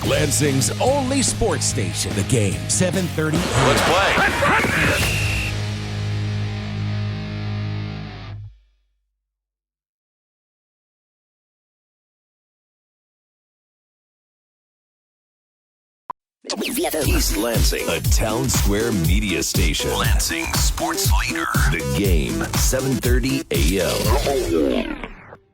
Lansing's only sports station. The Game, 7:30. Let's play. East Lansing, a town square media station. Lansing sports leader. The Game, 7:30 a.m.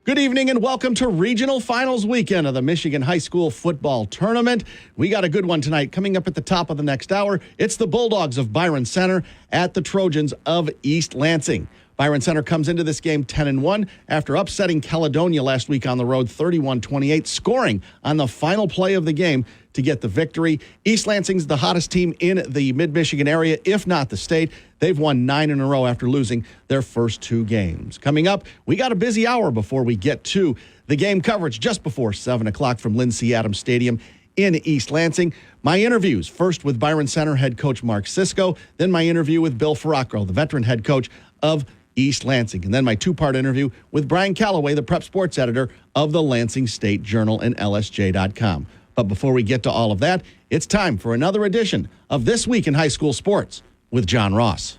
Good evening and welcome to Regional Finals Weekend of the Michigan High School Football Tournament. We got a good one tonight. Coming up at the top of the next hour, it's the Bulldogs of Byron Center at the Trojans of East Lansing. Byron Center comes into this game 10-1 after upsetting Caledonia last week on the road 31-28, scoring on the final play of the game to get the victory. East Lansing's the hottest team in the mid-Michigan area, if not the state. They've won 9 in a row after losing their first 2 games. Coming up, we got a busy hour before we get to the game coverage just before 7 o'clock from Lynn C Stadium in East Lansing. My interviews, first with Byron Center head coach Mark Sisko, then my interview with Bill Faracro, the veteran head coach of East Lansing, and then my 2-part interview with Brian Calloway, the prep sports editor of the Lansing State Journal and LSJ.com. But before we get to all of that, it's time for another edition of This Week in High School Sports with John Ross.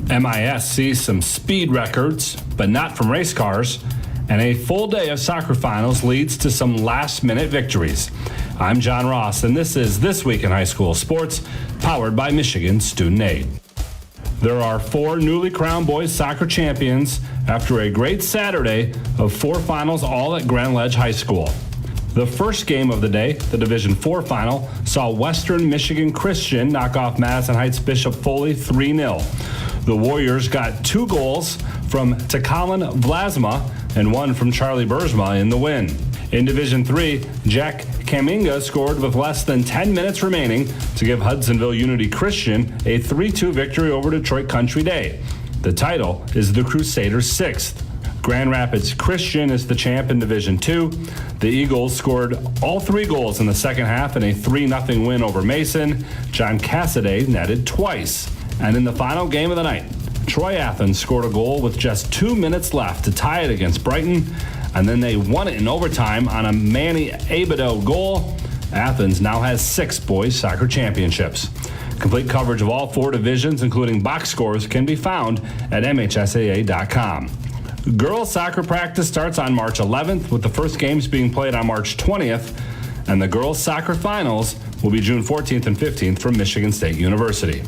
MIS sees some speed records, but not from race cars, and a full day of soccer finals leads to some last-minute victories. I'm John Ross, and this is This Week in High School Sports, powered by Michigan Student Aid. There are 4 newly crowned boys soccer champions after a great Saturday of 4 finals, all at Grand Ledge High School. The first game of the day, the Division IV final, saw Western Michigan Christian knock off Madison Heights Bishop Foley 3-0. The Warriors got 2 goals from Takalin Vlasma and 1 from Charlie Bergma in the win. In Division III, Jack Kaminga scored with less than 10 minutes remaining to give Hudsonville Unity Christian a 3-2 victory over Detroit Country Day. The title is the Crusaders' 6th. Grand Rapids Christian is the champ in Division II. The Eagles scored all 3 goals in the second half in a 3-0 win over Mason. John Cassidy netted twice. And in the final game of the night, Troy Athens scored a goal with just 2 minutes left to tie it against Brighton, and then they won it in overtime on a Manny Abido goal. Athens now has 6 boys soccer championships. Complete coverage of all 4 divisions, including box scores, can be found at MHSAA.com. Girls soccer practice starts on March 11th, with the first games being played on March 20th, and the girls soccer finals will be June 14th and 15th from Michigan State University.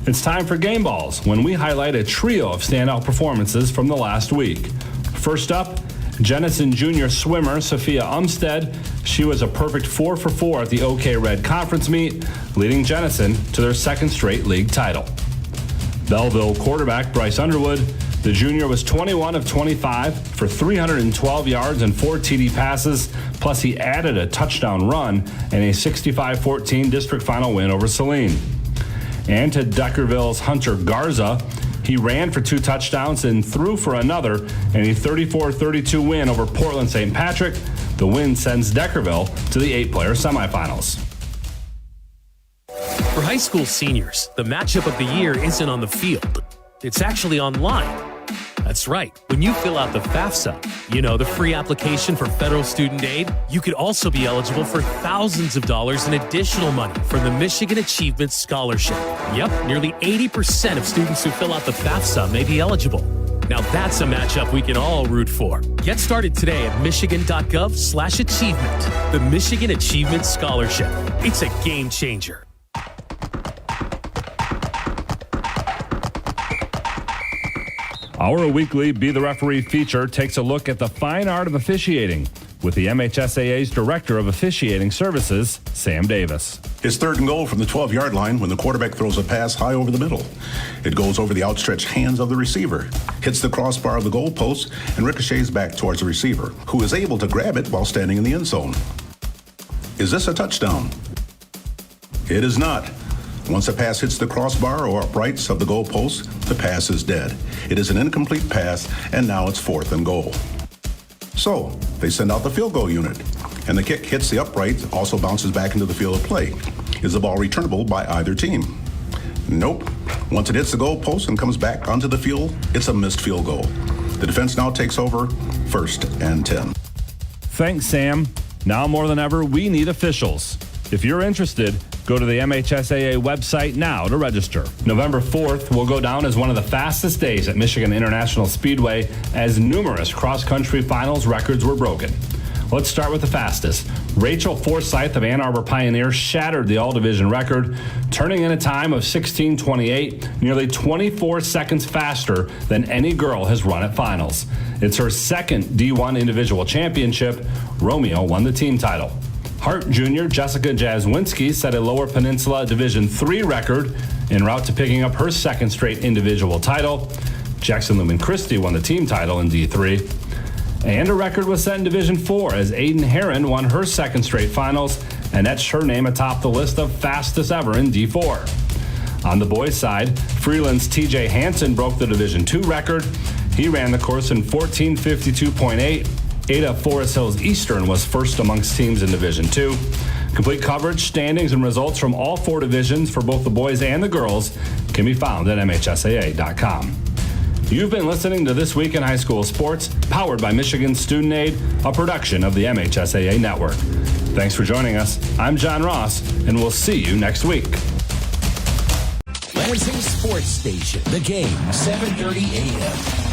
It's time for Game Balls, when we highlight a trio of standout performances from the last week. First up, Jenison Junior swimmer Sophia Umstead. She was a perfect 4 for 4 at the OK Red Conference meet, leading Jenison to their 2nd straight league title. Belleville quarterback Bryce Underwood. The junior was 21 of 25 for 312 yards and 4 TD passes, plus he added a touchdown run and a 65-14 district final win over Saline. And to Deckerville's Hunter Garza, he ran for 2 touchdowns and threw for another in a 34-32 win over Portland St. Patrick. The win sends Deckerville to the 8-player semifinals. For high school seniors, the matchup of the year isn't on the field. It's actually online. That's right. When you fill out the FAFSA, the free application for federal student aid, you could also be eligible for thousands of dollars in additional money from the Michigan Achievement Scholarship. Yep, nearly 80% of students who fill out the FAFSA may be eligible. Now that's a matchup we can all root for. Get started today at michigan.gov/achievement. The Michigan Achievement Scholarship. It's a game changer. Our weekly Be the Referee feature takes a look at the fine art of officiating with the MHSAA's Director of Officiating Services, Sam Davis. It's 3rd and goal from the 12-yard line when the quarterback throws a pass high over the middle. It goes over the outstretched hands of the receiver, hits the crossbar of the goalpost, and ricochets back towards the receiver, who is able to grab it while standing in the end zone. Is this a touchdown? It is not. Once a pass hits the crossbar or uprights of the goalpost, the pass is dead. It is an incomplete pass, and now it's 4th and goal. So, they send out the field goal unit, and the kick hits the upright, also bounces back into the field of play. Is the ball returnable by either team? Nope. Once it hits the goalpost and comes back onto the field, it's a missed field goal. The defense now takes over, 1st and 10. Thanks, Sam. Now more than ever, we need officials. If you're interested, go to the MHSAA website now to register. November 4th will go down as one of the fastest days at Michigan International Speedway as numerous cross-country finals records were broken. Let's start with the fastest. Rachel Forsyth of Ann Arbor Pioneer shattered the all-division record, turning in a time of 16:28, nearly 24 seconds faster than any girl has run at finals. It's her second D1 individual championship. Romeo won the team title. Hart Jr. Jessica Jaswinski set a Lower Peninsula Division III record en route to picking up her second straight individual title. Jackson Lumen Christie won the team title in D3. And a record was set in Division IV as Aiden Herron won her second straight finals and etched her name atop the list of fastest ever in D4. On the boys' side, Freeland's TJ Hansen broke the Division II record. He ran the course in 14:52.8. Ada Forest Hills Eastern was first amongst teams in Division II. Complete coverage, standings, and results from all four divisions for both the boys and the girls can be found at MHSAA.com. You've been listening to This Week in High School Sports, powered by Michigan Student Aid, a production of the MHSAA Network. Thanks for joining us. I'm John Ross, and we'll see you next week. Lansing Sports Station, The Game, 7:30 a.m.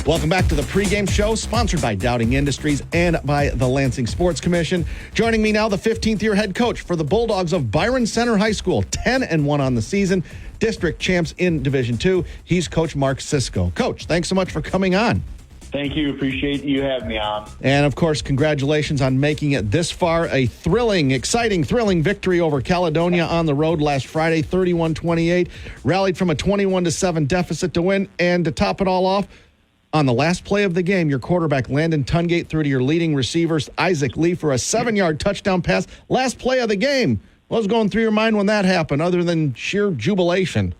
Welcome back to the pregame show, sponsored by Dowding Industries and by the Lansing Sports Commission. Joining me now, the 15th-year head coach for the Bulldogs of Byron Center High School, 10-1 on the season, district champs in Division II. He's Coach Mark Cisco. Coach, thanks so much for coming on. Thank you. Appreciate you having me on. And, of course, congratulations on making it this far. A thrilling victory over Caledonia on the road last Friday, 31-28. Rallied from a 21-7 deficit to win. And to top it all off, on the last play of the game, your quarterback, Landon Tungate, threw to your leading receivers, Isaac Lee, for a 7-yard touchdown pass. Last play of the game. What was going through your mind when that happened, other than sheer jubilation?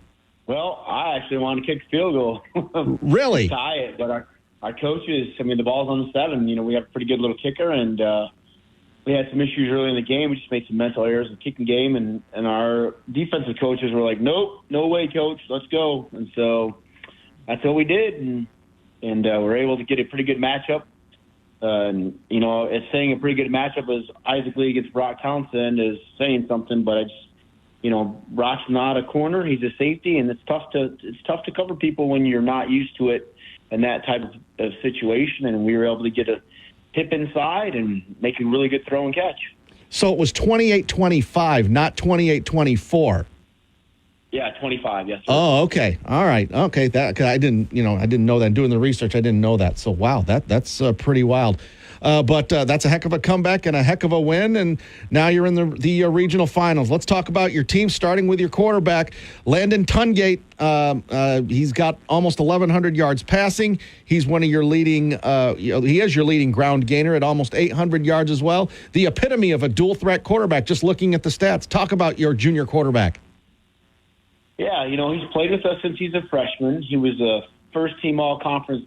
Well, I actually wanted to kick the field goal. Really? Tie it, but our coaches, the ball's on the 7. We have a pretty good little kicker, and we had some issues early in the game. We just made some mental errors in the kicking game, and our defensive coaches were like, nope, no way, coach, let's go. And so that's what we did, and we're able to get a pretty good matchup. It's saying a pretty good matchup as Isaac Lee against Brock Townsend is saying something, but Brock's not a corner; he's a safety, and it's tough to cover people when you're not used to it in that type of situation. And we were able to get a tip inside and make a really good throw and catch. So it was 28-25, not 28-24. Yeah, 25. Yes. Sir. Oh, okay. All right. Okay. That, 'cause I didn't know that. Doing the research, I didn't know that. So wow, that's pretty wild. But that's a heck of a comeback and a heck of a win. And now you're in the regional finals. Let's talk about your team, starting with your quarterback, Landon Tungate. He's got almost 1,100 yards passing. He's one of your leading. He is your leading ground gainer at almost 800 yards as well. The epitome of a dual threat quarterback. Just looking at the stats. Talk about your junior quarterback. Yeah, he's played with us since he's a freshman. He was a first-team all-conference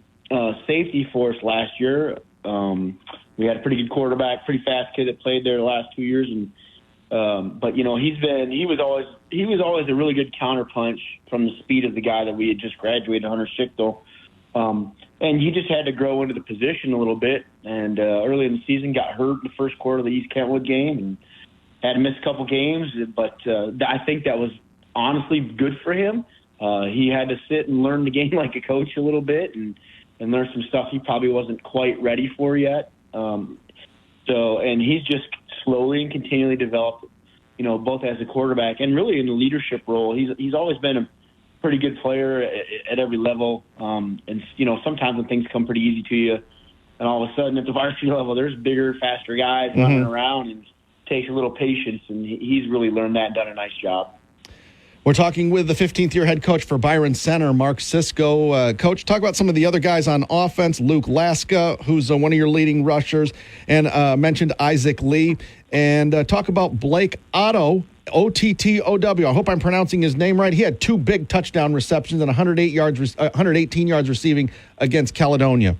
safety for us last year. We had a pretty good quarterback, pretty fast kid that played there the last 2 years, but he was always a really good counterpunch from the speed of the guy that we had just graduated, Hunter Schichtel. And he just had to grow into the position a little bit. And early in the season, got hurt in the first quarter of the East Kentwood game and had to miss a couple games. But I think that was honestly good for him. He had to sit and learn the game like a coach a little bit and learn some stuff he probably wasn't quite ready for yet. And he's just slowly and continually developed, both as a quarterback and really in the leadership role. He's always been a pretty good player at every level. Sometimes when things come pretty easy to you, and all of a sudden at the varsity level, there's bigger, faster guys running around, and it takes a little patience, and he's really learned that and done a nice job. We're talking with the 15th-year head coach for Byron Center, Mark Cisco. Coach, talk about some of the other guys on offense. Luke Laska, who's one of your leading rushers, and mentioned Isaac Lee. And talk about Blake Otto, O-T-T-O-W. I hope I'm pronouncing his name right. He had 2 big touchdown receptions and 118 yards receiving against Caledonia.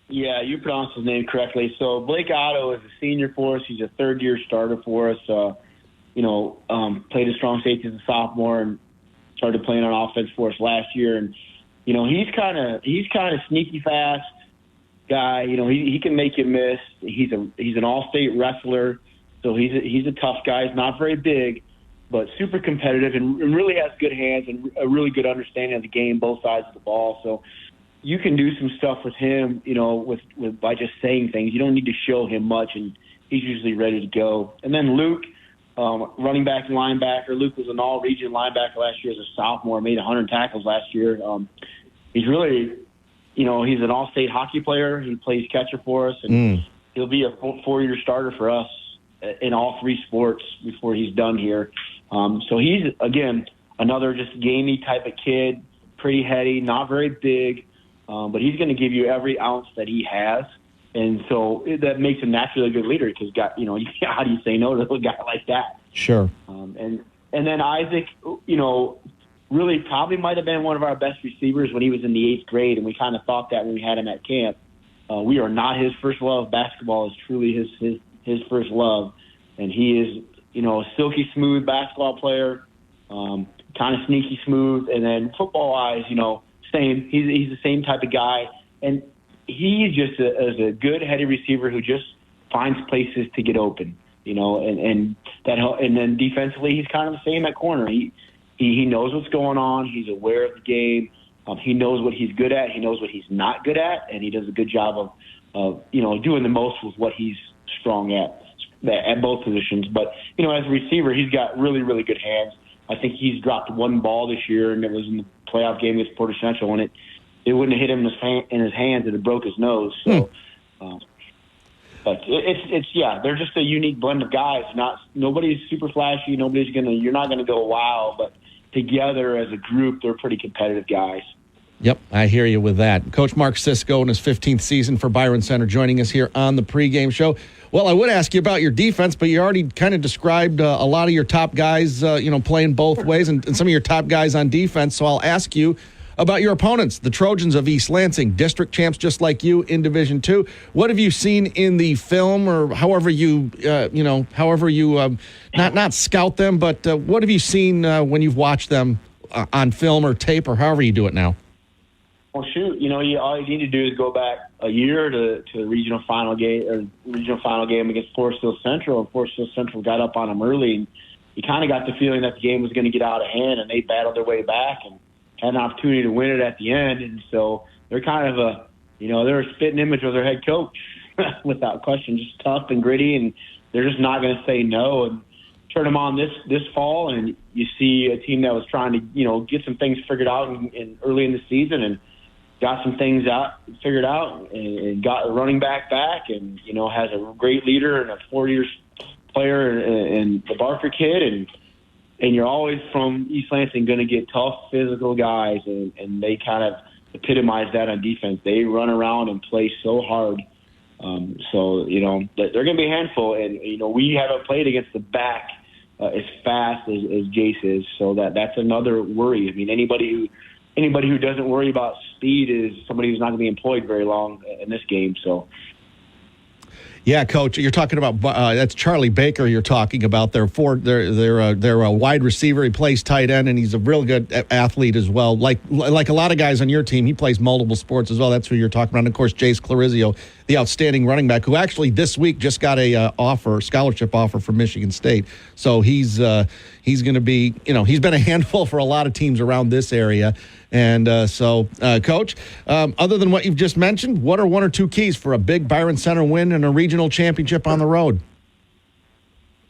Yeah, you pronounced his name correctly. So Blake Otto is a senior for us. He's a third-year starter for us. Played a strong safety as a sophomore and started playing on offense for us last year. And, he's kind of sneaky fast guy. He can make you miss. He's an all-state wrestler, so he's a tough guy. He's not very big, but super competitive and really has good hands and a really good understanding of the game, both sides of the ball. So you can do some stuff with him, with by just saying things. You don't need to show him much, and he's usually ready to go. And then Luke, running back and linebacker. Luke was an all-region linebacker last year as a sophomore, made 100 tackles last year. He's really, he's an all-state hockey player. He plays catcher for us, and he'll be a 4-year starter for us in all 3 sports before he's done here. So he's, again, another just gamey type of kid, pretty heady, not very big, but he's going to give you every ounce that he has. And so that makes him naturally a good leader because, how do you say no to a guy like that? Sure. And then Isaac, really probably might have been one of our best receivers when he was in the 8th grade, and we kind of thought that when we had him at camp. We are not his first love. Basketball is truly his first love, and he is, a silky smooth basketball player, kind of sneaky smooth, and then football-wise, same. He's the same type of guy, and he's just a good heady receiver who just finds places to get open, and then defensively he's kind of the same at corner. He knows what's going on. He's aware of the game. He knows what he's good at. He knows what he's not good at, and he does a good job of doing the most with what he's strong at both positions. But as a receiver, he's got really, really good hands. I think he's dropped one ball this year, and it was in the playoff game against Porter Central, and it wouldn't have hit him in his hands, and it broke his nose. So, but they're just a unique blend of guys. Nobody's super flashy. You're not gonna go wow, but together as a group, they're pretty competitive guys. Yep, I hear you with that. Coach Mark Sisko in his 15th season for Byron Center joining us here on the pregame show. Well, I would ask you about your defense, but you already kind of described a lot of your top guys, playing both ways and some of your top guys on defense. So I'll ask you about your opponents, the Trojans of East Lansing, district champs just like you in Division II. What have you seen in the film, or however you not scout them, but what have you seen when you've watched them on film or tape, or however you do it now? Well, shoot, all you need to do is go back a year to the regional final game against Forest Hill Central, and Forest Hill Central got up on them early, and you kind of got the feeling that the game was going to get out of hand, and they battled their way back and had an opportunity to win it at the end. And so they're kind of they're a spitting image of their head coach without question, just tough and gritty, and they're just not going to say no. And turn them on this fall, and you see a team that was trying to get some things figured out in early in the season, and got some things figured out, and got a running back, and has a great leader and a 4-year player and the Barker kid, and you're always from East Lansing going to get tough, physical guys, and they kind of epitomize that on defense. They run around and play so hard. So they're going to be a handful, and we haven't played against the back as fast as Jace is, so that's another worry. I mean, anybody who doesn't worry about speed is somebody who's not going to be employed very long in this game. So. Yeah, Coach, you're talking about that's Charlie Baker. You're talking about they're a wide receiver. He plays tight end, and he's a real good athlete as well. Like a lot of guys on your team, he plays multiple sports as well. That's who you're talking about. And of course, Jace Clarizio, the outstanding running back, who actually this week just got a scholarship offer from Michigan State. So he's going to be, he's been a handful for a lot of teams around this area. And Coach, other than what you've just mentioned, what are one or two keys for a big Byron Center win and a regional championship on the road?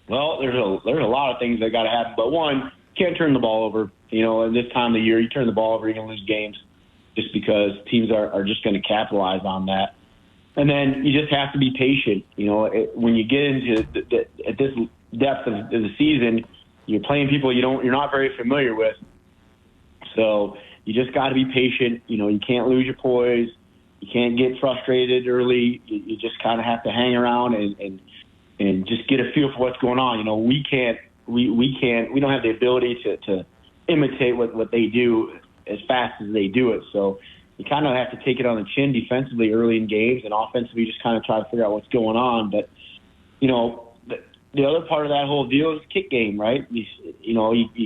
Well, there's a lot of things that got to happen, but one, you can't turn the ball over. At this time of the year, you turn the ball over, you're going to lose games, just because teams are just going to capitalize on that. And then you just have to be patient. When you get into at this depth of the season, you're playing people you're not very familiar with, so you just got to be patient. You can't lose your poise. You can't get frustrated early. You just kind of have to hang around and just get a feel for what's going on. We don't have the ability to imitate what they do as fast as they do it. So you kind of have to take it on the chin defensively early in games, and offensively just kind of try to figure out what's going on. But, the other part of that whole deal is kick game, right? You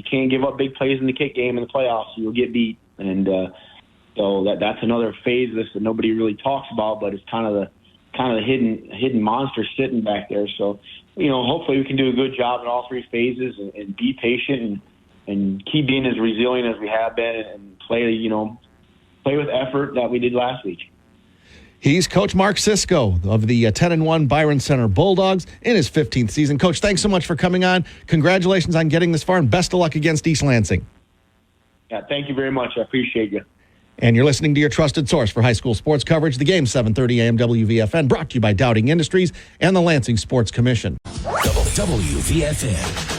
can't give up big plays in the kick game in the playoffs. You'll get beat. And So that's another phase of this that nobody really talks about, but it's kind of the hidden monster sitting back there. So, hopefully we can do a good job in all three phases and be patient and keep being as resilient as we have been and play with effort that we did last week. He's Coach Mark Cisco of the 10-1 Byron Center Bulldogs in his 15th season. Coach, thanks so much for coming on. Congratulations on getting this far, and best of luck against East Lansing. Yeah, thank you very much. I appreciate you. And you're listening to your trusted source for high school sports coverage, The Game, 730 AM WVFN, brought to you by Dowding Industries and the Lansing Sports Commission. WVFN.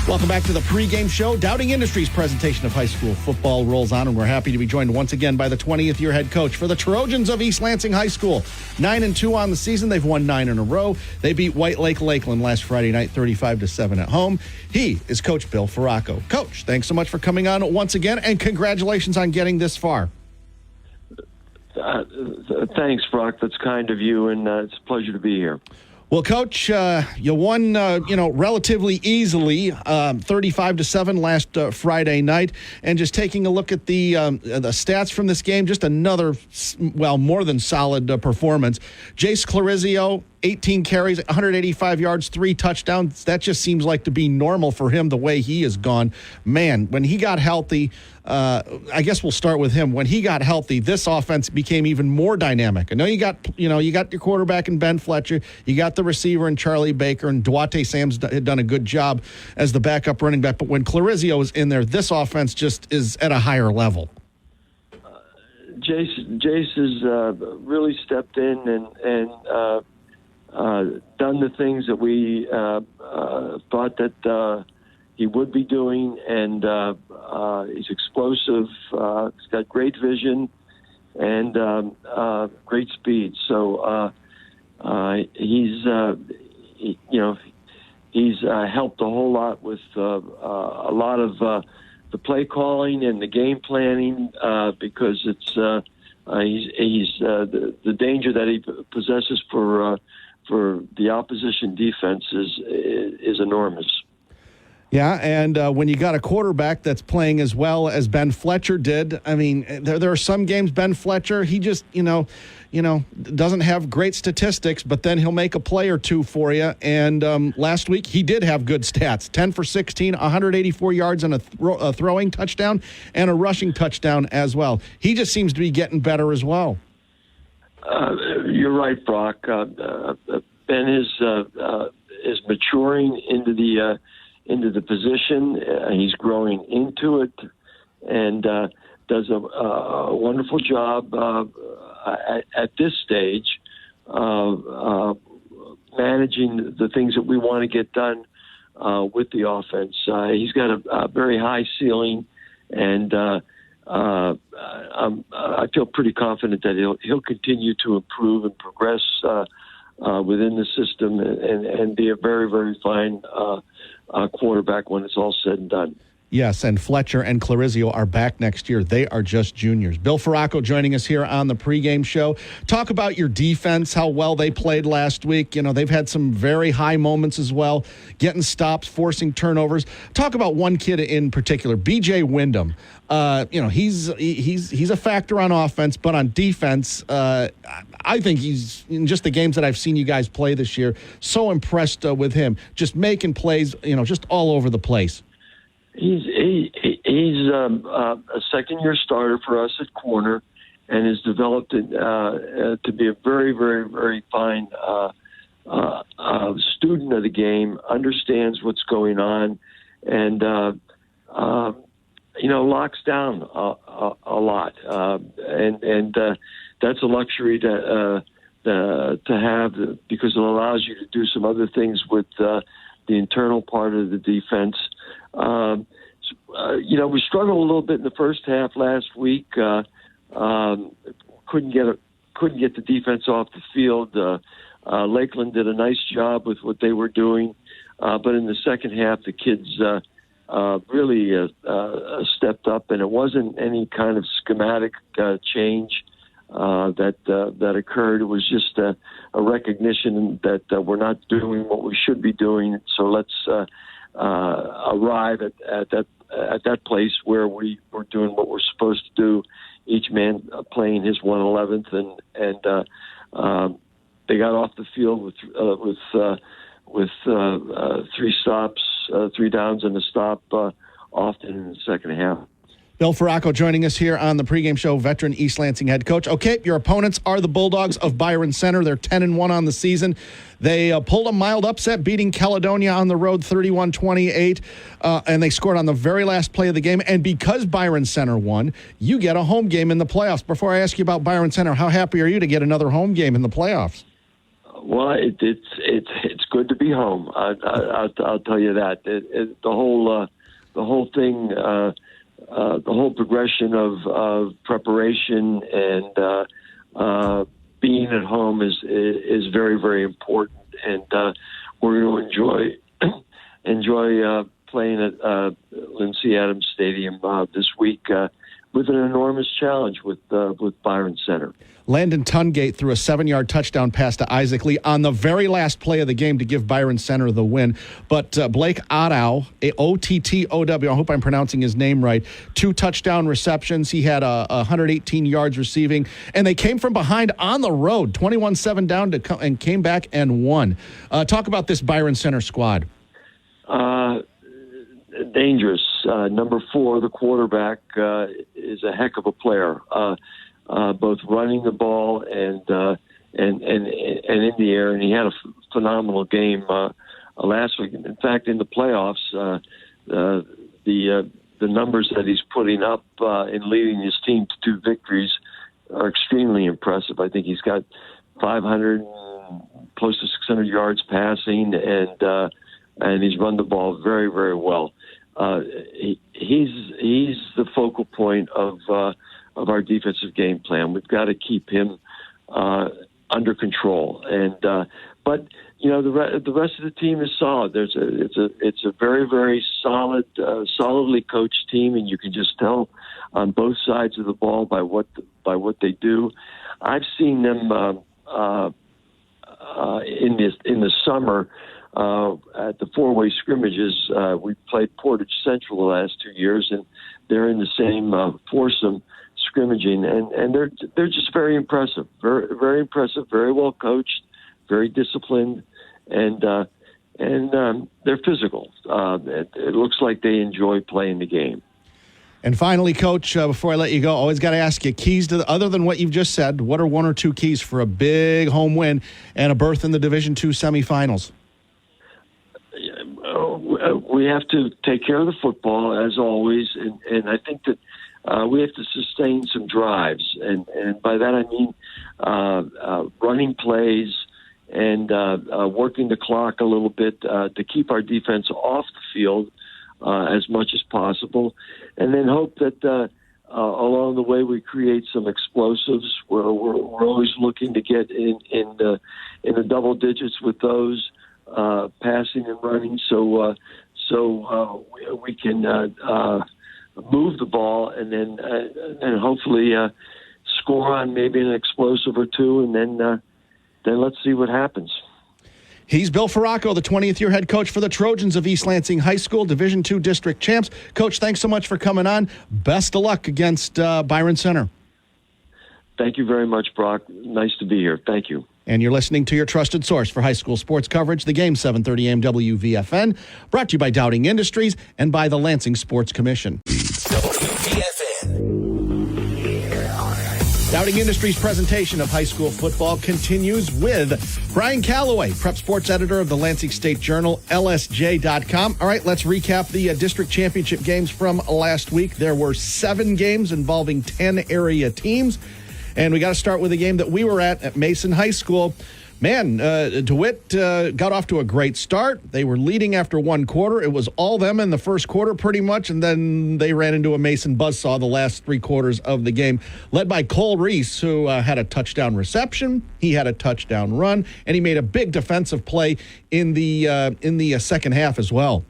Welcome back to the pregame show. Dowding Industries presentation of high school football rolls on, and we're happy to be joined once again by the 20th year head coach for the Trojans of East Lansing High School. 9-2 on the season. They've won 9 in a row. They beat White Lake Lakeland last Friday night, 35-7 at home. He is Coach Bill Faracco. Coach, thanks so much for coming on once again, and congratulations on getting this far. Thanks, Brock. That's kind of you, and it's a pleasure to be here. Well, Coach, you won, relatively easily, 35-7 last Friday night. And just taking a look at the stats from this game, just another, more than solid performance. Jace Clarizio, 18 carries, 185 yards, 3 touchdowns. That just seems like to be normal for him the way he has gone. Man, when he got healthy, I guess we'll start with him. When he got healthy, this offense became even more dynamic. I know you got your quarterback in Ben Fletcher, you got the receiver in Charlie Baker, and Duarte Sam's had done a good job as the backup running back. But when Clarizio was in there, this offense just is at a higher level. Jace has really stepped in and done the things that we thought that he would be doing, and he's explosive. He's got great vision and great speed. So he's helped a whole lot with a lot of the play calling and the game planning because it's he's the danger that he possesses for the opposition defense is enormous. Yeah, and when you got a quarterback that's playing as well as Ben Fletcher did, I mean, there are some games Ben Fletcher, he just, doesn't have great statistics, but then he'll make a play or two for you. And last week he did have good stats, 10 for 16, 184 yards and a throwing touchdown and a rushing touchdown as well. He just seems to be getting better as well. You're right, Brock. Ben is maturing into the position. He's growing into it, and does a wonderful job at this stage of managing the things that we want to get done with the offense. He's got a very high ceiling, and I feel pretty confident that he'll continue to improve and progress within the system and be a very, very fine quarterback when it's all said and done. Yes, and Fletcher and Clarizio are back next year. They are just juniors. Bill Faracco joining us here on the pregame show. Talk about your defense, how well they played last week. They've had some very high moments as well, getting stops, forcing turnovers. Talk about one kid in particular, B.J. Wyndham. He's a factor on offense, but on defense, I think he's, in just the games that I've seen you guys play this year, so impressed with him, just making plays, just all over the place. He's a second-year starter for us at corner, and has developed to be a very, very, very fine student of the game. Understands what's going on, and locks down a lot, and that's a luxury to have because it allows you to do some other things with the internal part of the defense. We struggled a little bit in the first half last week. Couldn't get the defense off the field. Lakeland did a nice job with what they were doing, but in the second half, the kids really stepped up, and it wasn't any kind of schematic change that occurred. It was just a recognition that we're not doing what we should be doing. So let's arrive at at that place where we were doing what we're supposed to do, each man playing his 1/11th, and they got off the field with 3 stops, 3 downs and a stop, often in the second half. Bill Faracco joining us here on the pregame show, veteran East Lansing head coach. Okay, your opponents are the Bulldogs of Byron Center. They're 10-1 on the season. They pulled a mild upset, beating Caledonia on the road 31-28, and they scored on the very last play of the game. And because Byron Center won, you get a home game in the playoffs. Before I ask you about Byron Center, how happy are you to get another home game in the playoffs? Well, it's good to be home. I'll tell you that. The whole thing. The whole progression of preparation and being at home is very, very important, and we're going to enjoy playing at Lynn C. Stadium this week with an enormous challenge with Byron Center. Landon Tungate threw a 7-yard touchdown pass to Isaac Lee on the very last play of the game to give Byron Center the win. But Blake Ottow, O-T-T-O-W, I hope I'm pronouncing his name right, 2 touchdown receptions. He had 118 yards receiving, and they came from behind on the road, 21-7 down and came back and won. Talk about this Byron Center squad. Dangerous. Number 4, the quarterback, is a heck of a player. Both running the ball and in the air, and he had a phenomenal game last week. In fact, in the playoffs, the numbers that he's putting up in leading his team to 2 victories are extremely impressive. I think he's got 500, close to 600 yards passing, and he's run the ball very, very well. He's the focal point of our defensive game plan. We've got to keep him under control, but the rest of the team is solid. It's a very, very solid, solidly coached team, and you can just tell on both sides of the ball by what they do. I've seen them in the summer at the 4-way scrimmages. We played Portage Central the last 2 years, and they're in the same foursome scrimmaging, and they're just very impressive, very, very impressive, very well coached, very disciplined, and they're physical. It looks like they enjoy playing the game. And finally, Coach, before I let you go, always got to ask you, keys to other than what you've just said, what are 1 or 2 keys for a big home win and a berth in the Division II semifinals? We have to take care of the football, as always, and I think that we have to sustain some drives, and by that I mean running plays and working the clock a little bit to keep our defense off the field as much as possible, and then hope that along the way we create some explosives. We're always looking to get in the double digits with those passing and running, so we can move the ball and then hopefully score on maybe an explosive or 2, and then let's see what happens. He's Bill Faracco, the 20th year head coach for the Trojans of East Lansing High School, Division II district champs. Coach, thanks so much for coming on. Best of luck against Byron Center. Thank you very much, Brock. Nice to be here. Thank you. And you're listening to your trusted source for high school sports coverage, The Game, 730 AM WVFN, brought to you by Dowding Industries and by the Lansing Sports Commission. Dowding Industries' presentation of high school football continues with Brian Calloway, prep sports editor of the Lansing State Journal, LSJ.com. All right, let's recap the district championship games from last week. There were 7 games involving 10 area teams. And we got to start with a game that we were at Mason High School. Man, DeWitt got off to a great start. They were leading after 1 quarter. It was all them in the first quarter pretty much, and then they ran into a Mason buzzsaw the last 3 quarters of the game, led by Cole Reese, who had a touchdown reception. He had a touchdown run, and he made a big defensive play in the second half as well.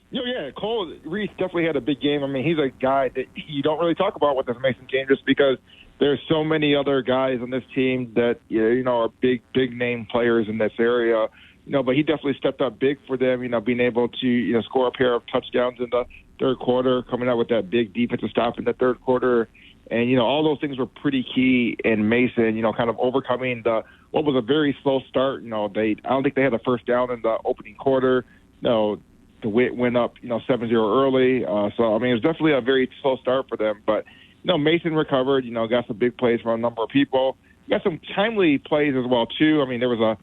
Yeah, Cole Reese definitely had a big game. I mean, he's a guy that you don't really talk about with this Mason team just because there's so many other guys on this team that, are big name players in this area, but he definitely stepped up big for them, being able to, score a pair of touchdowns in the third quarter, coming out with that big defensive stop in the third quarter. And, all those things were pretty key in Mason, kind of overcoming what was a very slow start. I don't think they had a first down in the opening quarter. DeWitt went up, 7-0 early. So, it was definitely a very slow start for them. But, Mason recovered, got some big plays from a number of people. Got some timely plays as well, too. There was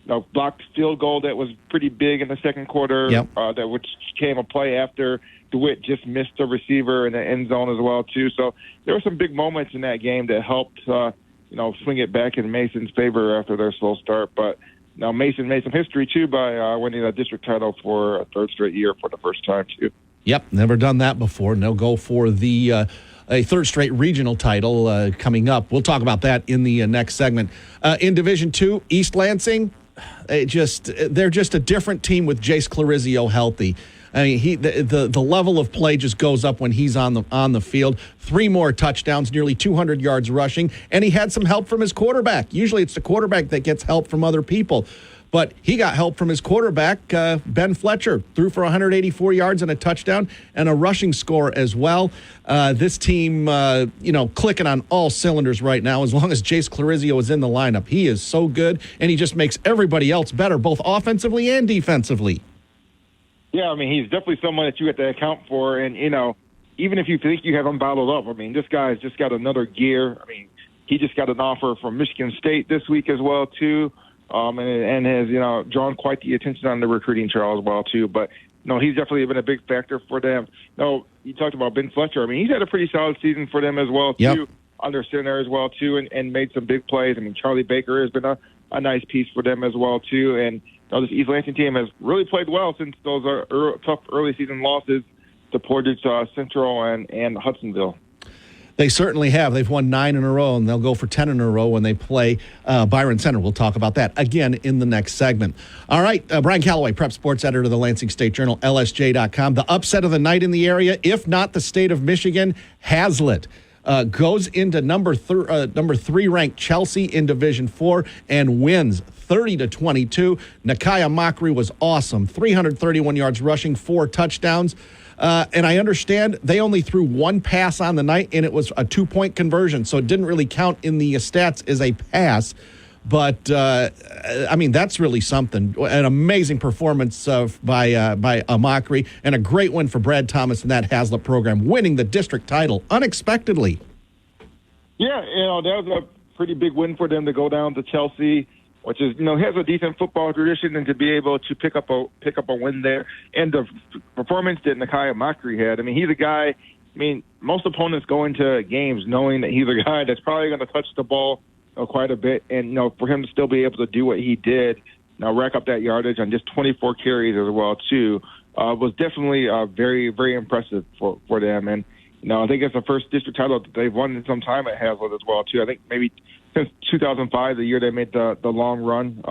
a blocked field goal that was pretty big in the second quarter, which came a play after DeWitt just missed the receiver in the end zone as well, too. So there were some big moments in that game that helped, swing it back in Mason's favor after their slow start. But now Mason made some history, too, by winning a district title for a third straight year for the first time, too. Yep, never done that before. And they'll go for a third straight regional title coming up. We'll talk about that in the next segment. In Division II, East Lansing, they're just a different team with Jace Clarizio healthy. The level of play just goes up when he's on the field. 3 more touchdowns, nearly 200 yards rushing, and he had some help from his quarterback. Usually it's the quarterback that gets help from other people. But he got help from his quarterback, Ben Fletcher, threw for 184 yards and a touchdown and a rushing score as well. This team, clicking on all cylinders right now. As long as Jace Clarizio is in the lineup, he is so good, and he just makes everybody else better, both offensively and defensively. Yeah, he's definitely someone that you have to account for. And, even if you think you have him bottled up, this guy's just got another gear. He just got an offer from Michigan State this week as well, too. And has, drawn quite the attention on the recruiting trail as well, too. But, he's definitely been a big factor for them. You talked about Ben Fletcher. He's had a pretty solid season for them as well, too, under center as well, too, and made some big plays. Charlie Baker has been a nice piece for them as well, too. And this East Lansing team has really played well since those tough early season losses to Portage Central and Hudsonville. They certainly have. They've won 9 in a row, and they'll go for 10 in a row when they play Byron Center. We'll talk about that again in the next segment. All right, Brian Calloway, prep sports editor of the Lansing State Journal, LSJ.com. The upset of the night in the area, if not the state of Michigan, Hazlitt. Goes into number 3 ranked Chelsea in Division 4 and wins 30-22. Nakia Mockery was awesome. 331 yards rushing, 4 touchdowns. And I understand they only threw 1 pass on the night, and it was a 2-point conversion, so it didn't really count in the stats as a pass. But, that's really something. An amazing performance by Mockery, and a great win for Brad Thomas and that Hazlitt program, winning the district title unexpectedly. Yeah, that was a pretty big win for them to go down to Chelsea, which is, has a decent football tradition, and to be able to pick up a win there. And the performance that Nakia Mockery had, he's a guy, most opponents go into games knowing that he's a guy that's probably going to touch the ball quite a bit, and for him to still be able to do what he did, rack up that yardage on just 24 carries as well too, was definitely very, very impressive for them. And I think it's the first district title that they've won in some time at Hazlitt as well too. I think maybe since 2005, the year they made the long run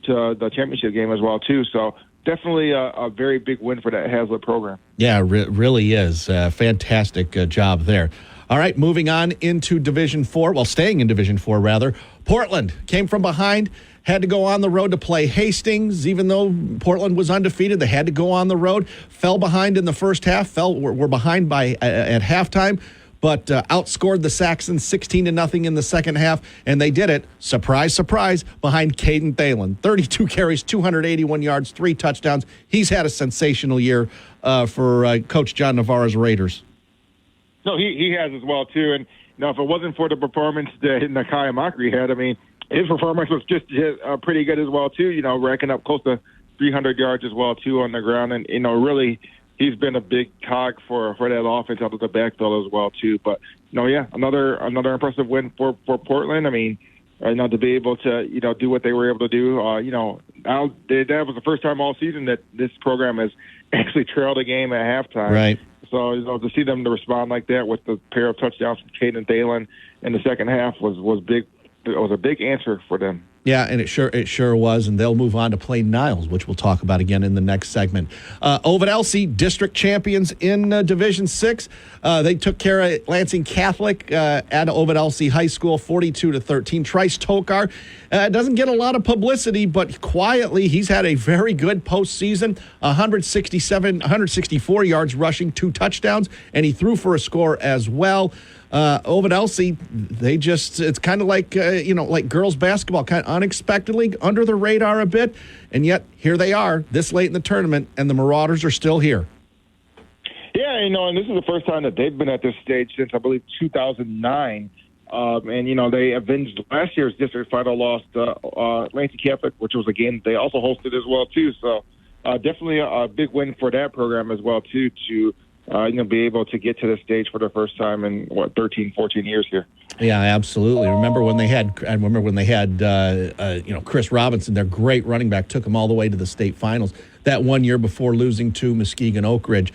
to the championship game as well too. So definitely a very big win for that Hazlitt program. Yeah, really is. Fantastic job there. All right, moving on into Division 4. Well, staying in Division 4, rather. Portland came from behind, had to go on the road to play Hastings. Even though Portland was undefeated, they had to go on the road. Fell behind in the first half. Were behind at halftime, but outscored the Saxons 16-0 in the second half, and they did it, surprise, surprise, behind Caden Thalen. 32 carries, 281 yards, 3 touchdowns. He's had a sensational year for Coach John Navarro's Raiders. No, he has as well, too. And, if it wasn't for the performance that Nakia Mockery had, his performance was just pretty good as well, too, racking up close to 300 yards as well, too, on the ground. And, really, he's been a big cog for that offense out of the backfield as well, too. But, another impressive win for Portland. To be able to, do what they were able to do. That was the first time all season that this program has actually trailed a game at halftime. Right. So, to see them to respond like that with the pair of touchdowns from Caden Thalen in the second half was big. It was a big answer for them. Yeah, and it sure was, and they'll move on to play Niles, which we'll talk about again in the next segment. Ovid Elsie, district champions in Division 6. They took care of Lansing Catholic at Ovid Elsie High School, 42-13. Trice Tokar doesn't get a lot of publicity, but quietly he's had a very good postseason. 164 yards rushing, 2 touchdowns, and he threw for a score as well. Ovid Elsie, it's kind of like, like girls basketball, kind of unexpectedly under the radar a bit. And yet here they are this late in the tournament, and the Marauders are still here. Yeah, and this is the first time that they've been at this stage since, I believe, 2009. And, they avenged last year's district final loss to Lansing Catholic, which was a game they also hosted as well, too. So definitely a big win for that program as well, too, to be able to get to this stage for the first time in 13, 14 years here. Yeah, absolutely. I remember when they had Chris Robinson, their great running back, took them all the way to the state finals that one year before losing to Muskegon Oak Ridge.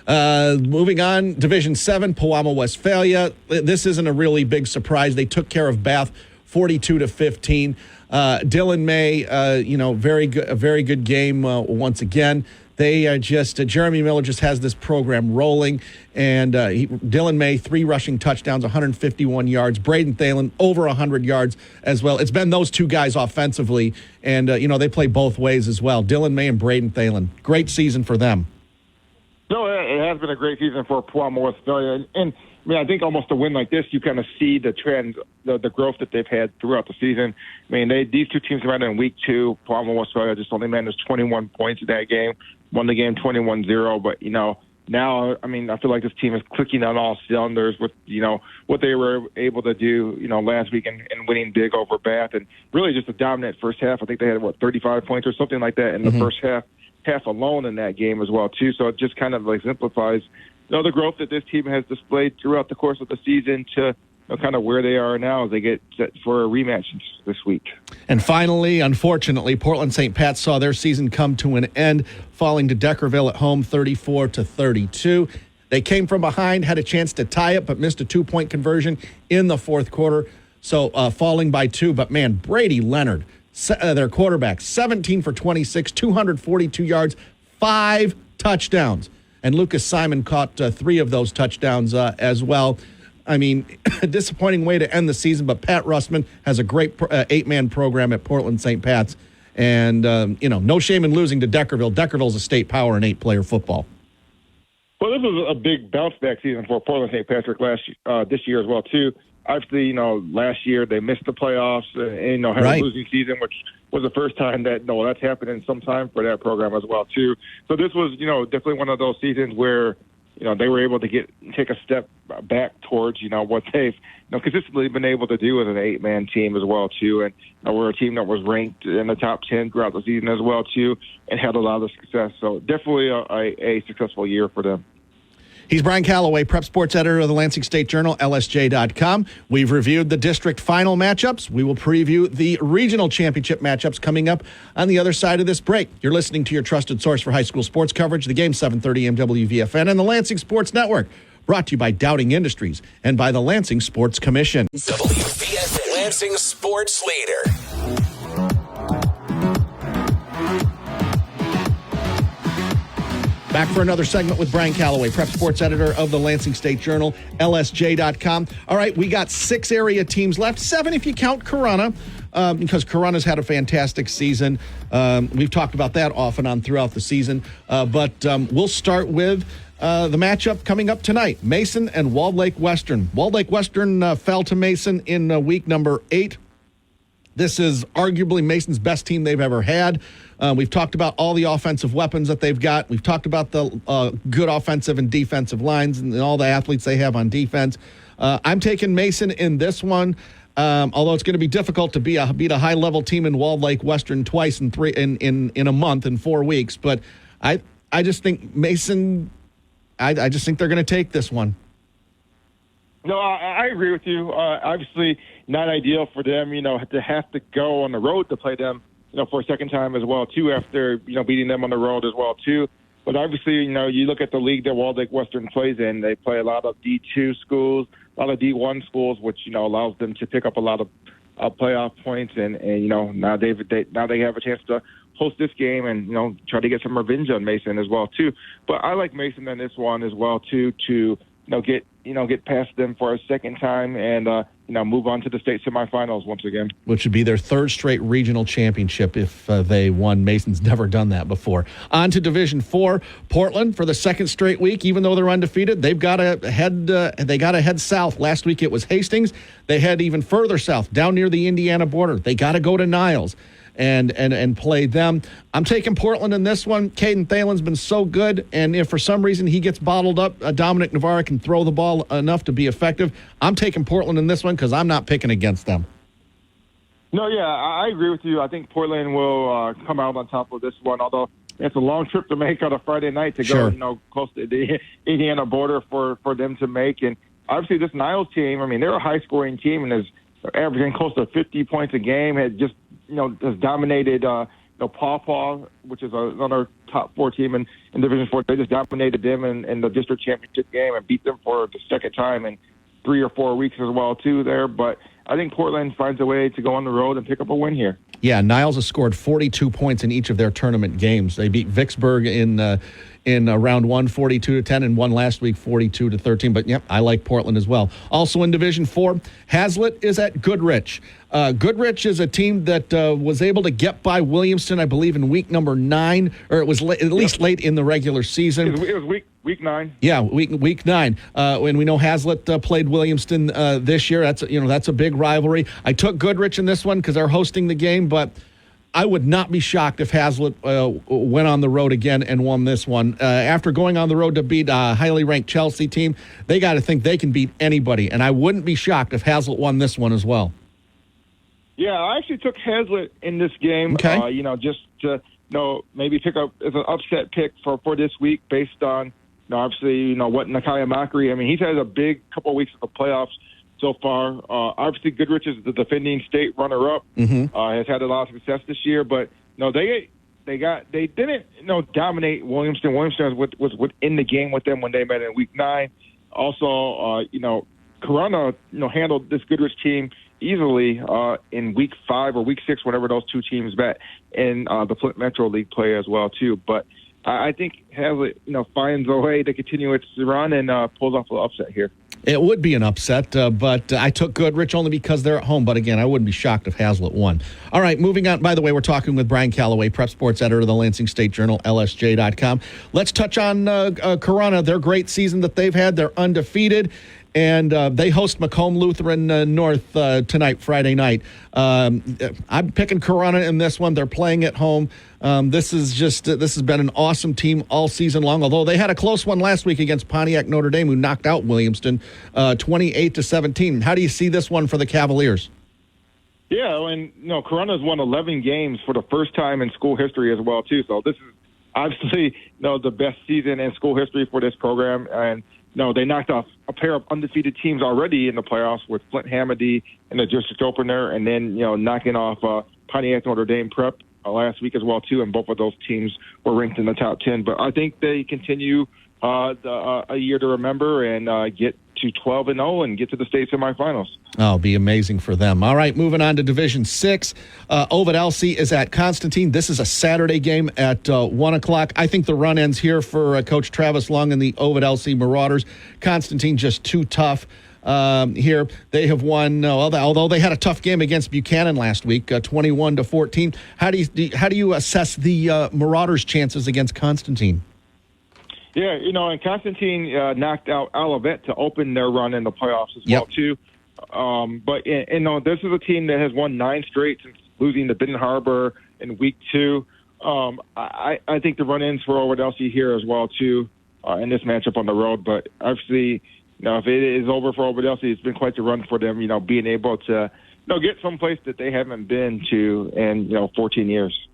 Moving on, Division 7, Pewamo Westphalia. This isn't a really big surprise. They took care of Bath 42-15. Dylan May, a very good game once again. They are Jeremy Miller just has this program rolling, and Dylan May, 3 rushing touchdowns, 151 yards. Braden Thalen, over 100 yards as well. It's been those two guys offensively, and, they play both ways as well. Dylan May and Braden Thalen. Great season for them. No, it has been a great season for Pewamo Westphalia, and I think almost a win like this, you kind of see the trend, the growth that they've had throughout the season. These two teams met in week 2. Palmbos and Westphalia just only managed 21 points in that game, won the game 21-0. But, now, I feel like this team is clicking on all cylinders with, what they were able to do, last week and winning big over Bath. And really just a dominant first half. I think they had, 35 points or something like that in the first half alone in that game as well, too. So it just kind of exemplifies the growth that this team has displayed throughout the course of the season to kind of where they are now as they get set for a rematch this week. And finally, unfortunately, Portland St. Pat saw their season come to an end, falling to Deckerville at home 34-32. They came from behind, had a chance to tie it, but missed a 2-point conversion in the fourth quarter, so falling by 2. But, man, Brady Leonard, their quarterback, 17 for 26, 242 yards, 5 touchdowns. And Lucas Simon caught 3 of those touchdowns as well. A disappointing way to end the season, but Pat Russman has a great 8-man program at Portland St. Pat's. And, no shame in losing to Deckerville. Deckerville's a state power in 8-player football. Well, this was a big bounce-back season for Portland St. Patrick this year as well, too. Obviously, last year they missed the playoffs and, had a losing season, which was the first time that's happened in some time for that program as well, too. So this was, definitely one of those seasons where, they were able to take a step back towards, what they've, consistently been able to do as an 8-man team as well, too. And we're a team that was ranked in the top 10 throughout the season as well, too, and had a lot of success. So definitely a successful year for them. He's Brian Calloway, prep sports editor of the Lansing State Journal, LSJ.com. We've reviewed the district final matchups. We will preview the regional championship matchups coming up on the other side of this break. You're listening to your trusted source for high school sports coverage, the game 730 WVFN and the Lansing Sports Network. Brought to you by Dowding Industries and by the Lansing Sports Commission. WVFN, Lansing Sports Leader. Back for another segment with Brian Calloway, prep sports editor of the Lansing State Journal, LSJ.com. All right, we got 6 area teams left, 7 if you count Corunna, because Corunna's had a fantastic season. We've talked about that off and on throughout the season. But we'll start with the matchup coming up tonight, Mason and Walled Lake Western. Walled Lake Western fell to Mason in week number 8. This is arguably Mason's best team they've ever had. We've talked about all the offensive weapons that they've got. We've talked about the good offensive and defensive lines and all the athletes they have on defense. I'm taking Mason in this one, although it's going to be difficult to beat a high-level team in Walled Lake Western twice in a month in 4 weeks. But I just think Mason, I just think they're going to take this one. No, I agree with you. Obviously, not ideal for them, to have to go on the road to play them, for a second time as well, too, after, beating them on the road as well, too. But obviously, you look at the league that Walled Lake Western plays in, they play a lot of D2 schools, a lot of D1 schools, which, allows them to pick up a lot of playoff points, and now they have a chance to host this game and try to get some revenge on Mason as well too. But I like Mason in this one as well too to get past them for a second time and move on to the state semifinals once again. Which would be their third straight regional championship if they won. Mason's never done that before. On to Division 4. Portland for the second straight week, even though they're undefeated, they've got to head. They got to head south. Last week it was Hastings. They head even further south, down near the Indiana border. They got to go to Niles and play them. I'm taking Portland in this one. Caden Thalen's been so good, and if for some reason he gets bottled up, Dominic Navarra can throw the ball enough to be effective. I'm taking Portland in this one because I'm not picking against them. No, yeah, I agree with you. I think Portland will come out on top of this one, although it's a long trip to make on a Friday night to go, close to the Indiana border for them to make. And obviously this Niles team, they're a high-scoring team and is averaging close to 50 points a game, had just has dominated Paw Paw, which is another top 4 team in Division 4. They just dominated them in the district championship game and beat them for the second time in 3 or 4 weeks as well too there. But I think Portland finds a way to go on the road and pick up a win here. Yeah, Niles has scored 42 points in each of their tournament games. They beat Vicksburg in round 1, 42-10, and won last week 42-13. But, yep, I like Portland as well. Also in Division 4, Hazlitt is at Goodrich. Goodrich is a team that was able to get by Williamston, I believe, in week number 9, or it was at least late in the regular season. It was week 9. Yeah, week 9. And we know Hazlitt played Williamston this year. That's a big rivalry. I took Goodrich in this one because they're hosting the game, but I would not be shocked if Hazlitt went on the road again and won this one. After going on the road to beat a highly ranked Chelsea team, they got to think they can beat anybody, and I wouldn't be shocked if Hazlitt won this one as well. Yeah, I actually took Hazlitt in this game, okay. Just to maybe pick up as an upset pick for this week based on, obviously, what Nakia Macri, he's had a big couple of weeks of the playoffs so far. Obviously, Goodrich is the defending state runner-up, has had a lot of success this year, but they didn't dominate Williamston. Williamston was within the game with them when they met in week 9. Also, Corona handled this Goodrich team easily in week 5 or week 6, whenever those two teams met in the Flint Metro League play as well too. But I think Hazlitt finds a way to continue its run and pulls off an upset here. It would be an upset, but I took Goodrich only because they're at home. But again, I wouldn't be shocked if Hazlitt won. All right, moving on. By the way, we're talking with Brian Calloway, prep sports editor of the Lansing State Journal, LSJ.com. Let's touch on Corona, their great season that they've had. They're undefeated. And they host Macomb Lutheran North tonight, Friday night. I'm picking Corona in this one. They're playing at home. This has been an awesome team all season long, although they had a close one last week against Pontiac Notre Dame, who knocked out Williamston 28-17. How do you see this one for the Cavaliers? Yeah, and Corona's won 11 games for the first time in school history as well, too. So this is obviously the best season in school history for this program. And they knocked off a pair of undefeated teams already in the playoffs with Flint Hamady in the district opener, and then knocking off Pontiac Notre Dame Prep last week as well too. And both of those teams were ranked in the top 10. But I think they continue a year to remember and get to 12-0 and get to the state semifinals. Oh, it'll be amazing for them. All right, moving on to Division 6. Ovid Elsie is at Constantine. This is a Saturday game at 1 o'clock. I think the run ends here for Coach Travis Long and the Ovid Elsie Marauders. Constantine just too tough here. They have won, although they had a tough game against Buchanan last week, 21-14. How do you assess the Marauders' chances against Constantine? Yeah, and Constantine knocked out Olivet to open their run in the playoffs as well, too. But, this is a team that has won 9 straight since losing to Benton Harbor in week 2. I think the run-ins for Ovid Elsie here as well, too, in this matchup on the road. But obviously, if it is over for Ovid Elsie, it's been quite the run for them, being able to get someplace that they haven't been to in, 14 years.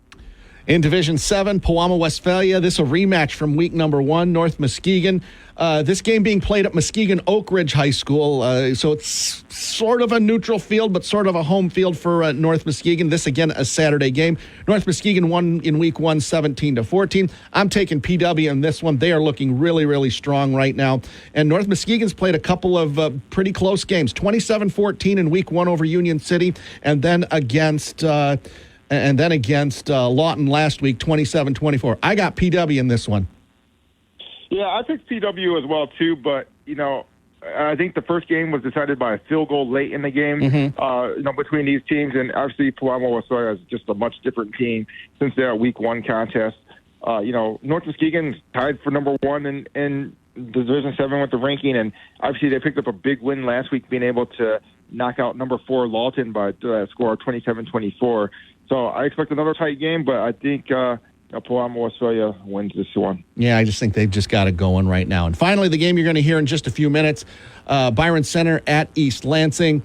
In Division 7, Pewamo, Westphalia. This is a rematch from week number 1, North Muskegon. This game being played at Muskegon Oak Ridge High School. So it's sort of a neutral field, but sort of a home field for North Muskegon. This, again, a Saturday game. North Muskegon won in week 1, 17-14. I'm taking PW in this one. They are looking really, really strong right now. And North Muskegon's played a couple of pretty close games. 27-14 in week 1 over Union City, and then against Lawton last week, 27-24. I got PW in this one. Yeah, I picked PW as well, too, but, I think the first game was decided by a field goal late in the game, between these teams, and obviously Pewamo is just a much different team since their week 1 contest. North Muskegon's tied for number 1 in Division 7 with the ranking, and obviously they picked up a big win last week, being able to knock out number 4 Lawton by a score of 27-24. So I expect another tight game, but I think Palmbos wins this one. Yeah, I just think they've just got it going right now. And finally, the game you're going to hear in just a few minutes, Byron Center at East Lansing.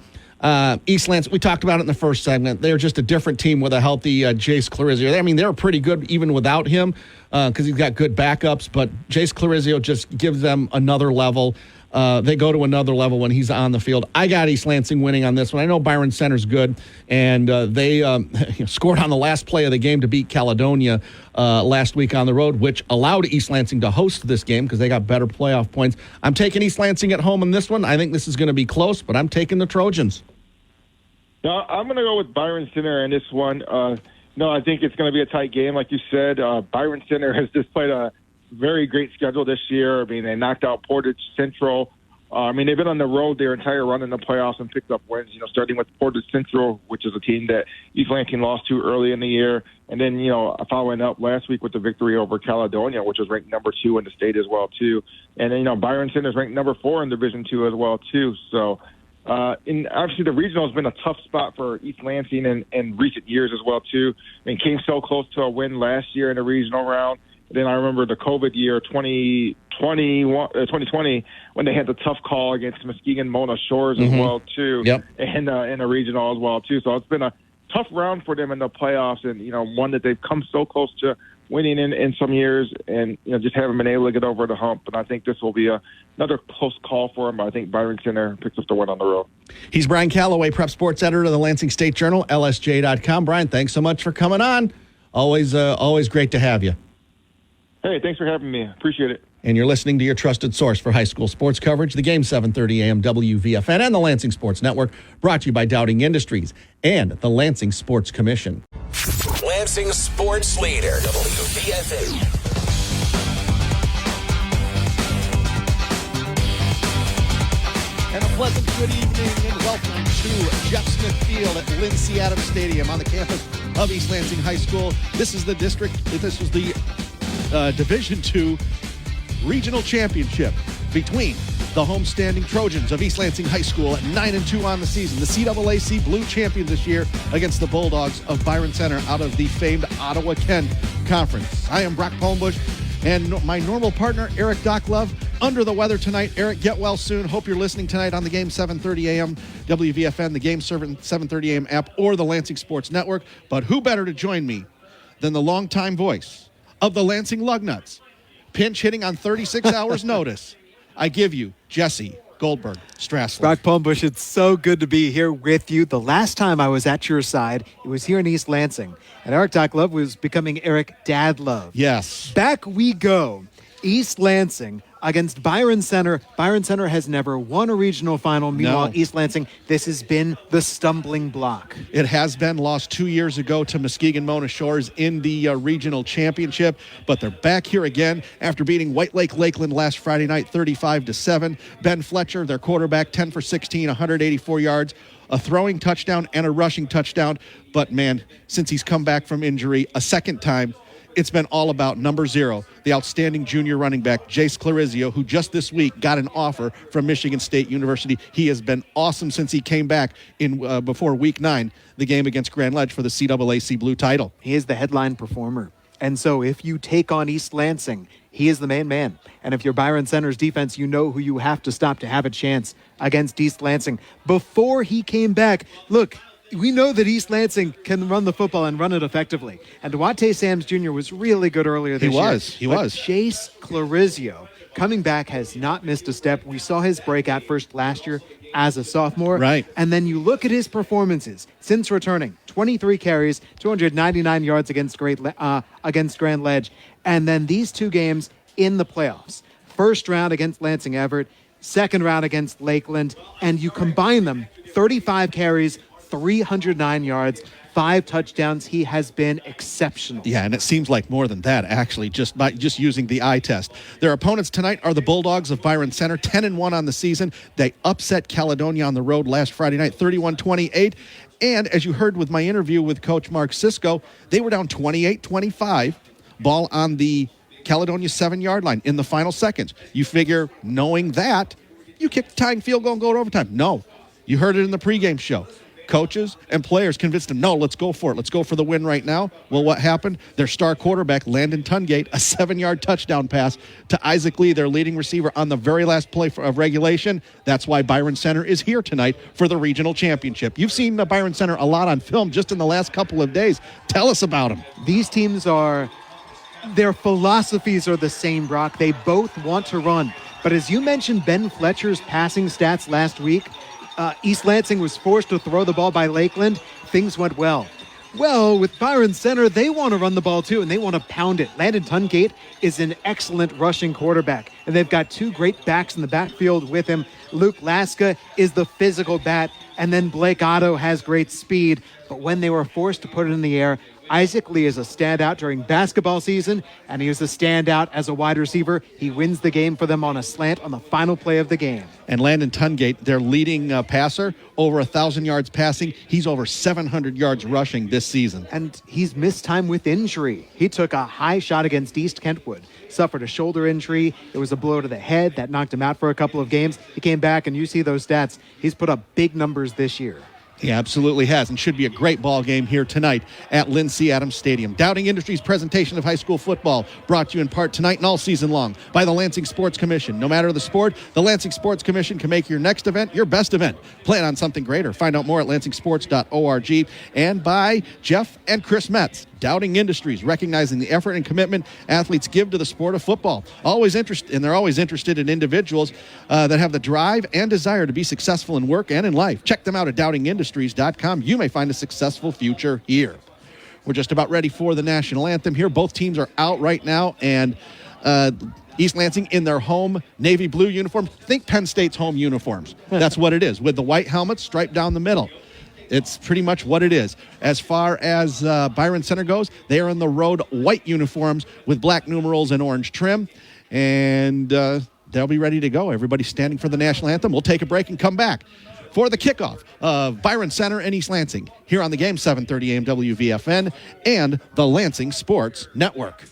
East Lansing, we talked about it in the first segment. They're just a different team with a healthy Jace Clarizio. I mean, they're pretty good even without him because he's got good backups, but Jace Clarizio just gives them another level. They go to another level when he's on the field. I got East Lansing winning on this one. I know Byron Center's good, and they scored on the last play of the game to beat Caledonia last week on the road, which allowed East Lansing to host this game because they got better playoff points. I'm taking East Lansing at home in this one. I think this is going to be close, but I'm taking the Trojans. No, I'm going to go with Byron Center in this one. I think it's going to be a tight game, like you said. Byron Center has just played a very great schedule this year. I mean, they knocked out Portage Central. They've been on the road their entire run in the playoffs and picked up wins, starting with Portage Central, which is a team that East Lansing lost to early in the year. And then, following up last week with the victory over Caledonia, which was ranked number 2 in the state as well, too. And then, Byron Center is ranked number 4 in Division 2 as well, too. So, and obviously the regional has been a tough spot for East Lansing in recent years as well, too. Came so close to a win last year in the regional round. Then I remember the COVID year, 2020, when they had the tough call against Muskegon Mona Shores as well, too, and in a regional as well, too. So it's been a tough round for them in the playoffs, and, one that they've come so close to winning in some years, and, just haven't been able to get over the hump. And I think this will be another close call for them. But I think Byron Center picks up the win on the road. He's Brian Calloway, prep sports editor of the Lansing State Journal, LSJ.com. Brian, thanks so much for coming on. Always great to have you. Hey, thanks for having me. Appreciate it. And you're listening to your trusted source for high school sports coverage, the game 7:30 a.m. WVFN and the Lansing Sports Network, brought to you by Dowding Industries and the Lansing Sports Commission. Lansing Sports Leader, WVFN. And a pleasant good evening and welcome to Jeff Smith Field at Lynn C. Adams Stadium on the campus of East Lansing High School. This is the Division II Regional Championship between the homestanding Trojans of East Lansing High School at 9-2 on the season. The CAAC Blue champions this year against the Bulldogs of Byron Center out of the famed Ottawa-Kent Conference. I am Brock Palmbush, and my normal partner, Eric Doc Love, under the weather tonight. Eric, get well soon. Hope you're listening tonight on the game 7:30 a.m. WVFN, the game 7:30 a.m. app, or the Lansing Sports Network. But who better to join me than the longtime voice of the Lansing Lugnuts, pinch hitting on 36 hours notice. I give you Jesse Goldberg-Strassler. Brock Palmbush, it's so good to be here with you. The last time I was at your side, it was here in East Lansing, and Eric Doc Love was becoming Eric Dad Love. Yes. Back we go. East Lansing against Byron Center. Byron Center has never won a regional final. Meanwhile, East Lansing, this has been the stumbling block. It has been lost 2 years ago to Muskegon Mona Shores in the regional championship, but they're back here again after beating White Lake Lakeland last Friday night 35-7. Ben Fletcher, their quarterback, 10 for 16, 184 yards, a throwing touchdown and a rushing touchdown. But man, since he's come back from injury a second time, it's been all about number 0, the outstanding junior running back, Jace Clarizio, who just this week got an offer from Michigan State University. He has been awesome since he came back in before Week 9, the game against Grand Ledge for the CAAC Blue title. He is the headline performer. And so if you take on East Lansing, he is the main man. And if you're Byron Center's defense, you know who you have to stop to have a chance against East Lansing. Before he came back, look, we know that East Lansing can run the football and run it effectively. And Duarte Sams Jr. was really good earlier this year. He was. Chase Clarizio, coming back, has not missed a step. We saw his breakout first last year as a sophomore. Right. And then you look at his performances since returning. 23 carries, 299 yards against Grand Ledge. And then these 2 games in the playoffs. First round against Lansing Everett, second round against Lakeland, and you combine them, 35 carries, 309 yards, 5 touchdowns. He has been exceptional. Yeah, and it seems like more than that, actually, just using the eye test. Their opponents tonight are the Bulldogs of Byron Center, 10-1 on the season. They upset Caledonia on the road last Friday night, 31-28. And as you heard with my interview with Coach Mark Sisko, they were down 28-25, ball on the Caledonia 7-yard line in the final seconds. You figure, knowing that, you kick the tying field goal and go to overtime. No. You heard it in the pregame show. Coaches and players convinced them, no, let's go for it. Let's go for the win right now. Well, what happened? Their star quarterback, Landon Tungate, a 7-yard touchdown pass to Isaac Lee, their leading receiver, on the very last play of regulation. That's why Byron Center is here tonight for the regional championship. You've seen Byron Center a lot on film just in the last couple of days. Tell us about them. These teams their philosophies are the same, Brock. They both want to run. But as you mentioned Ben Fletcher's passing stats last week, East Lansing was forced to throw the ball by Lakeland. Things went well. Well, with Byron Center, they want to run the ball too, and they want to pound it. Landon Tungate is an excellent rushing quarterback, and they've got 2 great backs in the backfield with him. Luke Laska is the physical bat, and then Blake Otto has great speed. But when they were forced to put it in the air, Isaac Lee is a standout during basketball season, and he was a standout as a wide receiver. He wins the game for them on a slant on the final play of the game. And Landon Tungate, their leading passer, over 1,000 yards passing. He's over 700 yards rushing this season. And he's missed time with injury. He took a high shot against East Kentwood, suffered a shoulder injury. It was a blow to the head that knocked him out for a couple of games. He came back, and you see those stats. He's put up big numbers this year. He absolutely has, and should be a great ball game here tonight at Lynn C. Adams Stadium. Dowding Industries' presentation of high school football brought to you in part tonight and all season long by the Lansing Sports Commission. No matter the sport, the Lansing Sports Commission can make your next event your best event. Plan on something greater. Find out more at lansingsports.org. And by Jeff and Chris Metz. Dowding Industries, recognizing the effort and commitment athletes give to the sport of football. They're always interested in individuals that have the drive and desire to be successful in work and in life. Check them out at dowdingindustries.com. You may find a successful future here. We're just about ready for the national anthem here. Both teams are out right now, and East Lansing in their home navy blue uniform. Think Penn State's home uniforms. That's what it is, with the white helmets striped down the middle. It's pretty much what it is. As far as Byron Center goes, they are in the road white uniforms with black numerals and orange trim. And they'll be ready to go. Everybody's standing for the national anthem. We'll take a break and come back for the kickoff of Byron Center and East Lansing here on the game, 730 AM WVFN and the Lansing Sports Network.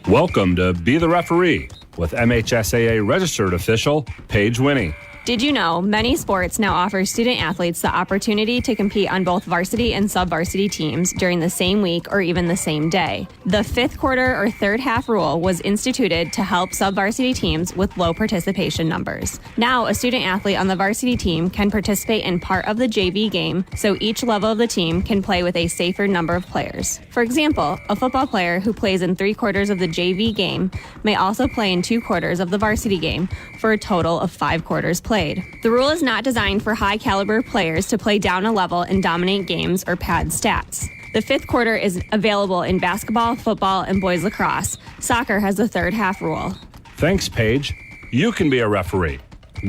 Welcome to Be the Referee with MHSAA registered official Paige Winnie. Did you know many sports now offer student athletes the opportunity to compete on both varsity and sub-varsity teams during the same week or even the same day? The fifth quarter or third half rule was instituted to help sub-varsity teams with low participation numbers. Now, a student athlete on the varsity team can participate in part of the JV game, so each level of the team can play with a safer number of players. For example, a football player who plays in 3 quarters of the JV game may also play in 2 quarters of the varsity game for a total of 5 quarters played. The rule is not designed for high-caliber players to play down a level and dominate games or pad stats. The fifth quarter is available in basketball, football, and boys lacrosse. Soccer has the third half rule. Thanks, Paige. You can be a referee.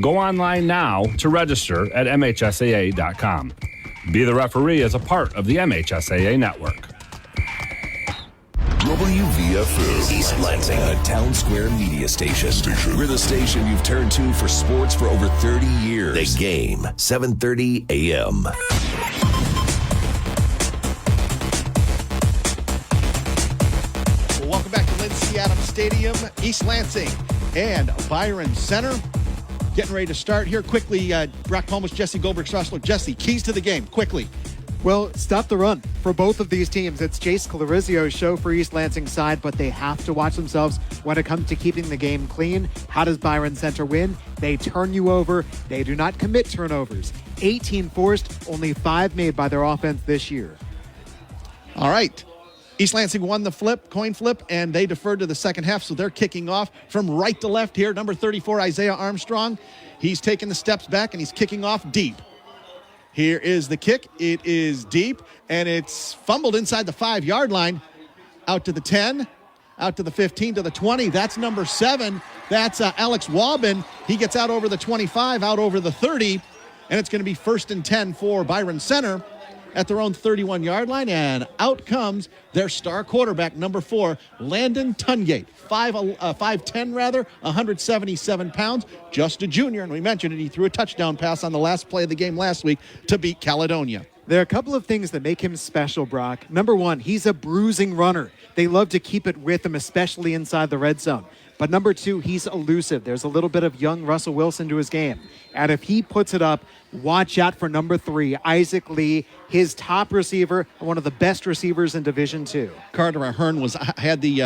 Go online now to register at MHSAA.com. Be the Referee is a part of the MHSAA network. WVFU East Lansing, a town square media station. We're the station you've turned to for sports for over 30 years. The Game, 7:30 a.m. Well, welcome back to Lynn C. Adams Stadium, East Lansing, and Byron Center. Getting ready to start here quickly. Palmbos, Jesse Goldberg-Strassler. Jesse, keys to the game, quickly. Well, stop the run for both of these teams. It's Jace Colorizio's show for East Lansing side, but they have to watch themselves when it comes to keeping the game clean. How does Byron Center win? They turn you over. They do not commit turnovers. 18 forced, only 5 made by their offense this year. All right. East Lansing won the coin flip, and they deferred to the second half, so they're kicking off from right to left here. Number 34, Isaiah Armstrong. He's taking the steps back, and he's kicking off deep. Here is the kick. It is deep, and it's fumbled inside the 5-yard line. Out to the 10, out to the 15, to the 20. That's number 7. That's Alex Wabin. He gets out over the 25, out over the 30, and it's going to be 1st and 10 for Byron Center at their own 31-yard line, and out comes their star quarterback, number 4, Landon Tungate. 5'10", 177 pounds, just a junior, and we mentioned it, he threw a touchdown pass on the last play of the game last week to beat Caledonia. There are a couple of things that make him special, Brock. Number 1, he's a bruising runner. They love to keep it with him, especially inside the red zone. But number 2, he's elusive. There's a little bit of young Russell Wilson to his game. And if he puts it up, watch out for number 3, Isaac Lee, his top receiver, one of the best receivers in Division II. Carter Ahern had the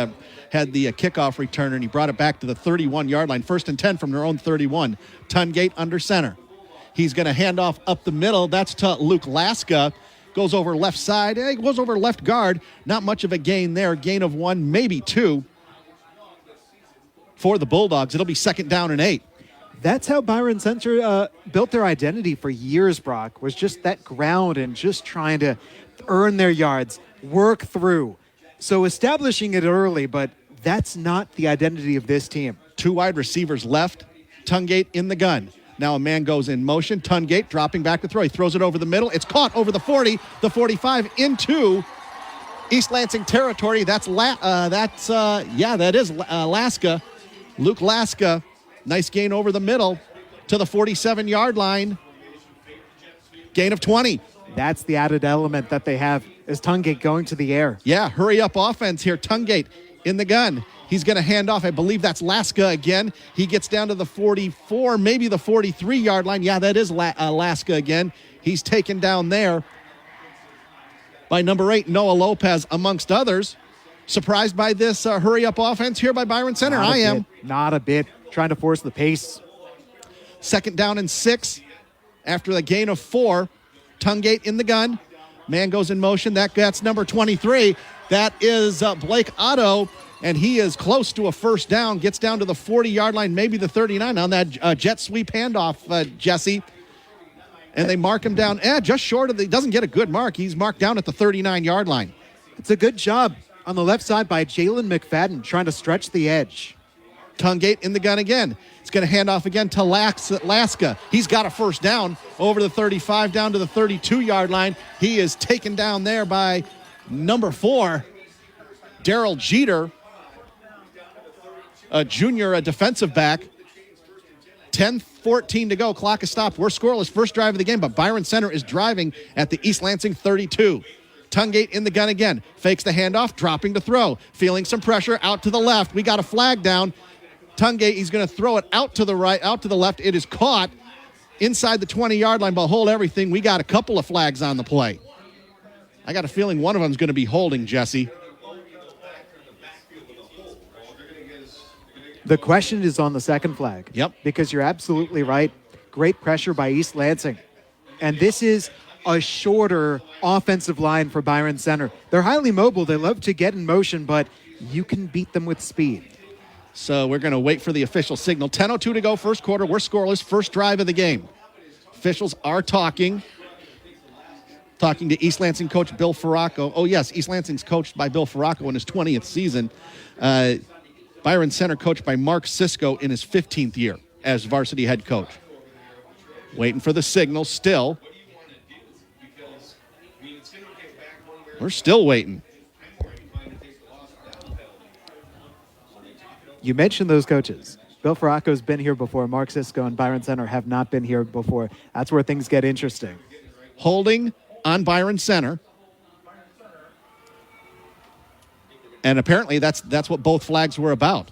kickoff return, and he brought it back to the 31-yard line. 1st and 10 from their own 31. Tungate under center. He's going to hand off up the middle. That's to Luke Laska. Goes over left side. Goes over left guard. Not much of a gain there. Gain of 1, maybe 2. For the Bulldogs, it'll be 2nd down and 8. That's how Byron Center built their identity for years, Brock, was just that ground and just trying to earn their yards, work through. So establishing it early, but that's not the identity of this team. 2 wide receivers left. Tungate in the gun. Now a man goes in motion. Tungate dropping back to throw. He throws it over the middle. It's caught over the 40, the 45 into East Lansing territory. That is Laska. Luke Laska, nice gain over the middle to the 47-yard line. Gain of 20. That's the added element that they have is Tungate going to the air. Yeah, hurry up offense here. Tungate in the gun. He's going to hand off. I believe that's Laska again. He gets down to the 44, maybe the 43-yard line. Yeah, that is Laska again. He's taken down there by number 8, Noah Lopez, amongst others. Surprised by this hurry-up offense here by Byron Center? I am. Not a bit. Trying to force the pace. 2nd down and 6 after the gain of 4. Tungate in the gun. Man goes in motion. That's number 23. That is Blake Otto, and he is close to a 1st down. Gets down to the 40-yard line, maybe the 39 on that jet sweep handoff, Jesse. And they mark him down just short of he doesn't get a good mark. He's marked down at the 39-yard line. It's a good job on the left side by Jalen McFadden, trying to stretch the edge. Tungate in the gun again. It's going to hand off again to Laska. He's got a 1st down over the 35 down to the 32-yard line. He is taken down there by number 4, Daryl Jeter, a junior defensive back. 10:14 to go. Clock is stopped. We're scoreless. First drive of the game, but Byron Center is driving at the East Lansing 32. Tungate in the gun again. Fakes the handoff, dropping to throw. Feeling some pressure, out to the left. We got a flag down. Tungate, he's going to throw it out to the right, out to the left. It is caught inside the 20-yard line, but hold everything. We got a couple of flags on the play. I got a feeling one of them is going to be holding, Jesse. The question is on the second flag. Yep. Because you're absolutely right. Great pressure by East Lansing. And this is a shorter offensive line for Byron Center. They're highly mobile. They love to get in motion, but you can beat them with speed. So we're going to wait for the official signal. 10:02 to go, first quarter. We're scoreless. First drive of the game. Officials are talking to East Lansing coach Bill Farraco. Oh, yes, East Lansing's coached by Bill Farraco in his 20th season. Byron Center coached by Mark Cisco in his 15th year as varsity head coach. Waiting for the signal still. We're still waiting. You mentioned those coaches. Bill Farraco's been here before. Mark Cisco and Byron Center have not been here before. That's where things get interesting. Holding on Byron Center. And apparently that's what both flags were about.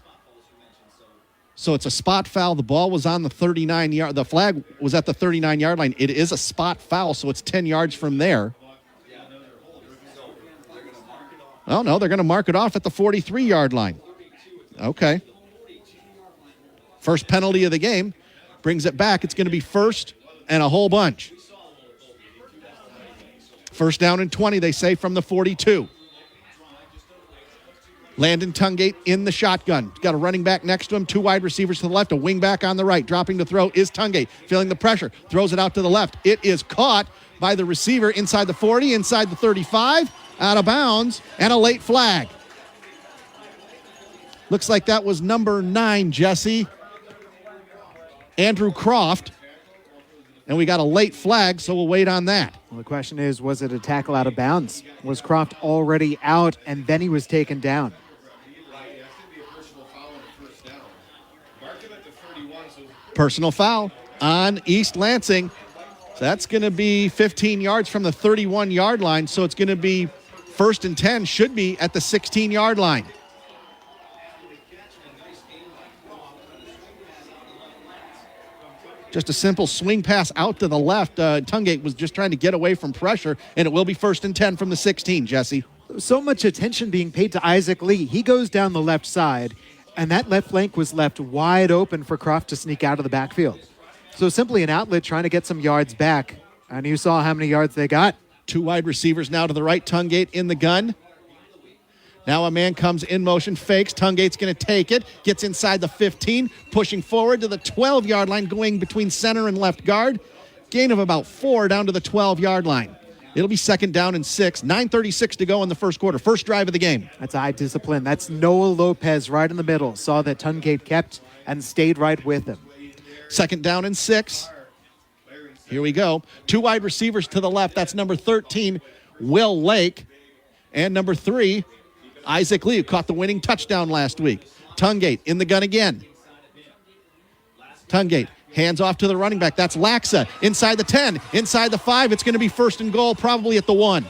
So it's a spot foul. The ball was on the 39-yard. The flag was at the 39-yard line. It is a spot foul, so it's 10 yards from there. Oh, no, they're going to mark it off at the 43-yard line. Okay. First penalty of the game. Brings it back. It's going to be first and a whole bunch. First down and 20, they say, from the 42. Landon Tungate in the shotgun. Got a running back next to him, 2 wide receivers to the left, a wing back on the right. Dropping to throw is Tungate, feeling the pressure. Throws it out to the left. It is caught by the receiver inside the 40, inside the 35, out of bounds, and a late flag. Looks like that was number 9, Jesse. Andrew Croft. And we got a late flag, so we'll wait on that. Well, the question is, was it a tackle out of bounds? Was Croft already out, and then he was taken down? Personal foul on East Lansing. So that's going to be 15 yards from the 31-yard line, so it's going to be first and 10, should be at the 16-yard line. Just a simple swing pass out to the left. Tungate was just trying to get away from pressure, and it will be first and 10 from the 16, Jesse. So much attention being paid to Isaac Lee. He goes down the left side, and that left flank was left wide open for Croft to sneak out of the backfield. So simply an outlet trying to get some yards back, and you saw how many yards they got. 2 wide receivers now to the right. Tungate in the gun. Now a man comes in motion, fakes. Tungate's going to take it, gets inside the 15, pushing forward to the 12-yard line, going between center and left guard. Gain of about 4 down to the 12-yard line. It'll be second down and 6. 9:36 to go in the first quarter. First drive of the game. That's eye discipline. That's Noah Lopez right in the middle. Saw that Tungate kept and stayed right with him. Second down and 6. Here we go. 2 wide receivers to the left. That's number 13, Will Lake. And number 3, Isaac Lee, who caught the winning touchdown last week. Tungate in the gun again. Tungate hands off to the running back. That's Laxa inside the 10, inside the 5. It's going to be first and goal, probably at the 1.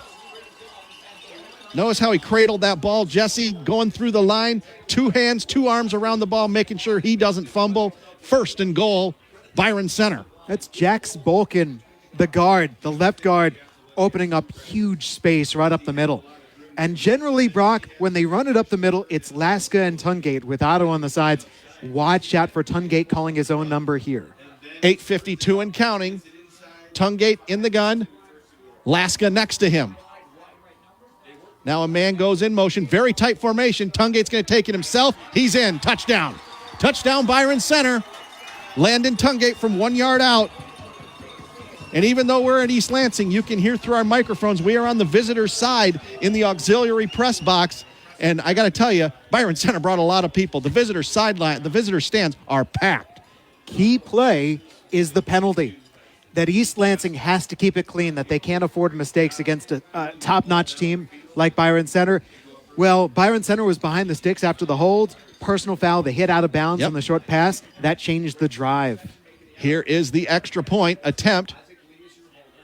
Notice how he cradled that ball, Jesse, going through the line. 2 hands, 2 arms around the ball, making sure he doesn't fumble. First and goal, Byron Center. That's Jax Bolkin, the guard, the left guard, opening up huge space right up the middle. And generally, Brock, when they run it up the middle, it's Laska and Tungate with Otto on the sides. Watch out for Tungate calling his own number here. 8:52 and counting. Tungate in the gun. Laska next to him. Now a man goes in motion. Very tight formation. Tungate's going to take it himself. He's in. Touchdown. Touchdown, Byron Center. Landon Tungate from 1 yard out. And even though we're at East Lansing, you can hear through our microphones, we are on the visitor's side in the auxiliary press box. And I got to tell you, Byron Center brought a lot of people. The visitor's sideline, the visitor stands are packed. Key play is the penalty. That East Lansing has to keep it clean, that they can't afford mistakes against a top-notch team like Byron Center. Well, Byron Center was behind the sticks after the hold. Personal foul, they hit out of bounds on the short pass. That changed the drive. Here is the extra point attempt.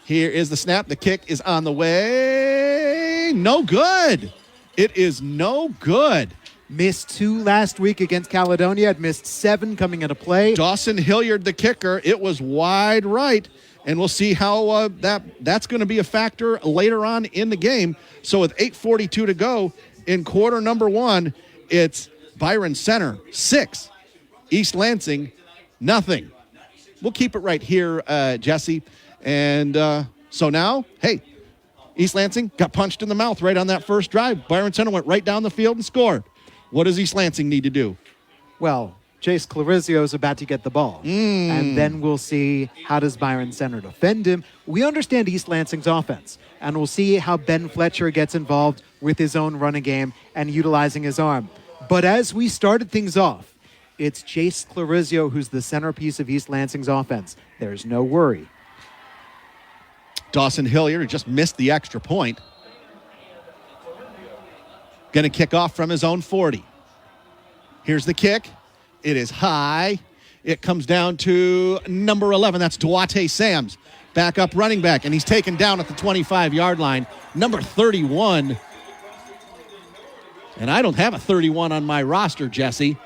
Here is the snap. The kick is on the way. No good. It is no good. Missed 2 last week against Caledonia. Had missed 7 coming into play. Dawson Hilliard, the kicker. It was wide right. And we'll see how that's going to be a factor later on in the game. So with 8:42 to go in quarter number 1, it's Byron Center 6, East Lansing nothing. We'll keep it right here, Jesse. And so now, hey, East Lansing got punched in the mouth right on that first drive. Byron Center went right down the field and scored. What does East Lansing need to do? Well, Chase Clarizio is about to get the ball. And then we'll see how does Byron Center defend him. We understand East Lansing's offense. And we'll see how Ben Fletcher gets involved with his own running game and utilizing his arm. But as we started things off, it's Chase Clarizio who's the centerpiece of East Lansing's offense. There's no worry. Dawson Hilliard just missed the extra point. Going to kick off from his own 40. Here's the kick. It is high. It comes down to number 11. That's Duarte Sams, backup running back, and he's taken down at the 25-yard line. Number 31. And I don't have a 31 on my roster, Jesse.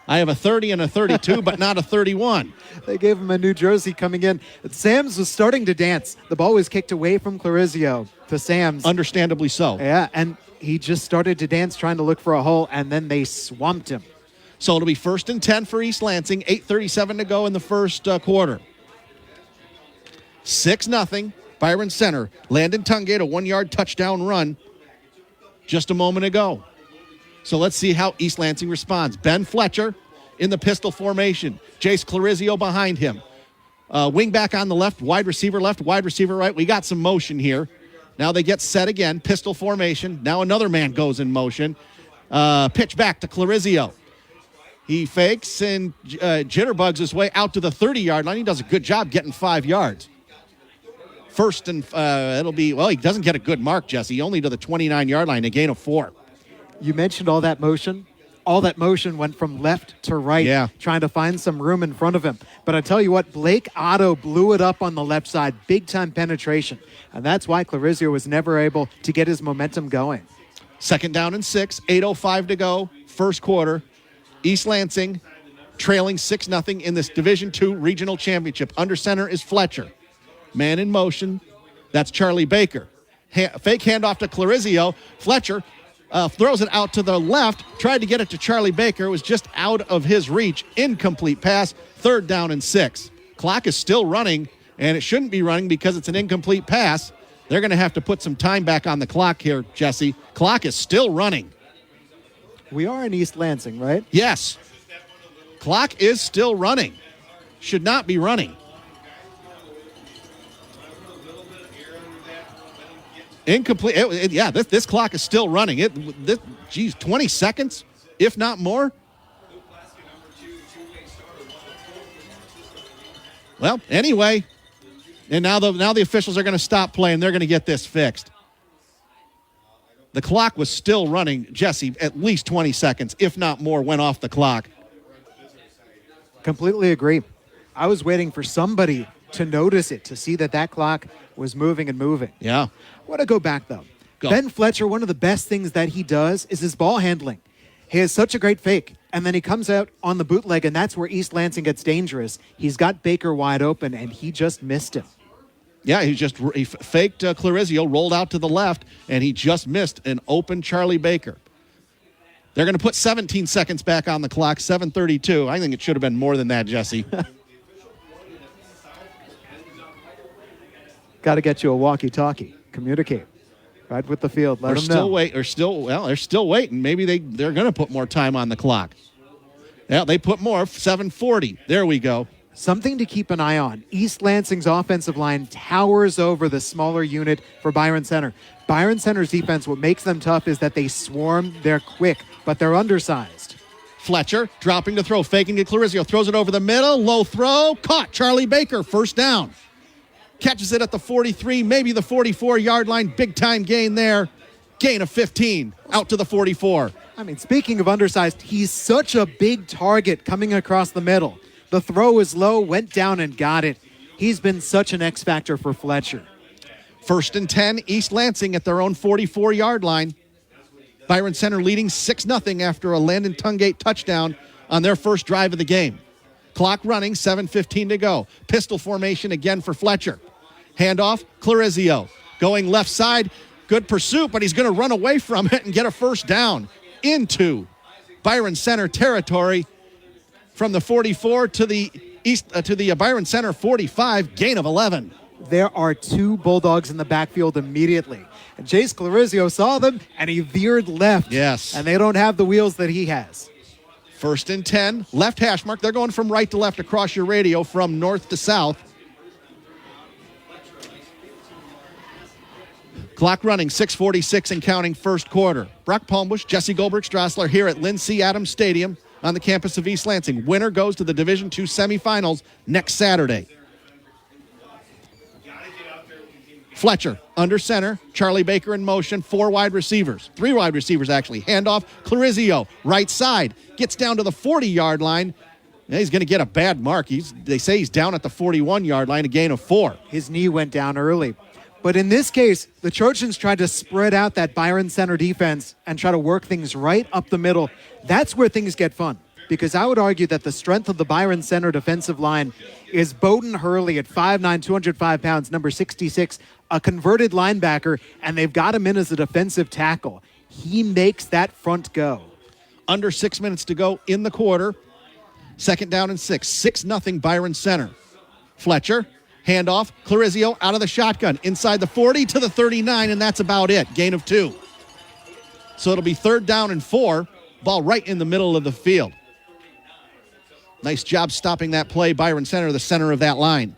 I have a 30 and a 32, but not a 31. They gave him a new jersey coming in. Sam's was starting to dance. The ball was kicked away from Clarizio to Sam's. Understandably so. Yeah, and he just started to dance trying to look for a hole, and then they swamped him. So it'll be 1st and 10 for East Lansing. 8:37 to go in the first quarter. 6-0. Byron Center. Landon Tungate, a 1-yard touchdown run just a moment ago. So let's see how East Lansing responds. Ben Fletcher in the pistol formation. Jace Clarizio behind him. Wing back on the left, wide receiver right. We got some motion here. Now they get set again, pistol formation. Now another man goes in motion. Pitch back to Clarizio. He fakes and jitterbugs his way out to the 30-yard line. He does a good job getting 5 yards. First and it'll be, he doesn't get a good mark, Jesse. Only to the 29-yard line, a gain of 4. You mentioned all that motion. All that motion went from left to right, trying to find some room in front of him. But I tell you what, Blake Otto blew it up on the left side, big-time penetration. And that's why Clarizio was never able to get his momentum going. 2nd down and 6, 8:05 to go, first quarter. East Lansing trailing 6-0 in this Division II Regional Championship. Under center is Fletcher. Man in motion, that's Charlie Baker. Fake handoff to Clarizio. Fletcher throws it out to the left, tried to get it to Charlie Baker. It was just out of his reach. Incomplete pass, 3rd down and 6. Clock is still running, and it shouldn't be running because it's an incomplete pass. They're going to have to put some time back on the clock here, Jesse. Clock is still running. We are in East Lansing, right? Yes. Clock is still running. Should not be running. Incomplete. This clock is still running. 20 seconds, if not more. Well, anyway, and now the officials are going to stop playing. They're going to get this fixed. The clock was still running, Jesse. At least 20 seconds, if not more, went off the clock. Completely agree. I was waiting for somebody to notice it, to see that clock was moving and moving. Yeah. I want to go back, though. Ben Fletcher, one of the best things that he does is his ball handling. He has such a great fake, and then he comes out on the bootleg, and that's where East Lansing gets dangerous. He's got Baker wide open, and he just missed him. Yeah, he faked Clarizio, rolled out to the left, and he just missed an open Charlie Baker. They're going to put 17 seconds back on the clock, 7:32. I think it should have been more than that, Jesse. Got to get you a walkie-talkie. Communicate. Right with the field. Let them know. They're still waiting. Maybe they're going to put more time on the clock. Yeah, they put more. 7:40. There we go. Something to keep an eye on. East Lansing's offensive line towers over the smaller unit for Byron Center. Byron Center's defense, what makes them tough is that they swarm, they're quick, but they're undersized. Fletcher dropping to throw, faking to Clarizio, throws it over the middle, low throw, caught. Charlie Baker, first down. Catches it at the 43, maybe the 44-yard line. Big-time gain there. Gain of 15, out to the 44. I mean, speaking of undersized, he's such a big target coming across the middle. The throw was low, went down and got it. He's been such an X factor for Fletcher. 1st and 10, East Lansing at their own 44-yard line. Byron Center leading 6-0 after a Landon Tungate touchdown on their first drive of the game. Clock running, 7:15 to go. Pistol formation again for Fletcher. Handoff, Clarizio. Going left side, good pursuit, but he's going to run away from it and get a first down into Byron Center territory. From the 44 to the Byron Center 45, gain of 11. There are 2 Bulldogs in the backfield immediately. And Jace Clarizio saw them, and he veered left. Yes. And they don't have the wheels that he has. 1st and 10, left hash mark. They're going from right to left across your radio from north to south. Clock running, 6:46 and counting, first quarter. Brock Palmbos, Jesse Goldberg-Strassler here at Lynn C. Adams Stadium on the campus of East Lansing. Winner goes to the Division II semifinals next Saturday. Fletcher under center. Charlie Baker in motion. 3 wide receivers actually. Handoff. Clarizio right side. Gets down to the 40-yard line. Now he's going to get a bad mark. They say he's down at the 41-yard line, a gain of 4. His knee went down early. But in this case, the Trojans tried to spread out that Byron Center defense and try to work things right up the middle. That's where things get fun. because I would argue that the strength of the Byron Center defensive line is Bowden Hurley at 5'9", 205 pounds, number 66, a converted linebacker, and they've got him in as a defensive tackle. He makes that front go. Under 6 minutes to go in the quarter. Second down and 6. 6-0 Byron Center. Fletcher, handoff, Clarizio out of the shotgun. Inside the 40 to the 39, and that's about it. Gain of 2. So it'll be 3rd down and 4. Ball right in the middle of the field. Nice job stopping that play. Byron Center, the center of that line.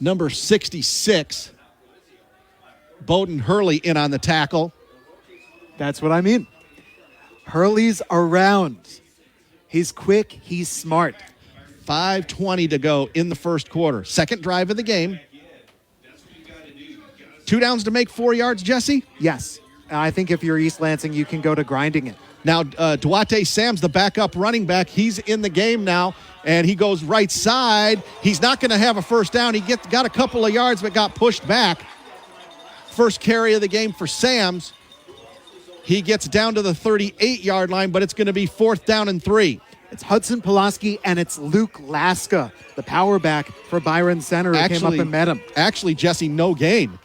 Number 66, Bowden Hurley in on the tackle. That's what I mean. Hurley's around. He's quick. He's smart. 5:20 to go in the first quarter. Second drive of the game. 2 downs to make 4 yards, Jesse? Yes. I think if you're East Lansing, you can go to grinding it. Now, Duarte Sam's the backup running back. He's in the game now, and he goes right side. He's not going to have a first down. He got a couple of yards, but got pushed back. First carry of the game for Sam's. He gets down to the 38-yard line, but it's going to be 4th down and 3. It's Hudson Pulaski and it's Luke Laska, the power back for Byron Center, who came up and met him. Actually, Jesse, no gain.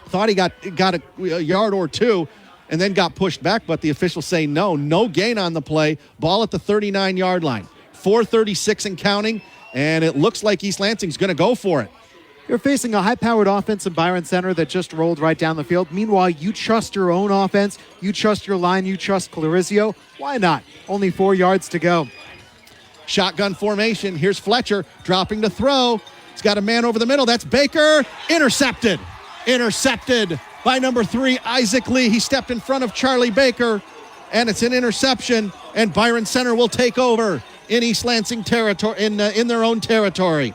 Thought he got a yard or 2 and then got pushed back, but the officials say no gain on the play. Ball at the 39-yard line. 4:36 and counting, and it looks like East Lansing's going to go for it. You're facing a high-powered offense in Byron Center that just rolled right down the field. Meanwhile, you trust your own offense. You trust your line. You trust Clarizio. Why not? Only 4 yards to go. Shotgun formation. Here's Fletcher dropping to throw. He's got a man over the middle. That's Baker. Intercepted. Intercepted by number 3, Isaac Lee. He stepped in front of Charlie Baker, and it's an interception, and Byron Center will take over in East Lansing territory, in their own territory.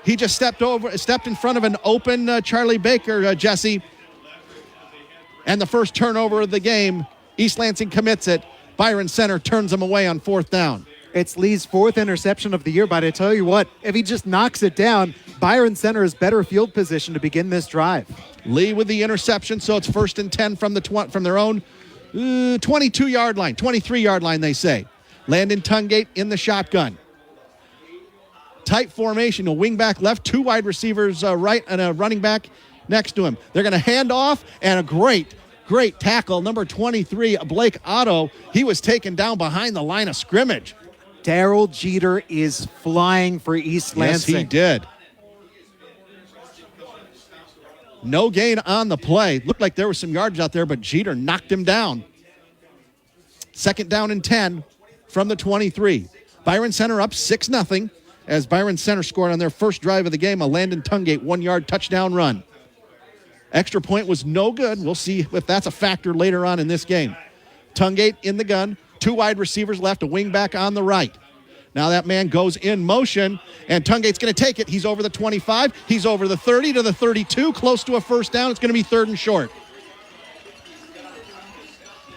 He just stepped in front of an open Charlie Baker, Jesse. And the first turnover of the game, East Lansing commits it. Byron Center turns him away on 4th down. It's Lee's 4th interception of the year, but I tell you what, if he just knocks it down, Byron Center is better field position to begin this drive. Lee with the interception, so it's 1st and 10 from their own 22-yard line, 23-yard line, they say. Landon Tungate in the shotgun. Tight formation, a wing back left, 2 wide receivers right, and a running back next to him. They're going to hand off, and a great tackle. Number 23, Blake Otto. He was taken down behind the line of scrimmage. Daryl Jeter is flying for East Lansing. Yes, he did. No gain on the play. Looked like there was some yards out there, but Jeter knocked him down. 2nd down and 10 from the 23. Byron Center up 6-0. As Byron Center scored on their first drive of the game, a Landon Tungate 1-yard touchdown run. Extra point was no good. We'll see if that's a factor later on in this game. Tungate in the gun, 2 wide receivers left, a wing back on the right. Now that man goes in motion, and Tungate's going to take it. He's over the 25. He's over the 30 to the 32, close to a first down. It's going to be 3rd and short.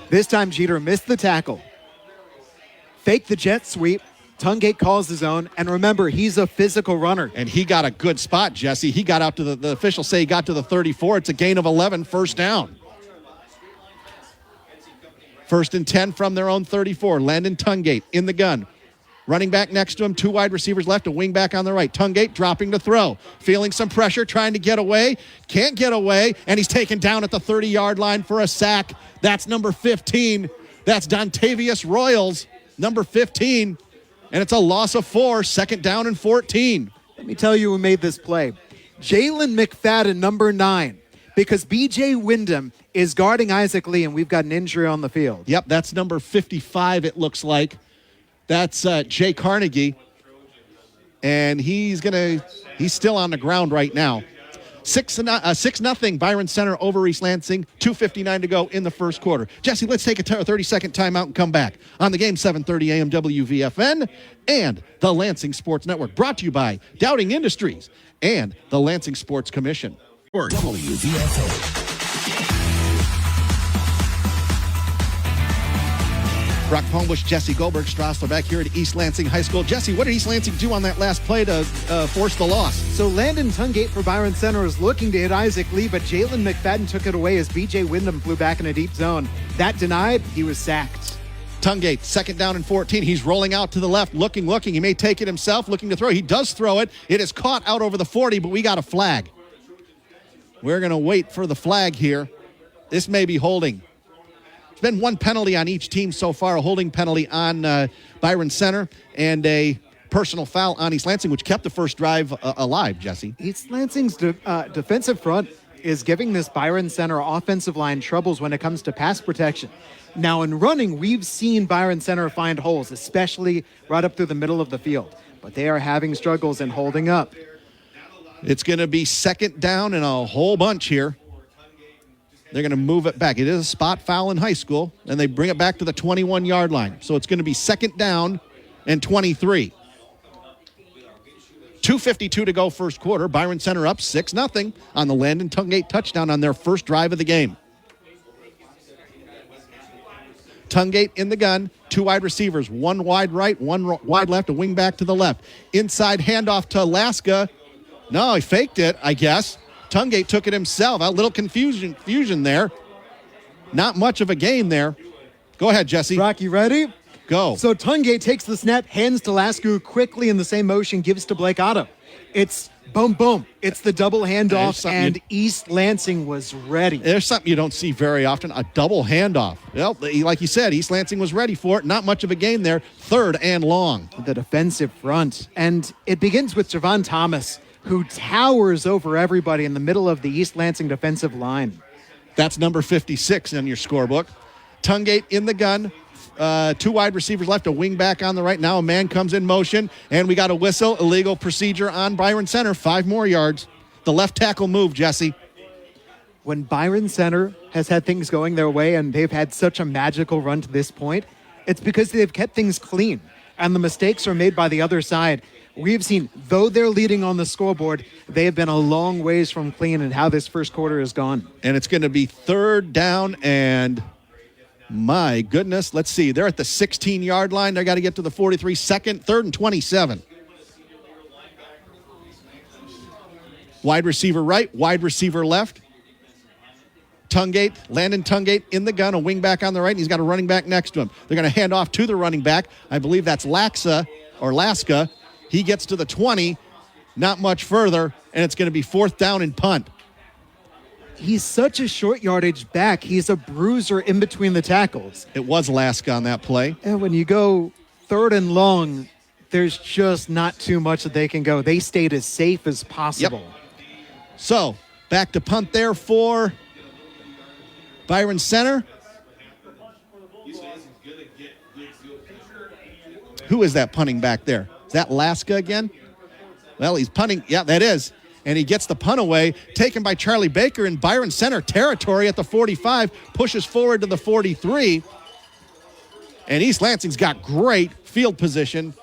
This time Jeter missed the tackle. Faked the jet sweep. Tungate calls his own, and remember, he's a physical runner. And he got a good spot, Jesse. He got out to the officials say he got to the 34. It's a gain of 11, 1st down. 1st and 10 from their own 34. Landon Tungate in the gun. Running back next to him, 2 wide receivers left, a wing back on the right. Tungate dropping to throw. Feeling some pressure, trying to get away. Can't get away, and he's taken down at the 30-yard line for a sack. That's number 15. That's Dontavius Royals, number 15. And it's a loss of 4, 2nd down and 14. Let me tell you who made this play. Jalen McFadden, number 9. Because B.J. Wyndham is guarding Isaac Lee, and we've got an injury on the field. Yep, that's number 55, it looks like. That's Jay Carnegie. And he's still on the ground right now. 6-0 Byron Center over East Lansing. 2:59 to go in the first quarter. Jesse, let's take a 30-second timeout and come back on the game. 7:30 a.m. WVFN and the Lansing Sports Network. Brought to you by Dowding Industries and the Lansing Sports Commission. WVFN. Palmbos, Jesse Goldberg-Strassler back here at East Lansing High School. Jesse, what did East Lansing do on that last play to force the loss? So Landon Tungate for Byron Center was looking to hit Isaac Lee, but Jalen McFadden took it away as B.J. Wyndham flew back in a deep zone. That denied, he was sacked. Tungate, 2nd down and 14. He's rolling out to the left, looking. He may take it himself, looking to throw. He does throw it. It is caught out over the 40, but we got a flag. We're going to wait for the flag here. This may be holding. There's been one penalty on each team so far, a holding penalty on Byron Center and a personal foul on East Lansing, which kept the first drive alive, Jesse. East Lansing's defensive front is giving this Byron Center offensive line troubles when it comes to pass protection. Now, in running, we've seen Byron Center find holes, especially right up through the middle of the field. But they are having struggles in holding up. It's going to be 2nd down and a whole bunch here. They're going to move it back. It is a spot foul in high school, and they bring it back to the 21-yard line. So it's going to be 2nd down and 23. 2:52 to go first quarter. Byron Center up 6-0 on the Landon Tungate touchdown on their first drive of the game. Tungate in the gun, 2 wide receivers, 1 wide right, 1 wide left, a wing back to the left. Inside handoff to Alaska. No, he faked it, I guess. Tungate took it himself. A little confusion there. Not much of a gain there. Go ahead, Jesse. Brock, you ready? Go. So Tungate takes the snap, hands to Lasku, quickly in the same motion, gives to Blake Otto. It's boom, boom. It's the double handoff, and East Lansing was ready. There's something you don't see very often, a double handoff. Well, like you said, East Lansing was ready for it. Not much of a gain there. 3rd and long. The defensive front. And it begins with Javon Thomas, who towers over everybody in the middle of the East Lansing defensive line. That's number 56 in your scorebook. Tungate in the gun. 2 wide receivers left, a wing back on the right. Now a man comes in motion, and we got a whistle. Illegal procedure on Byron Center. 5 more yards. The left tackle move, Jesse. When Byron Center has had things going their way and they've had such a magical run to this point, it's because they've kept things clean, and the mistakes are made by the other side. We've seen, though they're leading on the scoreboard, they have been a long ways from clean in how this first quarter has gone. And it's going to be 3rd down and, my goodness, let's see. They're at the 16-yard line. They got to get to the 43. 3rd and 27. Wide receiver right, wide receiver left. Tungate, Landon Tungate in the gun, a wing back on the right, and he's got a running back next to him. They're going to hand off to the running back. I believe that's Laska. He gets to the 20, not much further, and it's going to be 4th down and punt. He's such a short yardage back. He's a bruiser in between the tackles. It was Laska on that play. And when you go 3rd and long, there's just not too much that they can go. They stayed as safe as possible. Yep. So, back to punt there for Byron Center. Who is that punting back there? Is that Laska again? Well, he's punting. Yeah, that is. And he gets the punt away, taken by Charlie Baker in Byron Center territory at the 45, pushes forward to the 43. And East Lansing's got great field position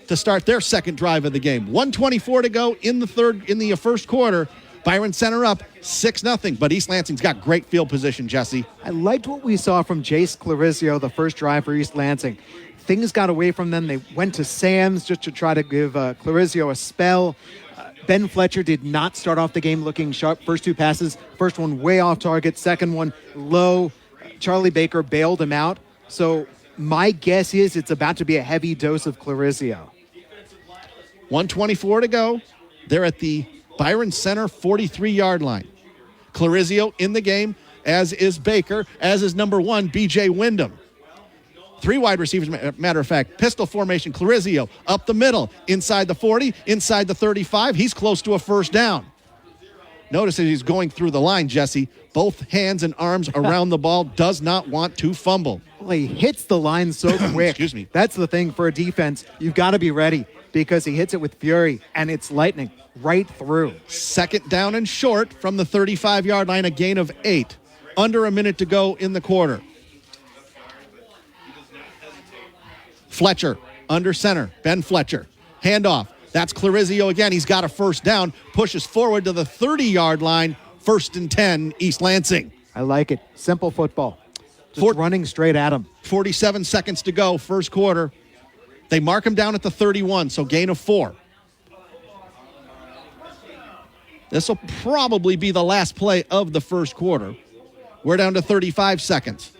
to start their 2nd drive of the game. 1:24 to go in the first quarter. Byron Center up 6-0, but East Lansing's got great field position, Jesse. I liked what we saw from Jace Clarizio the first drive for East Lansing. Things got away from them. They went to Sam's just to try to give Clarizio a spell. Ben Fletcher did not start off the game looking sharp. First 2 passes, first one way off target, second one low. Charlie Baker bailed him out. So my guess is it's about to be a heavy dose of Clarizio. 1:24 to go. They're at the Byron Center 43-yard line. Clarizio in the game, as is Baker, as is number 1, B.J. Wyndham. 3 wide receivers, matter of fact, pistol formation. Clarizio up the middle, inside the 40, inside the 35. He's close to a 1st down. Notice as he's going through the line, Jesse, both hands and arms around the ball, does not want to fumble. Well, he hits the line so quick. Excuse me. That's the thing for a defense. You've got to be ready because he hits it with fury, and it's lightning right through. 2nd down and short from the 35-yard line, a gain of 8. Under a minute to go in the quarter. Fletcher under center. Ben Fletcher. Handoff. That's Clarizio again. He's got a 1st down. Pushes forward to the 30-yard line. 1st and 10, East Lansing. I like it. Simple football. Just running straight at him. 47 seconds to go, first quarter. They mark him down at the 31, so gain of 4. This will probably be the last play of the first quarter. We're down to 35 seconds.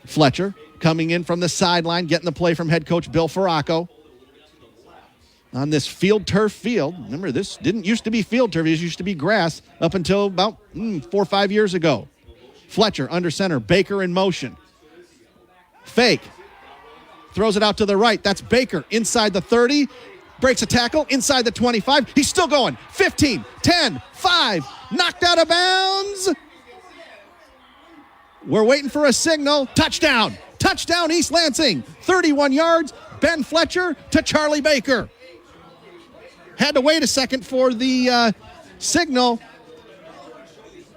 Fletcher coming in from the sideline, getting the play from head coach Bill Farraco. On this turf field. Remember, this didn't used to be field turf. It used to be grass up until about 4 or 5 years ago. Fletcher under center. Baker in motion. Fake. Throws it out to the right. That's Baker inside the 30. Breaks a tackle inside the 25. He's still going. 15, 10, 5. Knocked out of bounds. We're waiting for a signal. Touchdown. Touchdown, East Lansing. 31 yards. Ben Fletcher to Charlie Baker. Had to wait a second for the signal.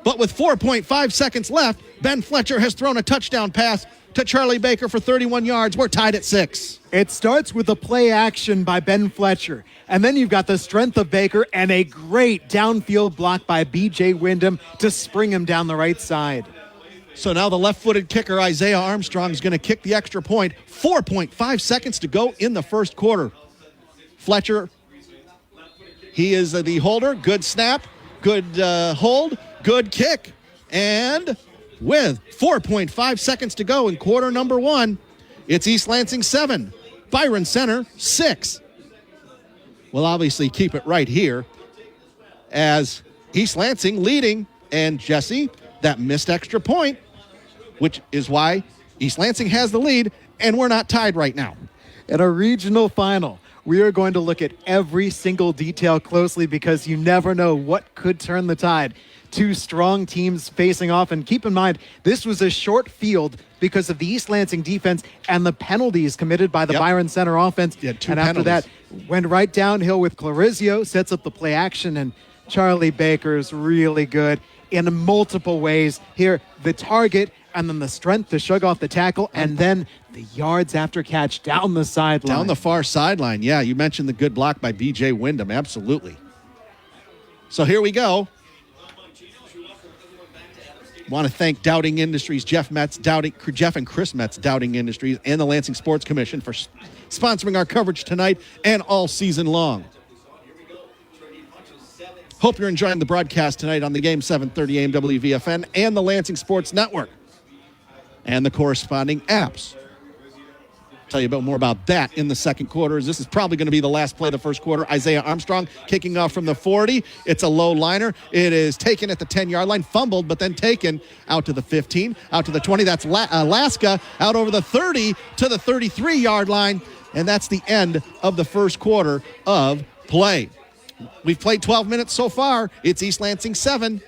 But with 4.5 seconds left, Ben Fletcher has thrown a touchdown pass to Charlie Baker for 31 yards. We're tied at 6. It starts with a play action by Ben Fletcher. And then you've got the strength of Baker and a great downfield block by B.J. Wyndham to spring him down the right side. So now the left-footed kicker, Isaiah Armstrong, is going to kick the extra point. 4.5 seconds to go in the first quarter. Fletcher, he is the holder. Good snap, good hold, good kick. And with 4.5 seconds to go in quarter number 1, it's East Lansing 7, Byron Center 6. We'll obviously keep it right here as East Lansing leading. And Jesse, that missed extra point, which is why East Lansing has the lead, and we're not tied right now. In a regional final, we are going to look at every single detail closely because you never know what could turn the tide. Two strong teams facing off, and keep in mind, this was a short field because of the East Lansing defense and the penalties committed by the Byron Center offense. Yeah, two and penalties. After that, went right downhill with Clarizio, sets up the play action, and Charlie Baker's really good in multiple ways. Here, the target, and then the strength to shrug off the tackle, and then the yards after catch down the sideline. Down the far sideline. Yeah, you mentioned the good block by B.J. Wyndham. Absolutely. So here we go. Want to thank Doubting Industries, Jeff and Chris Metz, Doubting Industries, and the Lansing Sports Commission for sponsoring our coverage tonight and all season long. Hope you're enjoying the broadcast tonight on the game 730 AM WVFN and the Lansing Sports Network and the corresponding apps. Tell you more about that in the second quarter. This is probably going to be the last play of the first quarter. Isaiah Armstrong kicking off from the 40. It's a low liner. It is taken at the 10-yard line, fumbled, but then taken out to the 15, out to the 20. That's Alaska out over the 30 to the 33-yard line, and that's the end of the first quarter of play. We've played 12 minutes so far. It's East Lansing 7,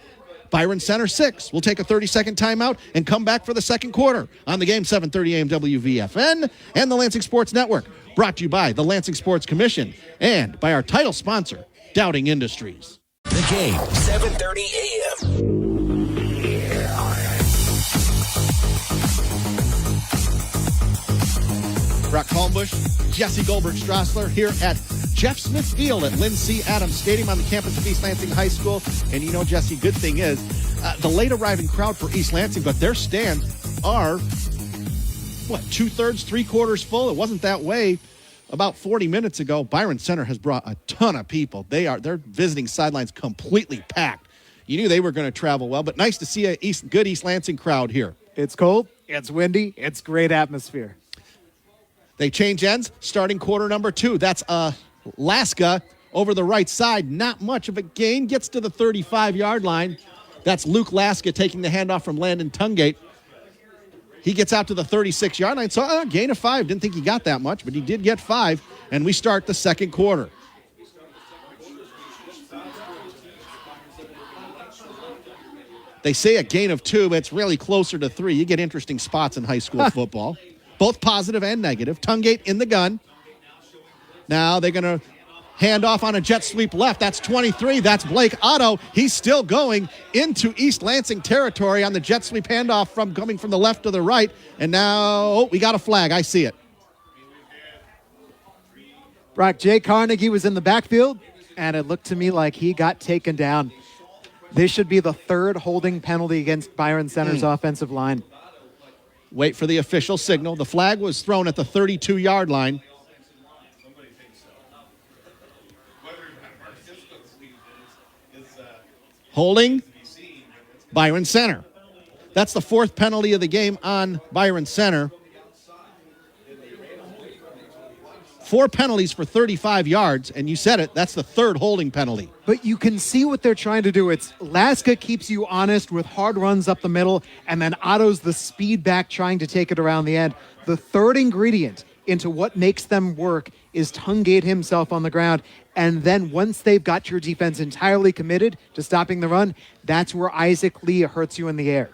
Byron Center 6. We'll take a 30-second timeout and come back for the second quarter on the game 730 AM WVFN and the Lansing Sports Network. Brought to you by the Lansing Sports Commission and by our title sponsor, Doubting Industries. The game 730 AM. Brock Palmbos, Jesse Goldberg-Strassler here at Jeff Smith Field at Lynn C. Adams Stadium on the campus of East Lansing High School. And you know, Jesse, good thing is the late arriving crowd for East Lansing, but their stands are, 2/3, 3/4 full? It wasn't that way about 40 minutes ago. Byron Center has brought a ton of people. Their visiting sidelines completely packed. You knew they were going to travel well, but nice to see a good East Lansing crowd here. It's cold, it's windy, it's great atmosphere. They change ends, starting quarter number 2. That's Alaska over the right side. Not much of a gain. Gets to the 35-yard line. That's Luke Laska taking the handoff from Landon Tungate. He gets out to the 36-yard line. So a gain of 5. Didn't think he got that much, but he did get 5. And we start the second quarter. They say a gain of 2, but it's really closer to 3. You get interesting spots in high school football. Both positive and negative. Tungate in the gun. Now they're going to hand off on a jet sweep left. That's 23. That's Blake Otto. He's still going into East Lansing territory on the jet sweep handoff coming from the left to the right. And now we got a flag. I see it. Brock, Jay Carnegie was in the backfield, and it looked to me like he got taken down. This should be the third holding penalty against Byron Center's offensive line. Wait for the official signal. The flag was thrown at the 32-yard line. Holding Byron Center. That's the fourth penalty of the game on Byron Center. 4 penalties for 35 yards, and you said it, that's the third holding penalty. But you can see what they're trying to do. It's Laska keeps you honest with hard runs up the middle, and then Otto's the speed back trying to take it around the end. The third ingredient into what makes them work is Tungate himself on the ground. And then once they've got your defense entirely committed to stopping the run, that's where Isaac Lee hurts you in the air.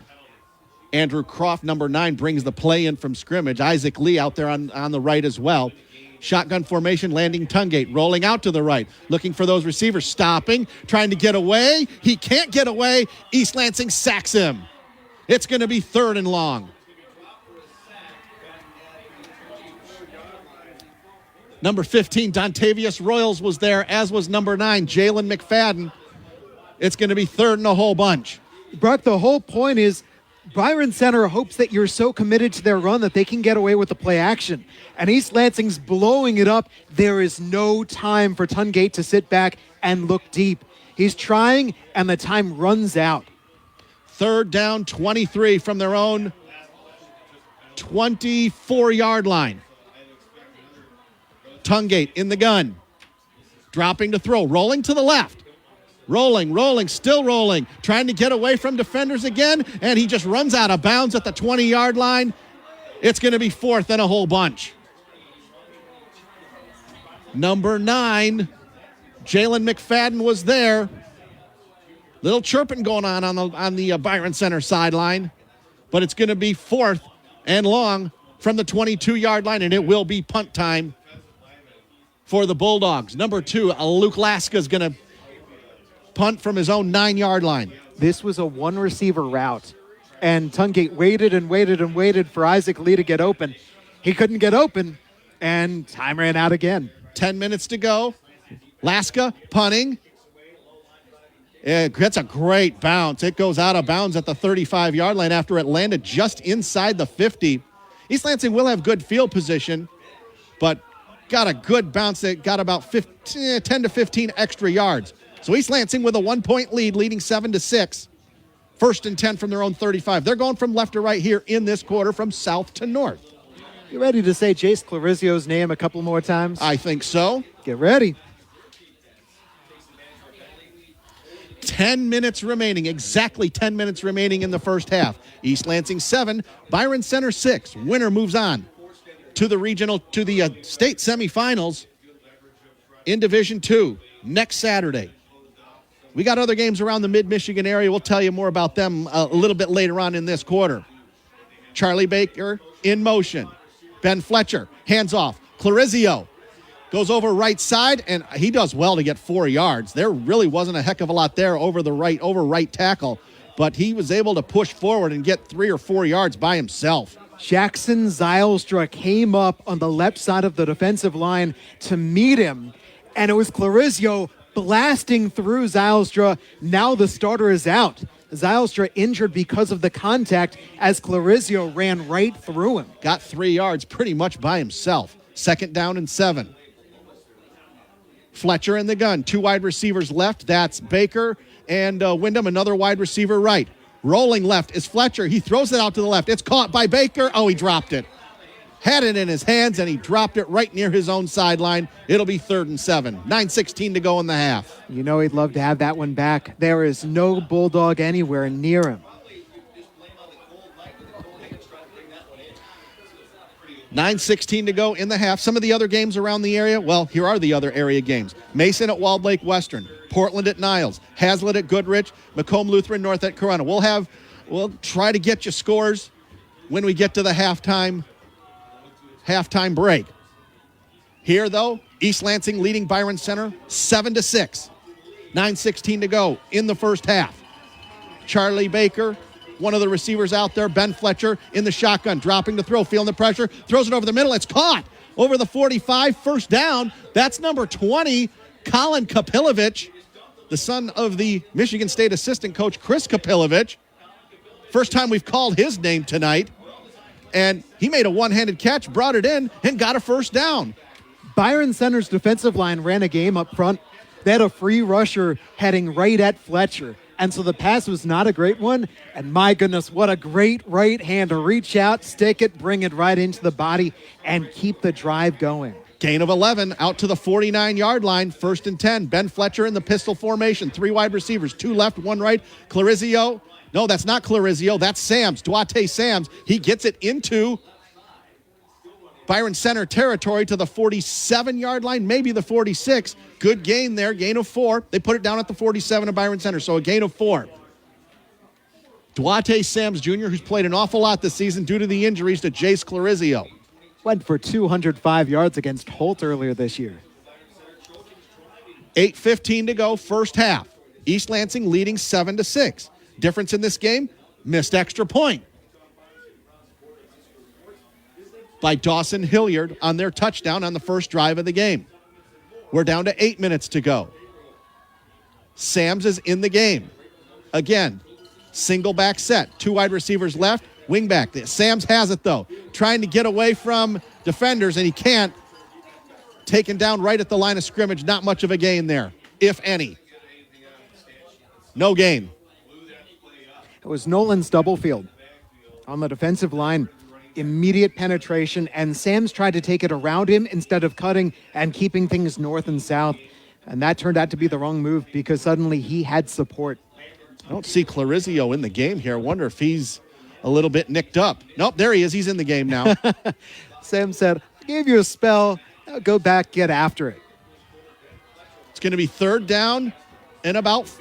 Andrew Croft, number 9, brings the play in from scrimmage. Isaac Lee out there on the right as well. Shotgun formation, landing Tungate, rolling out to the right, looking for those receivers, stopping, trying to get away. He can't get away. East Lansing sacks him. It's going to be 3rd and long. Number 15, Dontavius Royals was there, as was number 9, Jalen McFadden. It's going to be 3rd and a whole bunch. Brock, the whole point is Byron Center hopes that you're so committed to their run that they can get away with the play action. And East Lansing's blowing it up. There is no time for Tungate to sit back and look deep. He's trying, and the time runs out. 3rd down, 23 from their own 24-yard line. Tungate in the gun. Dropping to throw. Rolling to the left. Rolling, still rolling. Trying to get away from defenders again, and he just runs out of bounds at the 20-yard line. It's going to be 4th and a whole bunch. Number 9, Jalen McFadden was there. Little chirping going on the Byron Center sideline, but it's going to be 4th and long from the 22-yard line, and it will be punt time for the Bulldogs. Number 2, Luke Laska is going to punt from his own 9-yard line. This was a one-receiver route, and Tungate waited and waited and waited for Isaac Lee to get open. He couldn't get open, and time ran out again. 10 minutes to go. Laska punting. It gets a great bounce. It goes out of bounds at the 35-yard line after it landed just inside the 50. East Lansing will have good field position, but got a good bounce that got about 10 to 15 extra yards. So East Lansing with a 1-point lead, leading 7-6. 1st and 10 from their own 35. They're going from left to right here in this quarter, from south to north. You ready to say Jace Clarizio's name a couple more times? I think so. Get ready. 10 minutes remaining, exactly 10 minutes remaining in the first half. East Lansing 7, Byron Center 6. Winner moves on to the state semifinals in Division II next Saturday. We got other games around the mid-Michigan area. We'll tell you more about them a little bit later on in this quarter. Charlie Baker in motion. Ben Fletcher, hands off. Clarizio goes over right side, and he does well to get 4 yards. There really wasn't a heck of a lot there over right tackle, but he was able to push forward and get 3 or 4 yards by himself. Jackson Zylstra came up on the left side of the defensive line to meet him, and it was Clarizio blasting through Zylstra. Now the starter is out. Zylstra injured because of the contact as Clarizio ran right through him. Got 3 yards pretty much by himself. 2nd down and 7. Fletcher in the gun. 2 wide receivers left. That's Baker and Wyndham, another wide receiver right. Rolling left is Fletcher. He throws it out to the left. It's caught by Baker. Oh, he dropped it. Had it in his hands, and he dropped it right near his own sideline. It'll be 3rd and 7. 9:16 to go in the half. You know he'd love to have that one back. There is no Bulldog anywhere near him. 9:16 to go in the half. Some of the other games around the area, well, here are the other area games. Mason at Walled Lake Western, Portland at Niles, Hazlitt at Goodrich, Macomb Lutheran North at Corunna. We'll try to get you scores when we get to the halftime break. Here, though, East Lansing leading Byron Center 7-6. 9:16 to go in the first half. Charlie Baker, one of the receivers out there, Ben Fletcher in the shotgun, dropping to throw, feeling the pressure, throws it over the middle. It's caught over the 45, 1st down. That's number 20, Colin Kapilovich. the son of the Michigan State assistant coach, Chris Kapilovich. First time we've called his name tonight. And he made a one-handed catch, brought it in, and got a first down. Byron Center's defensive line ran a game up front. They had a free rusher heading right at Fletcher. And so the pass was not a great one. And my goodness, what a great right hand to reach out, stick it, bring it right into the body, and keep the drive going. Gain of 11 out to the 49-yard line, 1st and 10. Ben Fletcher in the pistol formation, 3 wide receivers, 2 left, 1 right. Clarizio. No, that's not Clarizio. That's Sams, Duarte Sams. He gets it into Byron Center territory to the 47-yard line, maybe the 46. Good gain there, gain of 4. They put it down at the 47 of Byron Center, so a gain of 4. Duarte Sams Jr., who's played an awful lot this season due to the injuries to Jace Clarizio. Went for 205 yards against Holt earlier this year. 8:15 to go, first half. East Lansing leading 7-6. Difference in this game, missed extra point by Dawson Hilliard on their touchdown on the first drive of the game. We're down to 8 minutes to go. Sams is in the game. Again, single back set. 2 wide receivers left, wing back. Sams has it, though. Trying to get away from defenders, and he can't. Taken down right at the line of scrimmage. Not much of a gain there, if any. No gain. It was Nolan Stubblefield on the defensive line. Immediate penetration, and Sams tried to take it around him instead of cutting and keeping things north and south. And that turned out to be the wrong move because suddenly he had support. I don't see Clarizio in the game here. I wonder if he's a little bit nicked up. Nope, there he is. He's in the game now. Sam said, I gave you a spell. Now go back, get after it. It's going to be 3rd down and about,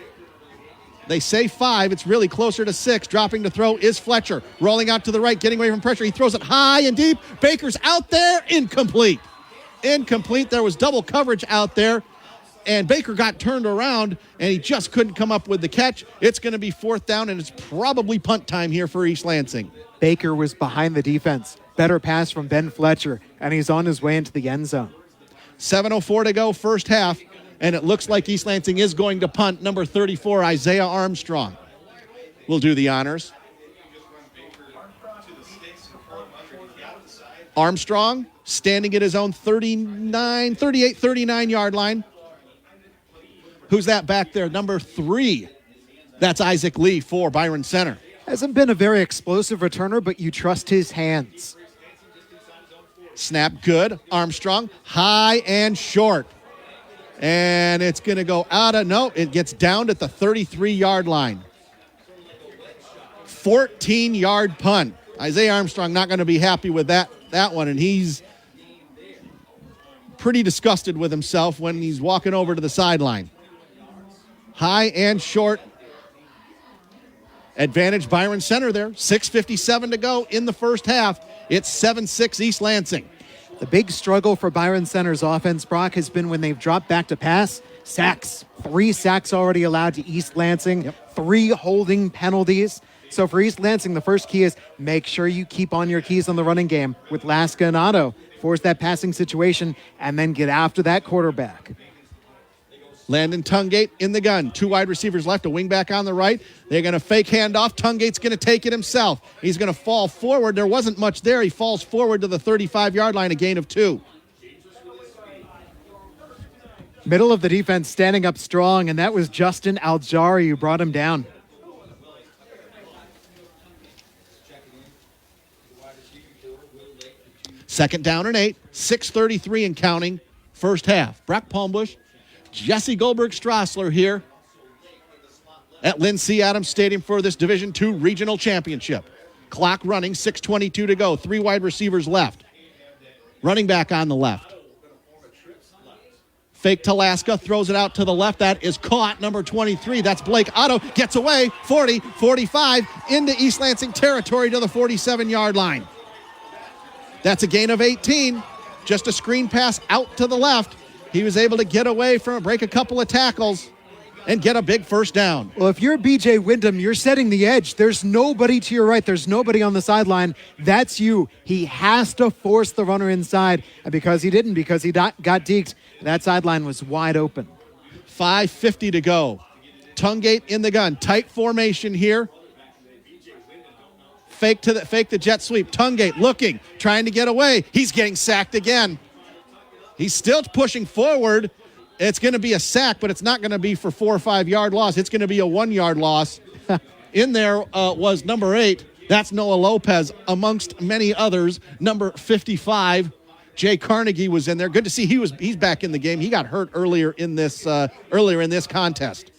they say 5. It's really closer to 6. Dropping to throw is Fletcher. Rolling out to the right, getting away from pressure. He throws it high and deep. Baker's out there. Incomplete. Incomplete. There was double coverage out there. And Baker got turned around, and he just couldn't come up with the catch. It's going to be 4th down, and it's probably punt time here for East Lansing. Baker was behind the defense. Better pass from Ben Fletcher, and he's on his way into the end zone. 7:04 to go, first half, and it looks like East Lansing is going to punt. Number 34, Isaiah Armstrong, will do the honors. Armstrong standing at his own 39 yard line. Who's that back there? Number 3. That's Isaac Lee for Byron Center. Hasn't been a very explosive returner, but you trust his hands. Snap good. Armstrong, high and short. And it's going to go out of, no, it gets down at the 33-yard line. 14-yard punt. Isaiah Armstrong not going to be happy with that one, and he's pretty disgusted with himself when he's walking over to the sideline. High and short. Advantage Byron Center there. 6:57 to go in the first half. It's 7-6 East Lansing. The big struggle for Byron Center's offense, Brock, has been when they've dropped back to pass. Sacks. 3 sacks already allowed to East Lansing. 3 holding penalties. So for East Lansing, the first key is make sure you keep on your keys on the running game with Laska and Otto. Force that passing situation and then get after that quarterback. Landon Tungate in the gun. 2 wide receivers left, a wingback on the right. They're going to fake handoff. Tungate's going to take it himself. He's going to fall forward. There wasn't much there. He falls forward to the 35-yard line, a gain of 2. Middle of the defense standing up strong, and that was Justin Aljari who brought him down. Second down and 8. 6:33 and counting. First half. Brock Palmbush, Jesse Goldberg-Strassler here at Lynn C. Adams Stadium for this Division II Regional Championship. Clock running, 6:22 to go. 3 wide receivers left. Running back on the left. Fake to Laska, throws it out to the left. That is caught, number 23. That's Blake Otto. Gets away, 40, 45, into East Lansing territory to the 47-yard line. That's a gain of 18. Just a screen pass out to the left. He was able to get away from it, break a couple of tackles, and get a big first down. Well, if you're B.J. Wyndham, you're setting the edge. There's nobody to your right. There's nobody on the sideline. That's you. He has to force the runner inside. And because he didn't, because he got deked, that sideline was wide open. 5:50 to go. Tungate in the gun. Tight formation here. Fake the jet sweep. Tungate looking, trying to get away. He's getting sacked again. He's still pushing forward. It's going to be a sack, but it's not going to be for 4 or 5 yard loss. It's going to be a 1 yard loss. In there was number 8. That's Noah Lopez, amongst many others. Number 55, Jay Carnegie, was in there. Good to see he's back in the game. He got hurt earlier in this contest.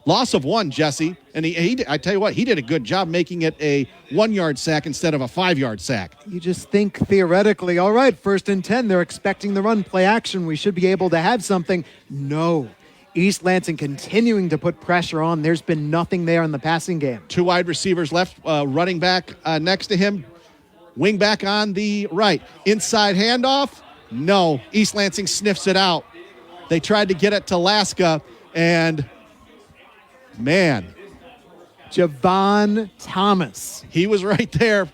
Loss of 1, Jesse, and I tell you what, he did a good job making it a 1 yard sack instead of a 5 yard sack. You just think theoretically, all right, 1st and 10, they're expecting the run, play action, we should be able to have something. No. East Lansing continuing to put pressure on. There's been nothing there in the passing game. 2 wide receivers left, running back next to him, wing back on the right. Inside handoff, no. East Lansing sniffs it out. They tried to get it to Laska, and man, Javon Thomas. He was right there.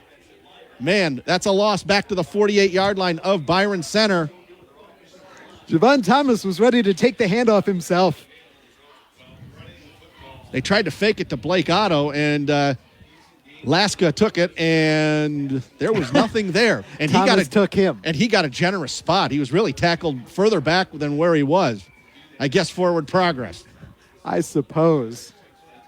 Man, that's a loss back to the 48-yard line of Byron Center. Javon Thomas was ready to take the handoff himself. They tried to fake it to Blake Otto, and Laska took it, and there was nothing there. And took him. And he got a generous spot. He was really tackled further back than where he was. I guess forward progress. I suppose.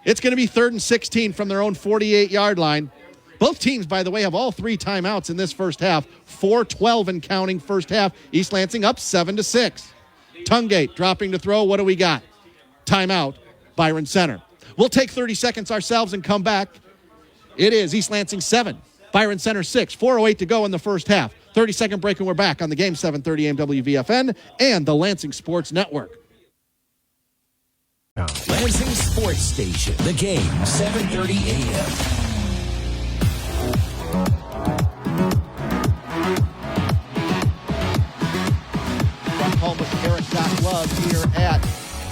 It's going to be 3rd and 16 from their own 48-yard line. Both teams, by the way, have all 3 timeouts in this first half. 4:12 and counting first half. East Lansing up 7-6. Tungate dropping to throw. What do we got? Timeout, Byron Center. We'll take 30 seconds ourselves and come back. It is East Lansing 7, Byron Center 6. 4:08 to go in the first half. 30-second break and we're back on the game, 730 AM WVFN and the Lansing Sports Network. Lansing Sports Station. The game, 730 AM. Palmbos Eric Love here at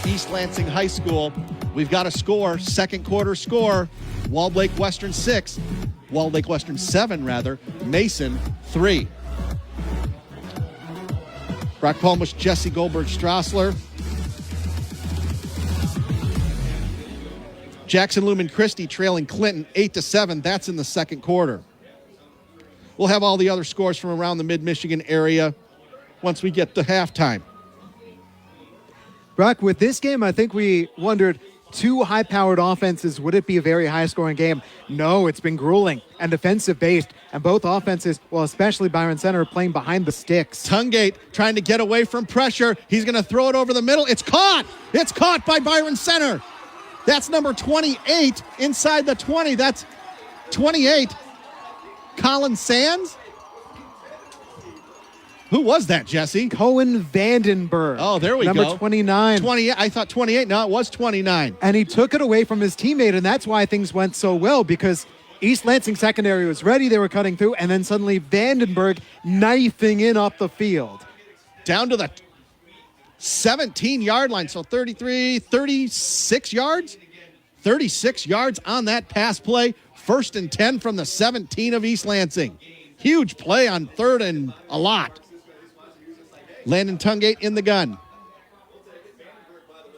East Lansing High School. We've got a score, second quarter score. Walled Lake Western 6, Walled Lake Western 7 rather, Mason 3. Brock Palmbos, Jesse Goldberg-Strassler. Jackson Lumen Christie trailing Clinton 8-7. That's in the second quarter. We'll have all the other scores from around the mid-Michigan area once we get to halftime. Brock, with this game, I think we wondered, 2 high-powered offenses, would it be a very high-scoring game? No, it's been grueling and defensive-based, and both offenses, well, especially Byron Center, are playing behind the sticks. Tungate trying to get away from pressure. He's going to throw it over the middle. It's caught! It's caught by Byron Center. That's number 28 inside the 20. That's 28. Colin Sands? Who was that, Jesse? Cohen Vandenberg. Oh, there we go. Number 29. 28. I thought 28. No, it was 29. And he took it away from his teammate, and that's why things went so well, because East Lansing secondary was ready. They were cutting through, and then suddenly Vandenberg knifing in up the field. Down to the 17-yard line, so 36 yards? 36 yards on that pass play. 1st and 10 from the 17 of East Lansing. Huge play on 3rd and a lot. Landon Tungate in the gun.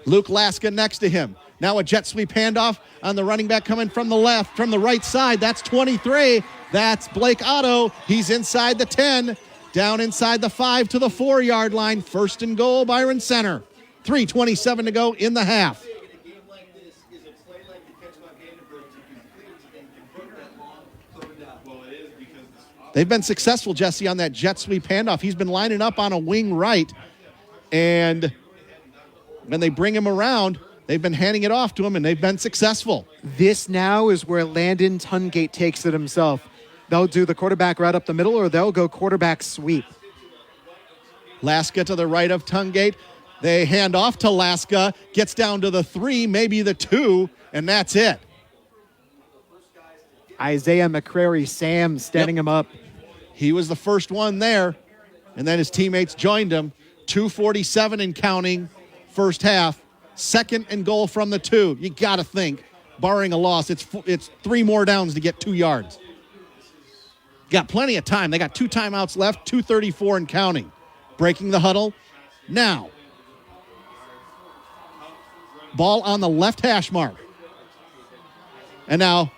Luke Laska next to him. Now a jet sweep handoff on the running back coming from the left, from the right side. That's 23. That's Blake Otto. He's inside the 10, down inside the 5 to the 4-yard line. 1st and goal, Byron Center. 3:27 to go in the half. They've been successful, Jesse, on that jet sweep handoff. He's been lining up on a wing right, and when they bring him around, they've been handing it off to him, and they've been successful. This now is where Landon Tungate takes it himself. They'll do the quarterback right up the middle, or they'll go quarterback sweep. Laska to the right of Tungate. They hand off to Laska, gets down to the 3, maybe the 2, and that's it. Isaiah McCrary Sam standing him up. He was the first one there, and then his teammates joined him. 2:47 and counting, first half. 2nd and goal from the 2. You got to think, barring a loss, it's 3 more downs to get 2 yards. Got plenty of time. They got 2 timeouts left, 2:34 and counting. Breaking the huddle now. Ball on the left hash mark. And now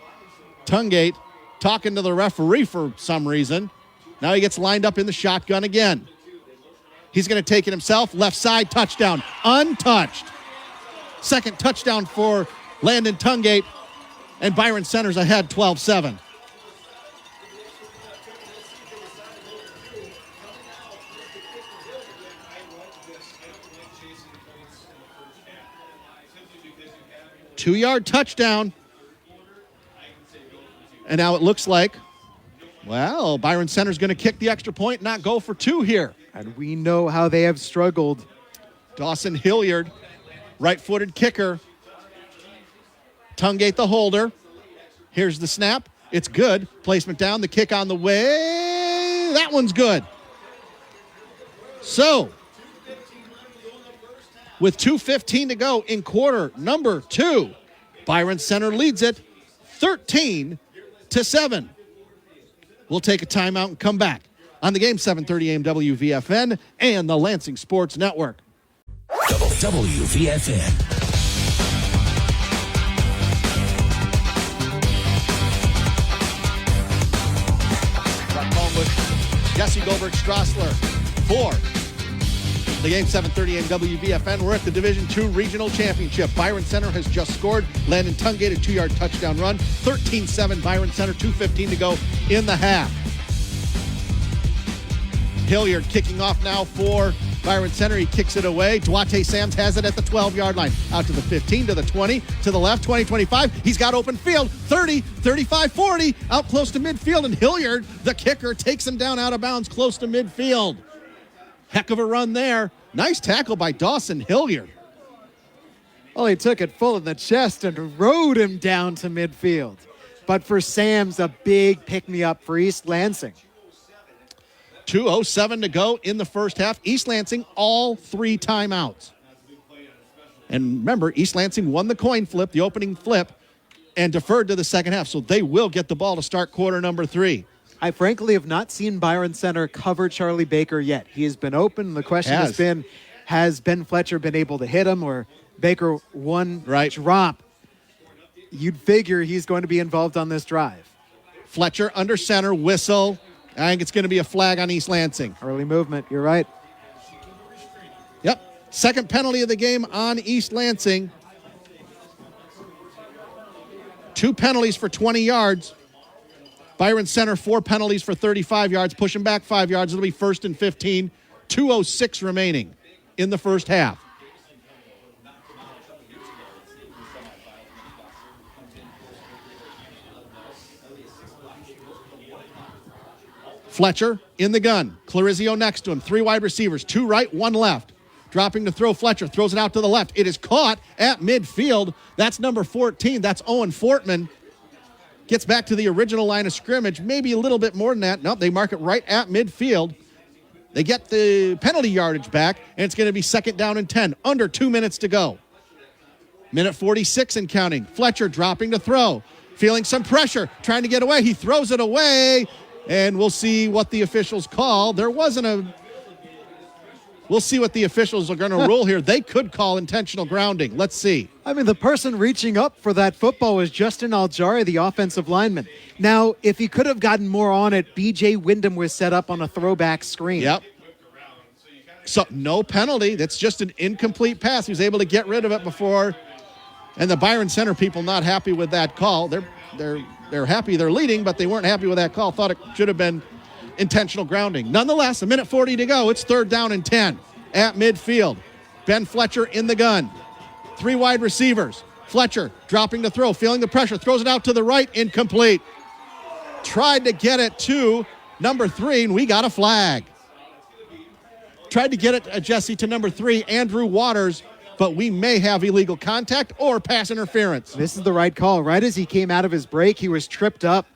Tungate talking to the referee for some reason. Now he gets lined up in the shotgun again. He's going to take it himself. Left side, touchdown. Untouched. Second touchdown for Landon Tungate. And Byron Center's ahead 12-7. Two-yard touchdown. And now it looks like, well, Byron Center's going to kick the extra point, not go for two here. And we know how they have struggled. Dawson Hilliard, right-footed kicker. Tungate the holder. Here's the snap. It's good. Placement down, the kick on the way. That one's good. So, with 2:15 to go in quarter number 2, Byron Center leads it 13-7. We'll take a timeout and come back on the game, 7:30 a.m. WVFN and the Lansing Sports Network. WVFN. Palmbos, Jesse Goldberg-Strassler for the game, 7:30 a.m. WVFN. We're at the Division II Regional Championship. Byron Center has just scored. Landon Tungate, a 2-yard touchdown run. 13-7 Byron Center, 2:15 to go in the half. Hilliard kicking off now for Byron Center. He kicks it away. Duarte Sams has it at the 12-yard line. Out to the 15, to the 20, to the left, 20, 25. He's got open field. 30, 35, 40. Out close to midfield. And Hilliard, the kicker, takes him down out of bounds close to midfield. Heck of a run there. Nice tackle by Dawson Hilliard. Well, he took it full in the chest and rode him down to midfield. But for Sam's, a big pick-me-up for East Lansing. 2:07 to go in the first half. East Lansing, all 3 timeouts. And remember, East Lansing won the coin flip, the opening flip, and deferred to the second half. So they will get the ball to start quarter number 3. I frankly have not seen Byron Center cover Charlie Baker yet. He has been open. The question has been, has Ben Fletcher been able to hit him, or Baker one drop? You'd figure he's going to be involved on this drive. Fletcher under center, whistle. I think it's going to be a flag on East Lansing. Early movement, you're right. Yep. Second penalty of the game on East Lansing. 2 penalties for 20 yards. Byron Center, 4 penalties for 35 yards. Push him back 5 yards. It'll be 1st and 15. 2:06 remaining in the first half. Fletcher in the gun. Clarizio next to him. 3 wide receivers. 2 right, 1 left. Dropping to throw. Fletcher throws it out to the left. It is caught at midfield. That's number 14. That's Owen Fortman. Gets back to the original line of scrimmage. Maybe a little bit more than that. Nope, they mark it right at midfield. They get the penalty yardage back, and it's going to be 2nd down and 10. Under 2 minutes to go. Minute 46 and counting. Fletcher dropping to throw. Feeling some pressure. Trying to get away. He throws it away. And we'll see what the officials call. We'll see what the officials are going to rule here. They could call intentional grounding. Let's see. I mean, the person reaching up for that football was Justin Aljari, the offensive lineman. Now, if he could have gotten more on it, B.J. Wyndham was set up on a throwback screen. Yep. So, no penalty. That's just an incomplete pass. He was able to get rid of it before. And the Byron Center people not happy with that call. They're happy they're leading, but they weren't happy with that call. Thought it should have been intentional grounding. Nonetheless, 1:40 to go. It's 3rd down and 10 at midfield. Ben Fletcher in the gun. 3 wide receivers. Fletcher dropping to throw, feeling the pressure, throws it out to the right, incomplete. Tried to get it to number 3, and we got a flag. Tried to get it, Jesse, to number 3, Andrew Waters, but we may have illegal contact or pass interference. This is the right call. Right as he came out of his break, he was tripped up.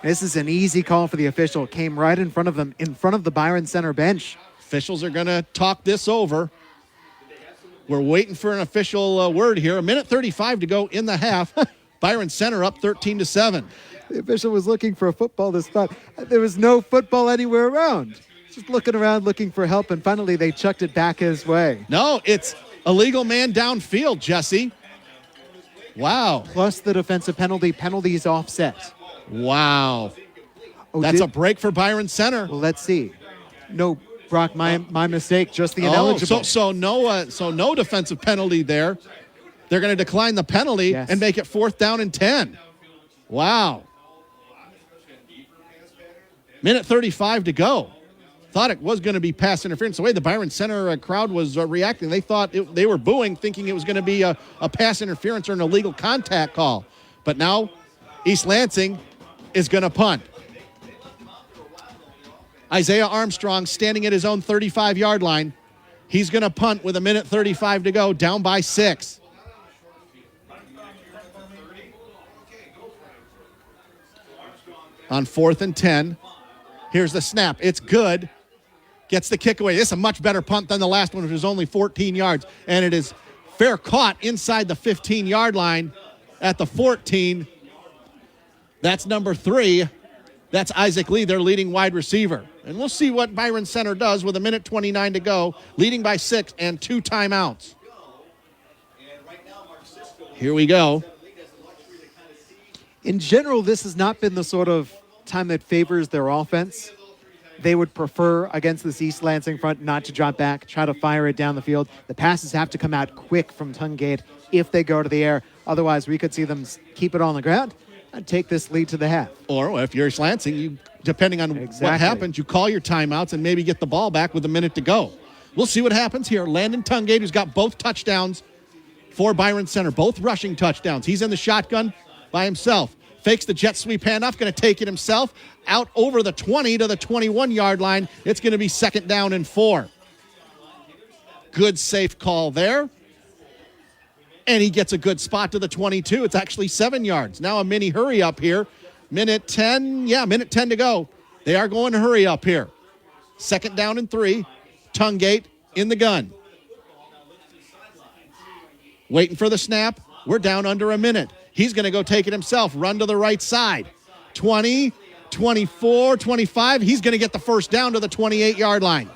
This is an easy call for the official. It came right in front of them, in front of the Byron Center bench. Officials are going to talk this over. We're waiting for an official word here. 1:35 to go in the half. Byron Center up 13-7. The official was looking for a football to spot. There was no football anywhere around. Just looking around, looking for help, and finally they chucked it back his way. No, it's Illegal man downfield, Jesse. Wow. Plus the defensive penalty. Penalties offset. Wow. Oh, That's a break for Byron Center. Well, let's see. No, Brock, my mistake. Just the ineligible. So no defensive penalty there. They're going to decline the penalty and make it 4th down and 10. Wow. Minute 35 to go. Thought it was going to be pass interference. The way the Byron Center crowd was reacting, they thought they were booing, thinking it was going to be a pass interference or an illegal contact call. But now East Lansing is going to punt. Isaiah Armstrong standing at his own 35-yard line. He's going to punt with a minute 35 to go, down by 6. On 4th and 10. Here's the snap. It's good. Gets the kick away. This is a much better punt than the last one, which was only 14 yards. And it is fair caught inside the 15-yard line at the 14. That's number 3. That's Isaac Lee, their leading wide receiver. And we'll see what Byron Center does with a minute 29 to go, leading by 6 and 2 timeouts. Here we go. In general, this has not been the sort of time that favors their offense. They would prefer against this East Lansing front not to drop back, try to fire it down the field. The passes have to come out quick from Tungate if they go to the air. Otherwise, we could see them keep it on the ground and take this lead to the half. Or if you're East Lansing, you, depending on what happens, you call your timeouts and maybe get the ball back with a minute to go. We'll see what happens here. Landon Tungate, who's got both touchdowns for Byron Center, both rushing touchdowns. He's in the shotgun by himself. Fakes the jet sweep handoff, going to take it himself out over the 20 to the 21-yard line. It's going to be 2nd down and 4. Good safe call there. And he gets a good spot to the 22. It's actually 7 yards. Now a mini hurry up here. Minute 10 to go. They are going to hurry up here. 2nd down and 3. Tungate in the gun. Waiting for the snap. We're down under a minute. He's going to go take it himself, run to the right side. 20, 24, 25. He's going to get the first down to the 28-yard line.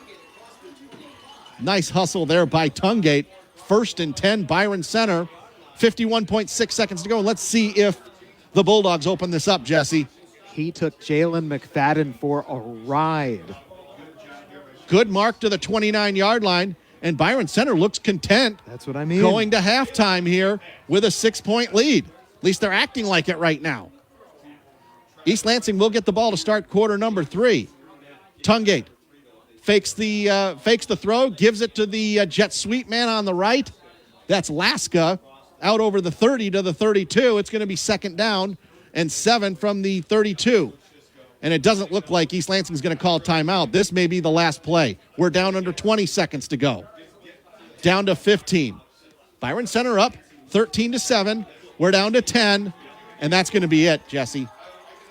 Nice hustle there by Tungate. 1st and 10, Byron Center. 51.6 seconds to go. Let's see if the Bulldogs open this up, Jesse. He took Jalen McFadden for a ride. Good mark to the 29-yard line. And Byron Center looks content. That's what I mean. Going to halftime here with a 6-point lead. At least they're acting like it right now. East Lansing will get the ball to start quarter number 3. Tungate fakes the throw, gives it to the jet sweep man on the right. That's Laska out over the 30 to the 32. It's going to be 2nd down and 7 from the 32. And it doesn't look like East Lansing is going to call timeout. This may be the last play. We're down under 20 seconds to go. Down to 15. Byron Center up 13 to 7. We're down to 10. And that's going to be it, Jesse.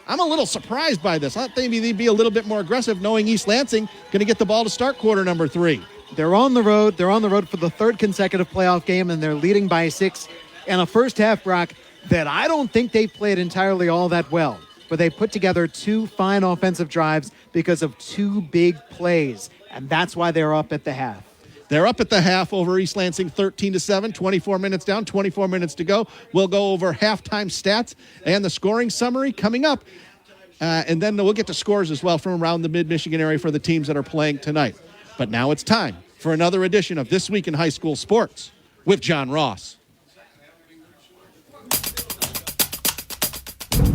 I'm a little surprised by this. I thought maybe they'd be a little bit more aggressive, knowing East Lansing going to get the ball to start quarter number 3. They're on the road. They're on the road for the 3rd consecutive playoff game, and they're leading by 6. And a first half, Brock, that I don't think they played entirely all that well. But they put together 2 fine offensive drives because of 2 big plays. And that's why they're up at the half. They're up at the half over East Lansing 13 to 7, 24 minutes down, 24 minutes to go. We'll go over halftime stats and the scoring summary coming up. And then we'll get to scores as well from around the mid-Michigan area for the teams that are playing tonight. But now it's time for another edition of This Week in High School Sports with John Ross.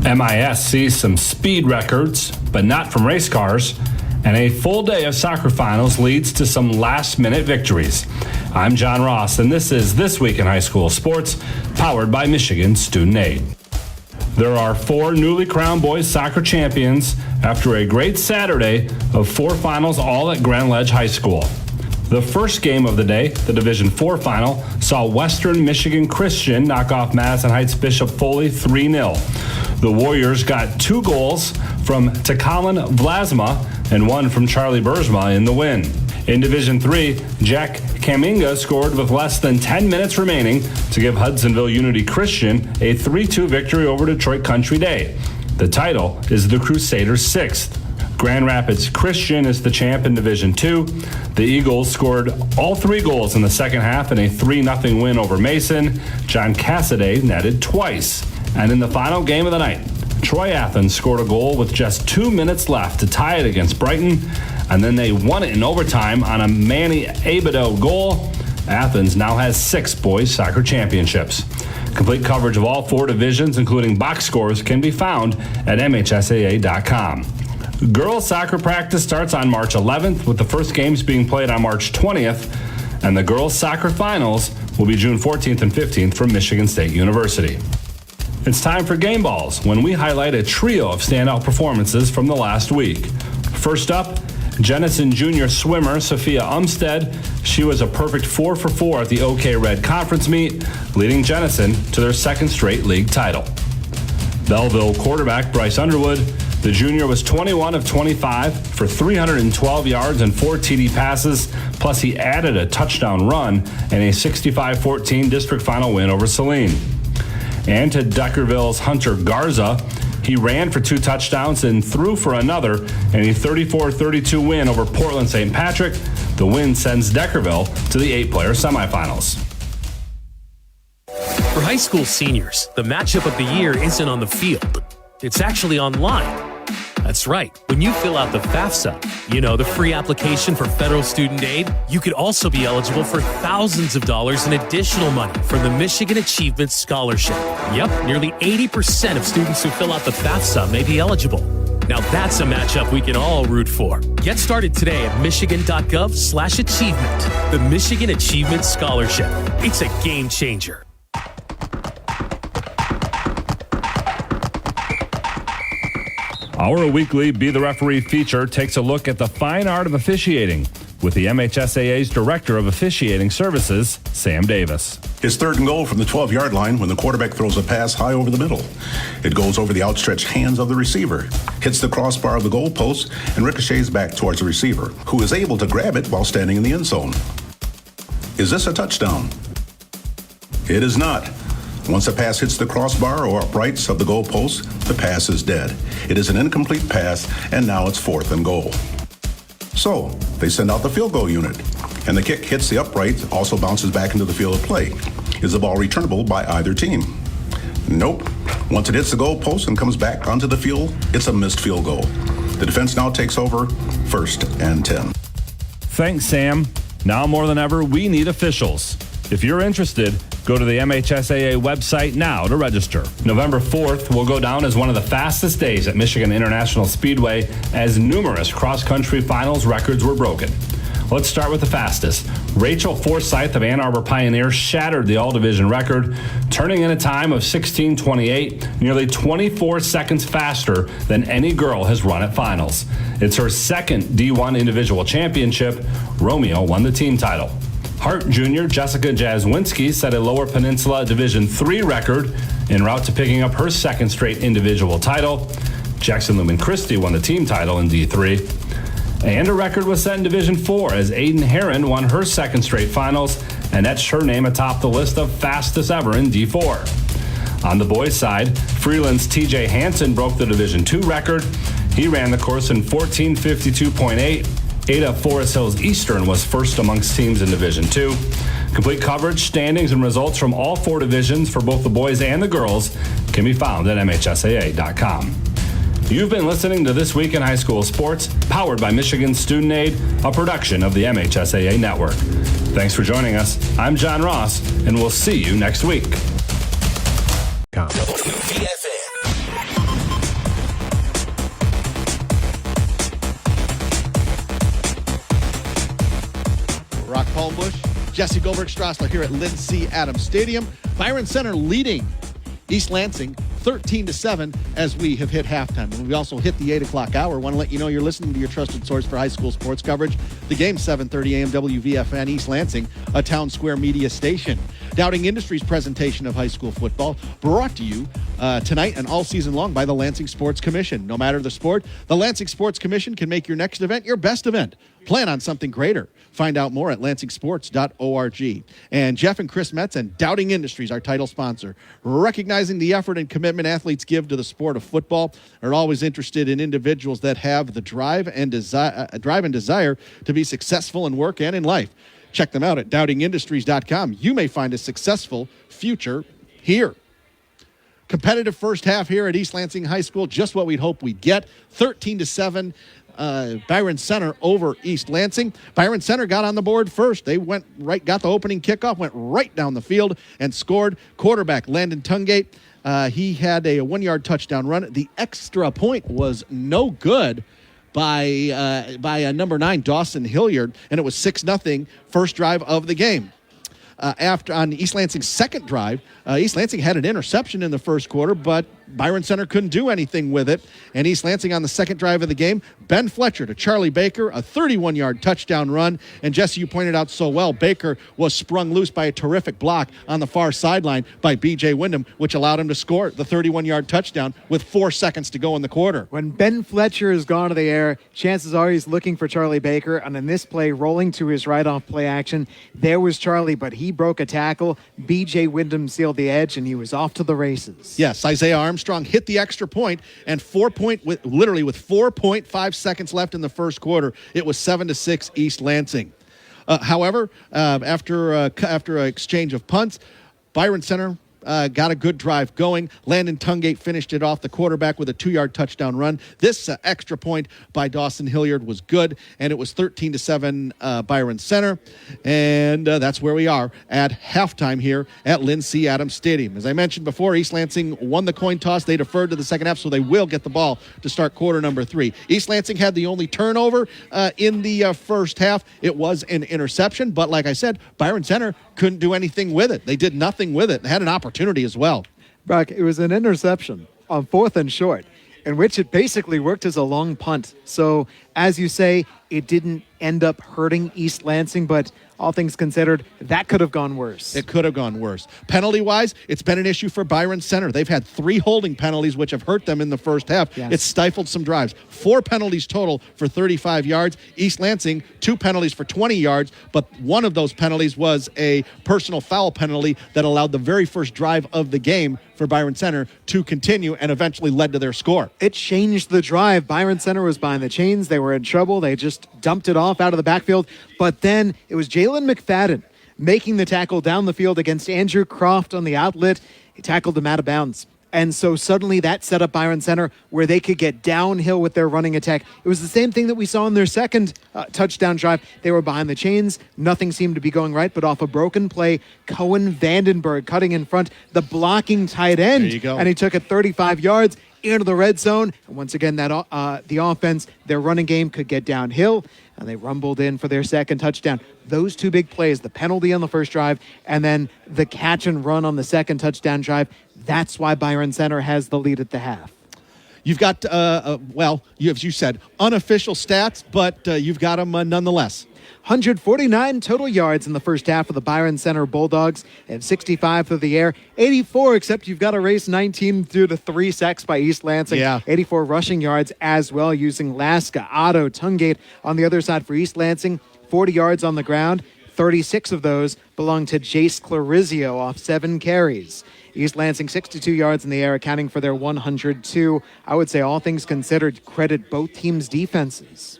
MIS sees some speed records, but not from race cars, and a full day of soccer finals leads to some last-minute victories. I'm John Ross, and this is This Week in High School Sports, powered by Michigan Student Aid. There are 4 newly crowned boys soccer champions after a great Saturday of 4 finals, all at Grand Ledge High School. The first game of the day, the Division IV final, saw Western Michigan Christian knock off Madison Heights Bishop Foley 3-0. The Warriors got 2 goals from Takalin Vlasma and 1 from Charlie Bersma in the win. In Division III, Jack Kaminga scored with less than 10 minutes remaining to give Hudsonville Unity Christian a 3-2 victory over Detroit Country Day. The title is the Crusaders' 6th. Grand Rapids Christian is the champ in Division II. The Eagles scored all 3 goals in the second half in a 3-0 win over Mason. John Cassidy netted twice. And in the final game of the night, Troy Athens scored a goal with just 2 minutes left to tie it against Brighton, and then they won it in overtime on a Manny Abido goal. Athens now has 6 boys soccer championships. Complete coverage of all 4 divisions, including box scores, can be found at MHSAA.com. Girls soccer practice starts on March 11th, with the first games being played on March 20th, and the girls soccer finals will be June 14th and 15th from Michigan State University. It's time for Game Balls, when we highlight a trio of standout performances from the last week. First up, Jenison Junior swimmer Sophia Umstead. She was a perfect 4 for 4 at the OK Red Conference meet, leading Jenison to their 2nd straight league title. Belleville quarterback Bryce Underwood. The junior was 21 of 25 for 312 yards and 4 TD passes, plus he added a touchdown run in a 65-14 district final win over Saline. And to Deckerville's Hunter Garza, he ran for 2 touchdowns and threw for another in a 34-32 win over Portland St. Patrick. The win sends Deckerville to the 8-player semifinals. For high school seniors, the matchup of the year isn't on the field. It's actually online. That's right. When you fill out the FAFSA, the free application for federal student aid, you could also be eligible for thousands of dollars in additional money from the Michigan Achievement Scholarship. Yep, nearly 80% of students who fill out the FAFSA may be eligible. Now that's a matchup we can all root for. Get started today at michigan.gov/achievement. The Michigan Achievement Scholarship. It's a game changer. Our weekly Be the Referee feature takes a look at the fine art of officiating with the MHSAA's Director of Officiating Services, Sam Davis. His 3rd and goal from the 12-yard line when the quarterback throws a pass high over the middle. It goes over the outstretched hands of the receiver, hits the crossbar of the goalpost, and ricochets back towards the receiver, who is able to grab it while standing in the end zone. Is this a touchdown? It is not. Once a pass hits the crossbar or uprights of the goalpost, the pass is dead. It is an incomplete pass, and now it's 4th and goal. So, they send out the field goal unit, and the kick hits the upright, also bounces back into the field of play. Is the ball returnable by either team? Nope. Once it hits the goalpost and comes back onto the field, it's a missed field goal. The defense now takes over, 1st and 10. Thanks, Sam. Now more than ever, we need officials. If you're interested, go to the MHSAA website now to register. November 4th will go down as one of the fastest days at Michigan International Speedway, as numerous cross-country finals records were broken. Let's start with the fastest. Rachel Forsyth of Ann Arbor Pioneer shattered the all-division record, turning in a time of 16:28, nearly 24 seconds faster than any girl has run at finals. It's her 2nd D1 individual championship. Romeo won the team title. Hart Jr. Jessica Jazwinski set a Lower Peninsula Division III record en route to picking up her 2nd straight individual title. Jackson Lumen Christie won the team title in D3. And a record was set in Division IV as Aiden Herron won her 2nd straight finals and etched her name atop the list of fastest ever in D4. On the boys' side, Freeland's TJ Hansen broke the Division II record. He ran the course in 14:52.8. Ada Forest Hills Eastern was 1st amongst teams in Division II. Complete coverage, standings, and results from all 4 divisions for both the boys and the girls can be found at MHSAA.com. You've been listening to This Week in High School Sports, powered by Michigan Student Aid, a production of the MHSAA Network. Thanks for joining us. I'm John Ross, and we'll see you next week. Rock Palmbush, Jesse Goldberg-Strassler here at Lynn C. Adams Stadium. Byron Center leading East Lansing 13-7 as we have hit halftime. And we also hit the 8 o'clock hour. Want to let you know you're listening to your trusted source for high school sports coverage. The game 7:30 a.m. WVFN East Lansing, a Town Square media station. Dowding Industries presentation of high school football brought to you tonight and all season long by the Lansing Sports Commission. No matter the sport, the Lansing Sports Commission can make your next event your best event. Plan on something greater. Find out more at lansingsports.org. And Jeff and Chris Metz and Dowding Industries, our title sponsor. Recognizing the effort and commitment athletes give to the sport of football, are always interested in individuals that have the drive and desire to be successful in work and in life. Check them out at dowdingindustries.com. You may find a successful future here. Competitive first half here at East Lansing High School, just what we'd hope we'd get. 13-7, Byron Center over East Lansing. Byron Center got on the board first. They went right, got the opening kickoff, went right down the field and scored. Quarterback Landon Tungate, he had a 1-yard touchdown run. The extra point was no good by number 9, Dawson Hilliard, and it was 6-0, first drive of the game. After on East Lansing's second drive, East Lansing had an interception in the first quarter, but Byron Center couldn't do anything with it. And East Lansing on the second drive of the game, Ben Fletcher to Charlie Baker, a 31-yard touchdown run. And Jesse, you pointed out so well, Baker was sprung loose by a terrific block on the far sideline by B.J. Wyndham, which allowed him to score the 31-yard touchdown with 4 seconds to go in the quarter. When Ben Fletcher has gone to the air, chances are he's looking for Charlie Baker. And in this play, rolling to his right off play action, there was Charlie, but he broke a tackle. B.J. Wyndham sealed the edge, and he was off to the races. Yes, Isaiah Armstrong hit the extra point, and with 4.5 seconds left in the first quarter, it was 7-6 East Lansing. However, after an exchange of punts, Byron Center got a good drive going. Landon Tungate finished it off, the quarterback, with a 2-yard touchdown run. This extra point by Dawson Hilliard was good, and it was 13-7 Byron Center. And that's where we are at halftime here at Lynn C. Adams Stadium. As I mentioned before, East Lansing won the coin toss. They deferred to the second half, so they will get the ball to start quarter number 3. East Lansing had the only turnover in the first half. It was an interception, but like I said, Byron Center couldn't do anything with it. They did nothing with it. They had an opportunity as well. Brock, it was an interception on 4th and short, in which it basically worked as a long punt. So, as you say, it didn't end up hurting East Lansing, but all things considered, that could have gone worse. It could have gone worse. Penalty-wise, it's been an issue for Byron Center. They've had 3 holding penalties, which have hurt them in the first half. Yes. It's stifled some drives. 4 penalties total for 35 yards. East Lansing, 2 penalties for 20 yards, but one of those penalties was a personal foul penalty that allowed the very first drive of the game for Byron Center to continue and eventually led to their score. It changed the drive. Byron Center was behind the chains. They were in trouble. They just dumped it off out of the backfield. But then it was Jalen McFadden making the tackle down the field against Andrew Croft on the outlet. He tackled him out of bounds. And so suddenly that set up Byron Center where they could get downhill with their running attack. It was the same thing that we saw in their second touchdown drive. They were behind the chains. Nothing seemed to be going right, but off a broken play, Cohen Vandenberg cutting in front, the blocking tight end. There you go. And he took it 35 yards into the red zone. And once again, that the offense, their running game could get downhill, and they rumbled in for their second touchdown. Those 2 big plays, the penalty on the first drive and then the catch and run on the second touchdown drive, that's why Byron Center has the lead at the half. You've got, as you said, unofficial stats, but you've got them nonetheless. 149 total yards in the first half of the Byron Center Bulldogs, and 65 through the air. 84, except you've got to race 19 due to 3 sacks by East Lansing. Yeah. 84 rushing yards as well, using Laska, Otto, Tungate on the other side for East Lansing. 40 yards on the ground. 36 of those belong to Jace Clarizio off 7 carries. East Lansing 62 yards in the air, accounting for their 102. I would say, all things considered, credit both teams' defenses.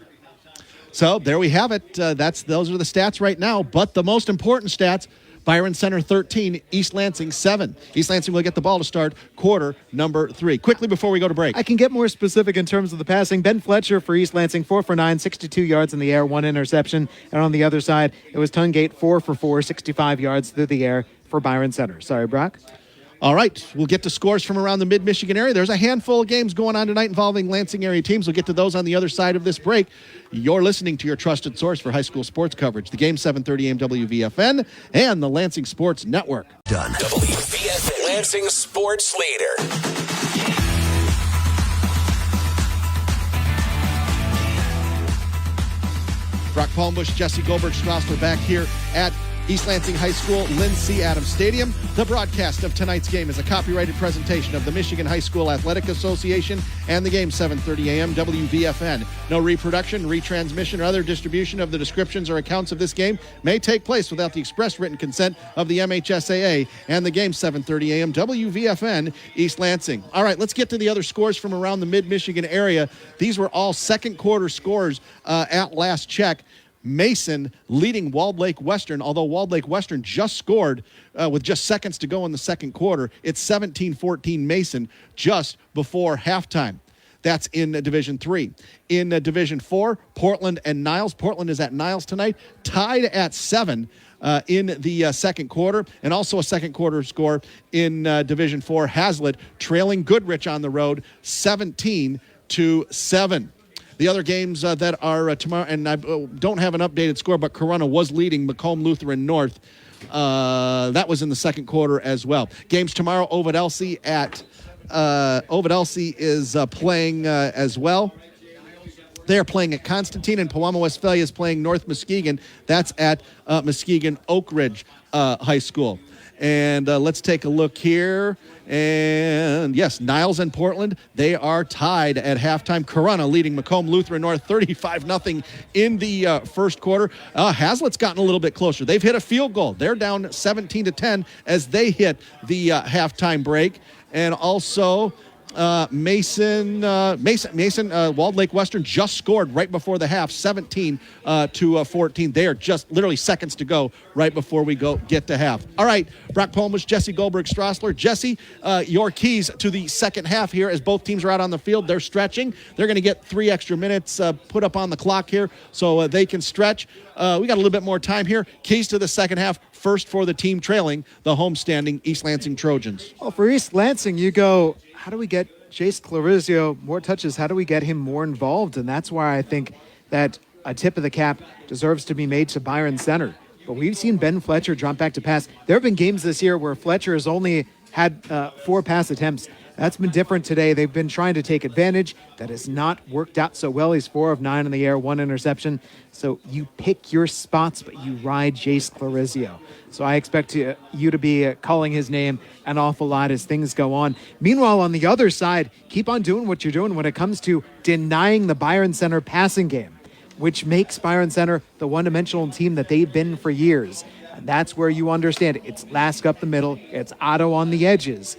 So there we have it. Those are the stats right now. But the most important stats, Byron Center 13, East Lansing 7. East Lansing will get the ball to start quarter number 3. Quickly before we go to break. I can get more specific in terms of the passing. Ben Fletcher for East Lansing, 4 for 9, 62 yards in the air, 1 interception. And on the other side, it was Tungate, 4 for 4, 65 yards through the air for Byron Center. Sorry, Brock. All right, we'll get to scores from around the mid-Michigan area. There's a handful of games going on tonight involving Lansing area teams. We'll get to those on the other side of this break. You're listening to your trusted source for high school sports coverage, the Game 730 AM WVFN and the Lansing Sports Network. Done. WVFN, Lansing Sports Leader. Brock Palmbos, Jesse Goldberg-Strassler back here at East Lansing High School, Lynn C. Adams Stadium. The broadcast of tonight's game is a copyrighted presentation of the Michigan High School Athletic Association and the game 7:30 a.m. WVFN. No reproduction, retransmission, or other distribution of the descriptions or accounts of this game may take place without the express written consent of the MHSAA and the game 7:30 a.m. WVFN, East Lansing. All right, let's get to the other scores from around the mid-Michigan area. These were all second quarter scores at last check. Mason leading Walled Lake Western, although Walled Lake Western just scored with just seconds to go in the second quarter. It's 17-14 Mason just before halftime. That's in Division 3. In Division 4, Portland and Niles. Portland is at Niles tonight, tied at 7 in the second quarter. And also a second quarter score in Division 4, Hazlitt trailing Goodrich on the road, 17-7. The other games that are tomorrow, and I don't have an updated score, but Corunna was leading Macomb Lutheran North. That was in the second quarter as well. Games tomorrow, Ovid Elsie is playing as well. They are playing at Constantine, and Pewamo Westphalia is playing North Muskegon. That's at Muskegon Oak Ridge High School. And let's take a look here. And yes, Niles and Portland, they are tied at halftime. Corunna leading Macomb Lutheran North 35-0 in the first quarter. Hazlitt's gotten a little bit closer. They've hit a field goal. They're down 17-10 as they hit the halftime break. And also Mason, Walled Lake Western just scored right before the half, 17-14. They are just literally seconds to go right before we get to half. All right, Brock Palmbos, Jesse Goldberg-Strassler. Jesse, your keys to the second half here as both teams are out on the field. They're stretching. They're going to get 3 extra minutes put up on the clock here so they can stretch. We got a little bit more time here. Keys to the second half, first for the team trailing the homestanding East Lansing Trojans. Well, for East Lansing, you go, how do we get Jace Clarizio more touches? How do we get him more involved? And that's why I think that a tip of the cap deserves to be made to Byron Center. But we've seen Ben Fletcher drop back to pass. There have been games this year where Fletcher has only had 4 pass attempts. That's been different today. They've been trying to take advantage. That has not worked out so well. He's 4 of 9 in the air, 1 interception. So you pick your spots, but you ride Jace Clarizio. So I expect you to be calling his name an awful lot as things go on. Meanwhile, on the other side, keep on doing what you're doing when it comes to denying the Byron Center passing game, which makes Byron Center the one-dimensional team that they've been for years. And that's where you understand it. It's Lask up the middle. It's Otto on the edges.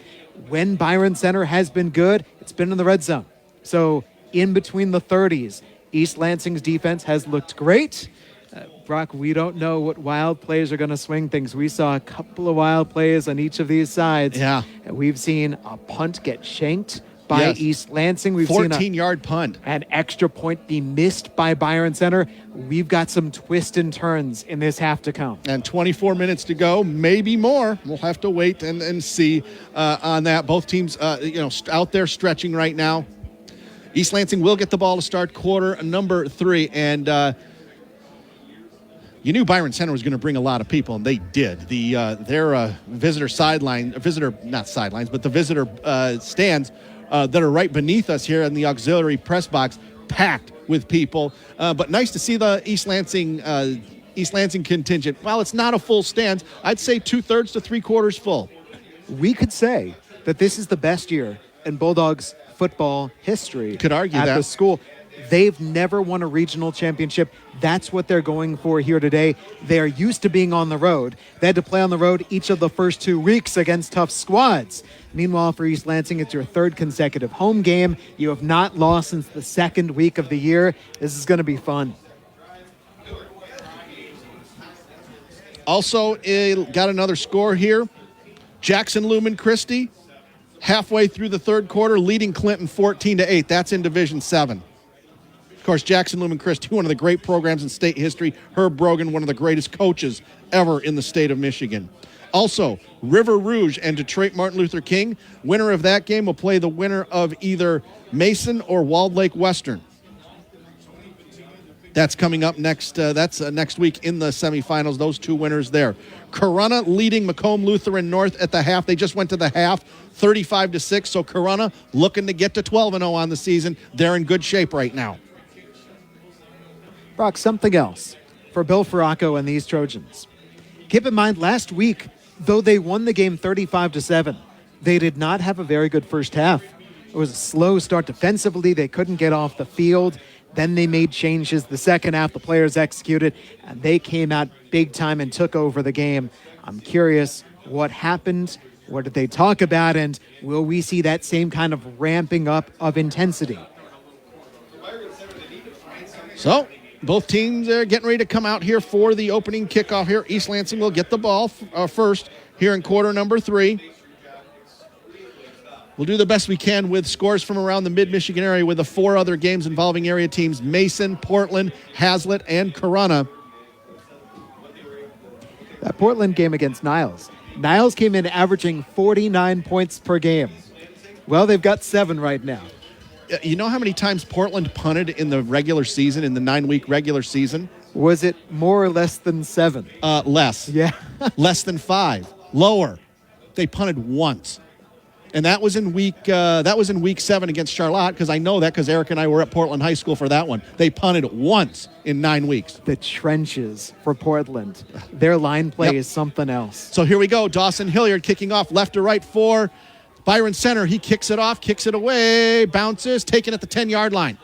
When Byron Center has been good, it's been in the red zone. So in between the 30s, East Lansing's defense has looked great. Brock, we don't know what wild plays are going to swing things. We saw a couple of wild plays on each of these sides. Yeah. And we've seen a punt get shanked by East Lansing. We've seen 14-yard punt. An extra point be missed by Byron Center. We've got some twists and turns in this half to come. And 24 minutes to go, maybe more. We'll have to wait and see on that. Both teams, out there stretching right now. East Lansing will get the ball to start quarter number 3. And you knew Byron Center was going to bring a lot of people, and they did. Their visitor stands that are right beneath us here in the auxiliary press box, packed with people. But nice to see the East Lansing contingent. While it's not a full stand, I'd say 2/3 to 3/4 full. We could say that this is the best year in Bulldogs football history. Could argue at that. the school. They've never won a regional championship. That's what they're going for here today. They're used to being on the road. They had to play on the road each of the first 2 weeks against tough squads. Meanwhile, for East Lansing, it's your 3rd consecutive home game. You have not lost since the 2nd week of the year. This is going to be fun. Also, got another score here. Jackson Lumen Christie, halfway through the 3rd quarter, leading Clinton 14-8. That's in Division 7. Of course, Jackson Lumen Christie, one of the great programs in state history. Herb Brogan, one of the greatest coaches ever in the state of Michigan. Also, River Rouge and Detroit Martin Luther King. Winner of that game will play the winner of either Mason or Walled Lake Western. That's coming up next. That's next week in the semifinals. Those 2 winners there. Corunna leading Macomb Lutheran North at the half. They just went to the half, 35-6. So Corunna looking to get to 12-0 on the season. They're in good shape right now. Brock, something else for Bill Ferracco and these Trojans. Keep in mind, last week, though they won the game 35-7, they did not have a very good first half. It was a slow start defensively. They couldn't get off the field. Then they made changes the second half. The players executed, and they came out big time and took over the game. I'm curious what happened. What did they talk about? And will we see that same kind of ramping up of intensity? So, both teams are getting ready to come out here for the opening kickoff here. East Lansing will get the ball first here in quarter number 3. We'll do the best we can with scores from around the mid-Michigan area with the 4 other games involving area teams: Mason, Portland, Hazlitt, and Corunna. That Portland game against Niles. Niles came in averaging 49 points per game. Well, they've got 7 right now. You know how many times Portland punted in the regular season, in the 9-week regular season? Was it more or less than 7? Less. Yeah. Less than 5. Lower. They punted once. And that was in week 7 against Charlotte, because I know that because Eric and I were at Portland High School for that one. They punted once in 9 weeks. The trenches for Portland. Their line play is something else. So here we go. Dawson Hilliard kicking off left to right for Byron Center. He kicks it off, kicks it away, bounces, taken at the 10-yard line.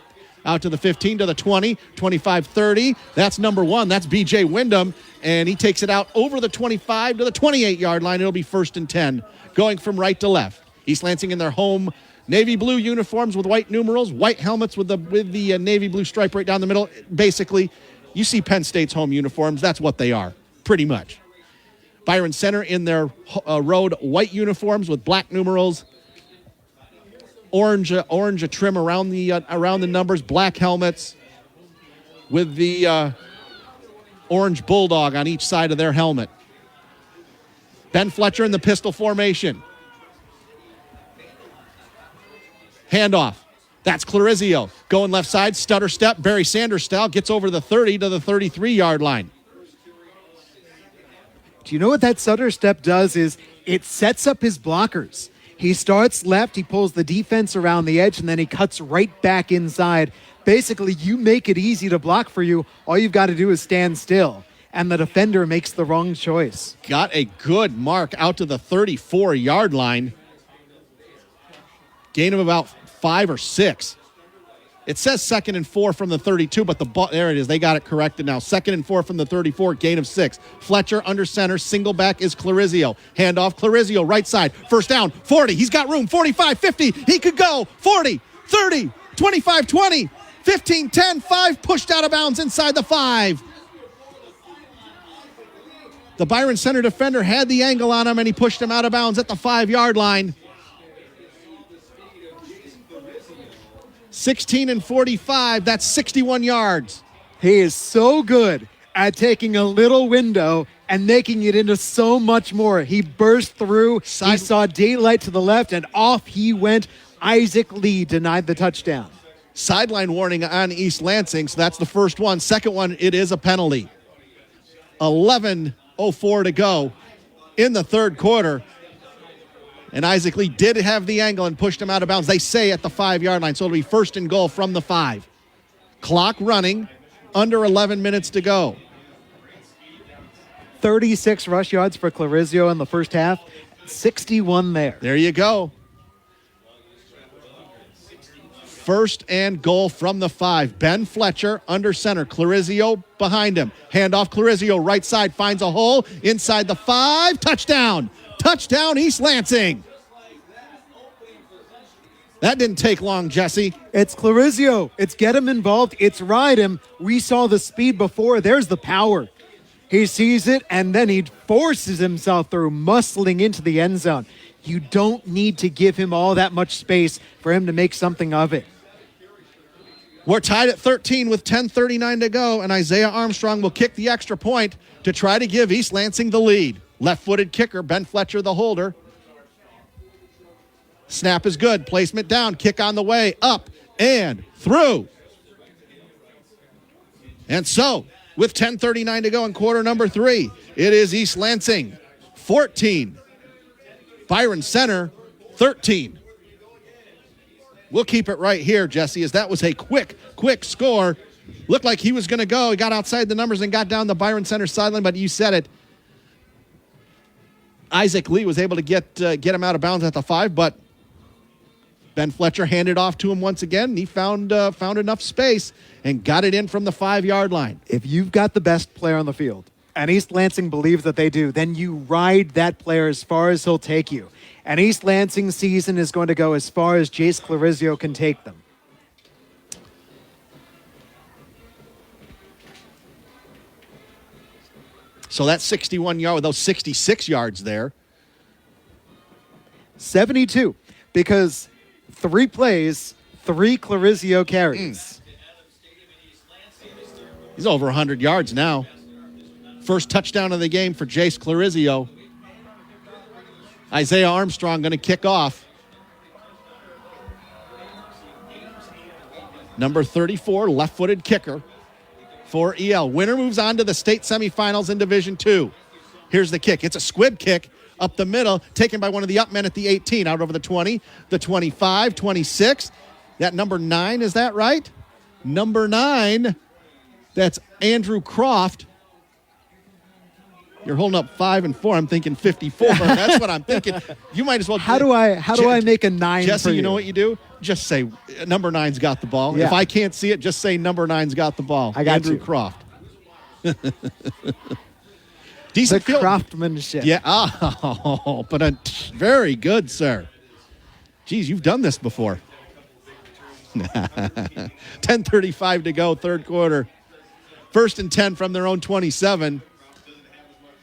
Out to the 15, to the 20, 25, 30. That's number 1. That's B.J. Wyndham. And he takes it out over the 25 to the 28-yard line. It'll be 1st and 10, going from right to left. East Lansing in their home navy blue uniforms with white numerals, white helmets with the navy blue stripe right down the middle. Basically, you see Penn State's home uniforms. That's what they are, pretty much. Byron Center in their road white uniforms with black numerals, orange trim around the numbers, black helmets with the orange bulldog on each side of their helmet. Ben Fletcher in the pistol formation. Handoff. That's Clarizio. Going left side, stutter step, Barry Sanders style, gets over the 30 to the 33-yard line. Do you know what that stutter step does is it sets up his blockers. He starts left, he pulls the defense around the edge, and then he cuts right back inside. Basically, you make it easy to block for you. All you've got to do is stand still, and the defender makes the wrong choice. Got a good mark out to the 34-yard line. Gain of about 5 or 6. It says 2nd and 4 from the 32, but there it is. They got it corrected now. 2nd and 4 from the 34, gain of 6. Fletcher under center, single back is Clarizio. Handoff, Clarizio, right side. First down, 40. He's got room, 45, 50. He could go, 40, 30, 25, 20, 15, 10, 5, pushed out of bounds inside the 5. The Byron Center defender had the angle on him, and he pushed him out of bounds at the 5-yard line. 16 and 45, that's 61 yards. He is so good at taking a little window and making it into so much more. He burst through, he saw daylight to the left, and off he went. Isaac Lee denied the touchdown. Sideline warning on East Lansing, so that's the first one. Second one, it is a penalty. 11:04 to go in the third quarter. And Isaac Lee did have the angle and pushed him out of bounds. They say at the 5-yard line, so it'll be 1st and goal from the 5. Clock running, under 11 minutes to go. 36 rush yards for Clarizio in the first half, 61 there. There you go. 1st and goal from the 5. Ben Fletcher under center. Clarizio behind him. Handoff, Clarizio right side, finds a hole inside the 5. Touchdown. Touchdown, East Lansing. That didn't take long, Jesse. It's Clarizio. It's get him involved. It's ride him. We saw the speed before. There's the power. He sees it, and then he forces himself through, muscling into the end zone. You don't need to give him all that much space for him to make something of it. We're tied at 13 with 10:39 to go, and Isaiah Armstrong will kick the extra point to try to give East Lansing the lead. Left-footed kicker, Ben Fletcher the holder. Snap is good. Placement down. Kick on the way. Up and through. And so, with 10:39 to go in quarter number 3, it is East Lansing 14. Byron Center 13. We'll keep it right here, Jesse, as that was a quick score. Looked like he was going to go. He got outside the numbers and got down the Byron Center sideline, but you said it. Isaac Lee was able to get him out of bounds at the 5, but Ben Fletcher handed off to him once again. And he found enough space and got it in from the 5-yard line. If you've got the best player on the field, and East Lansing believes that they do, then you ride that player as far as he'll take you. And East Lansing's season is going to go as far as Jace Clarizio can take them. So that's 61 yards, those 66 yards there. 72, because 3 plays, 3 Clarizio carries. He's over 100 yards now. First touchdown of the game for Jace Clarizio. Isaiah Armstrong going to kick off. Number 34, left-footed kicker for EL. Winner moves on to the state semifinals in Division II. Here's the kick. It's a squib kick up the middle, taken by one of the up men at the 18, out over the 20, the 25, 26. That number 9, is that right? Number 9, that's Andrew Croft. You're holding up 5 and 4. I'm thinking 54. That's what I'm thinking. You might as well. How do I make a 9 Jesse, for you? You know what you do? Just say number 9's got the ball. Yeah. If I can't see it, just say number 9's got the ball. I got Andrew you. Croft. The Decent field. craftsmanship. Yeah. Oh, but very good, sir. Geez, you've done this before. 10:35 to go, third quarter. 1st and 10 from their own 27.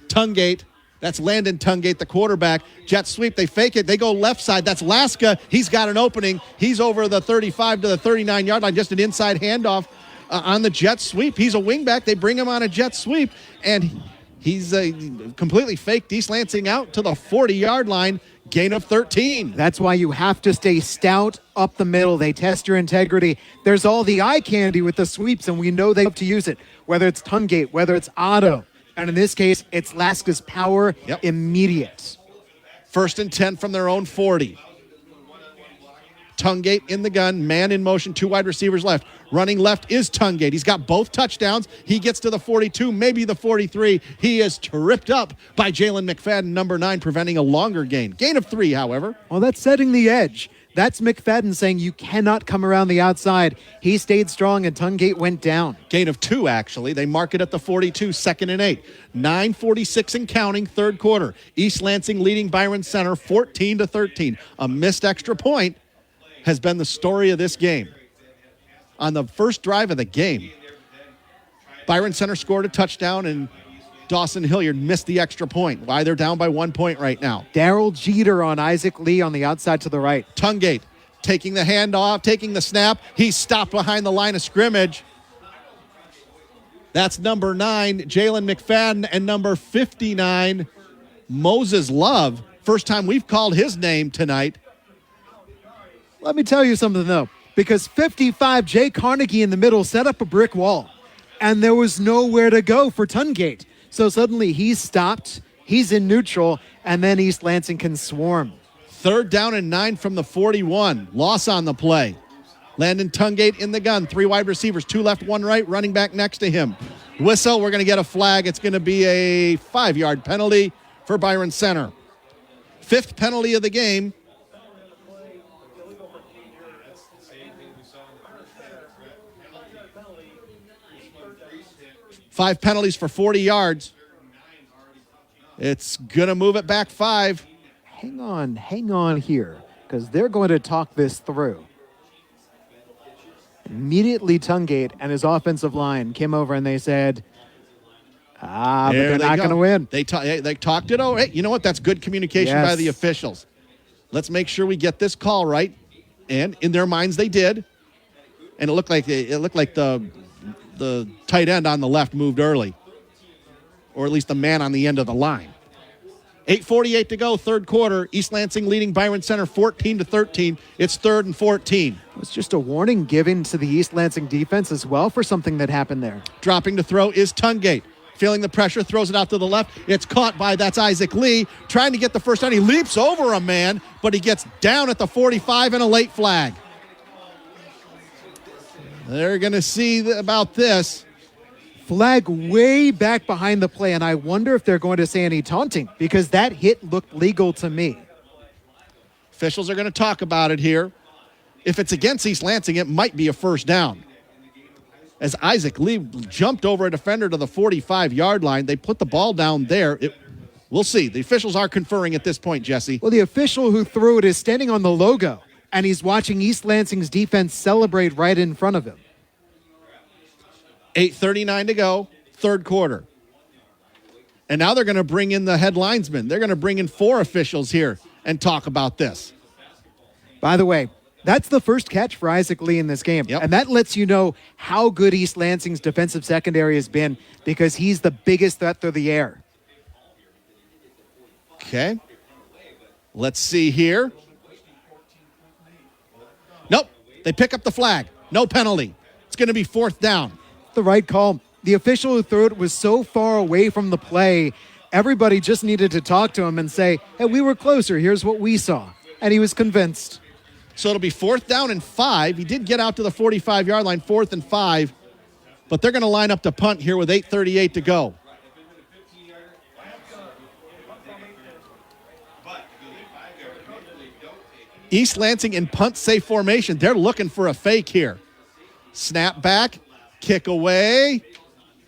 Tungate, that's Landon Tungate, the quarterback. Jet sweep, they fake it. They go left side. That's Laska. He's got an opening. He's over the 35 to the 39-yard line. Just an inside handoff on the jet sweep. He's a wingback. They bring him on a jet sweep, and he's completely faked East Lansing out to the 40-yard line. Gain of 13. That's why you have to stay stout up the middle. They test your integrity. There's all the eye candy with the sweeps, and we know they have to use it, whether it's Tungate, whether it's Otto. And in this case, it's Laska's power immediate. 1st and 10 from their own 40. Tungate in the gun, man in motion, 2 wide receivers left. Running left is Tungate. He's got both touchdowns. He gets to the 42, maybe the 43. He is tripped up by Jalen McFadden, number 9, preventing a longer gain. Gain of 3, however. Well, that's setting the edge. That's McFadden saying you cannot come around the outside. He stayed strong and Tungate went down. Gain of 2, actually. They mark it at the 42, 2nd and 8. 9:46 and counting, third quarter. East Lansing leading Byron Center 14-13. A missed extra point has been the story of this game. On the first drive of the game, Byron Center scored a touchdown and Dawson Hilliard missed the extra point. Why they're down by 1 point right now. Daryl Jeter on Isaac Lee on the outside to the right. Tungate taking the handoff, taking the snap. He's stopped behind the line of scrimmage. That's number 9, Jalen McFadden, and number 59, Moses Love. First time we've called his name tonight. Let me tell you something, though, because 55, Jay Carnegie in the middle set up a brick wall, and there was nowhere to go for Tungate. So suddenly he's stopped, he's in neutral, and then East Lansing can swarm. 3rd down and 9 from the 41. Loss on the play. Landon Tungate in the gun. 3 wide receivers, 2 left, 1 right, running back next to him. Whistle, we're going to get a flag. It's going to be a 5-yard penalty for Byron Center. 5th penalty of the game. Five penalties for 40 yards. It's going to move it back 5. Hang on here, because they're going to talk this through. Immediately, Tungate and his offensive line came over and they said, but they're not going to win. They talked it over. Hey, you know what? That's good communication by the officials. Let's make sure we get this call right. And in their minds, they did. And it looked like the tight end on the left moved early, or at least the man on the end of the line. 8:48 to go, third quarter. East Lansing leading Byron Center 14-13. It's 3rd and 14. It was just a warning given to the East Lansing defense as well for something that happened there. Dropping to throw is Tungate. Feeling the pressure, throws it out to the left. It's caught by, that's Isaac Lee, trying to get the first down. He leaps over a man, but he gets down at the 45 and a late flag. They're going to see about this. Flag way back behind the play, and I wonder if they're going to say any taunting because that hit looked legal to me. Officials are going to talk about it here. If it's against East Lansing, it might be a first down. As Isaac Lee jumped over a defender to the 45-yard line, they put the ball down there. We'll see. The officials are conferring at this point, Jesse. Well, the official who threw it is standing on the logo, and he's watching East Lansing's defense celebrate right in front of him. 8:39 to go, third quarter. And now they're going to bring in the head linesman. They're going to bring in 4 officials here and talk about this. By the way, that's the first catch for Isaac Lee in this game. Yep. And that lets you know how good East Lansing's defensive secondary has been because he's the biggest threat through the air. Okay. Let's see here. Nope. They pick up the flag. No penalty. It's going to be fourth down. The right call. The official who threw it was so far away from the play, everybody just needed to talk to him and say, hey, we were closer. Here's what we saw. And he was convinced. So it'll be fourth down and 5. He did get out to the 45-yard line, 4th and 5. But they're going to line up to punt here with 8:38 to go. East Lansing in punt safe formation. They're looking for a fake here. Snap back, kick away,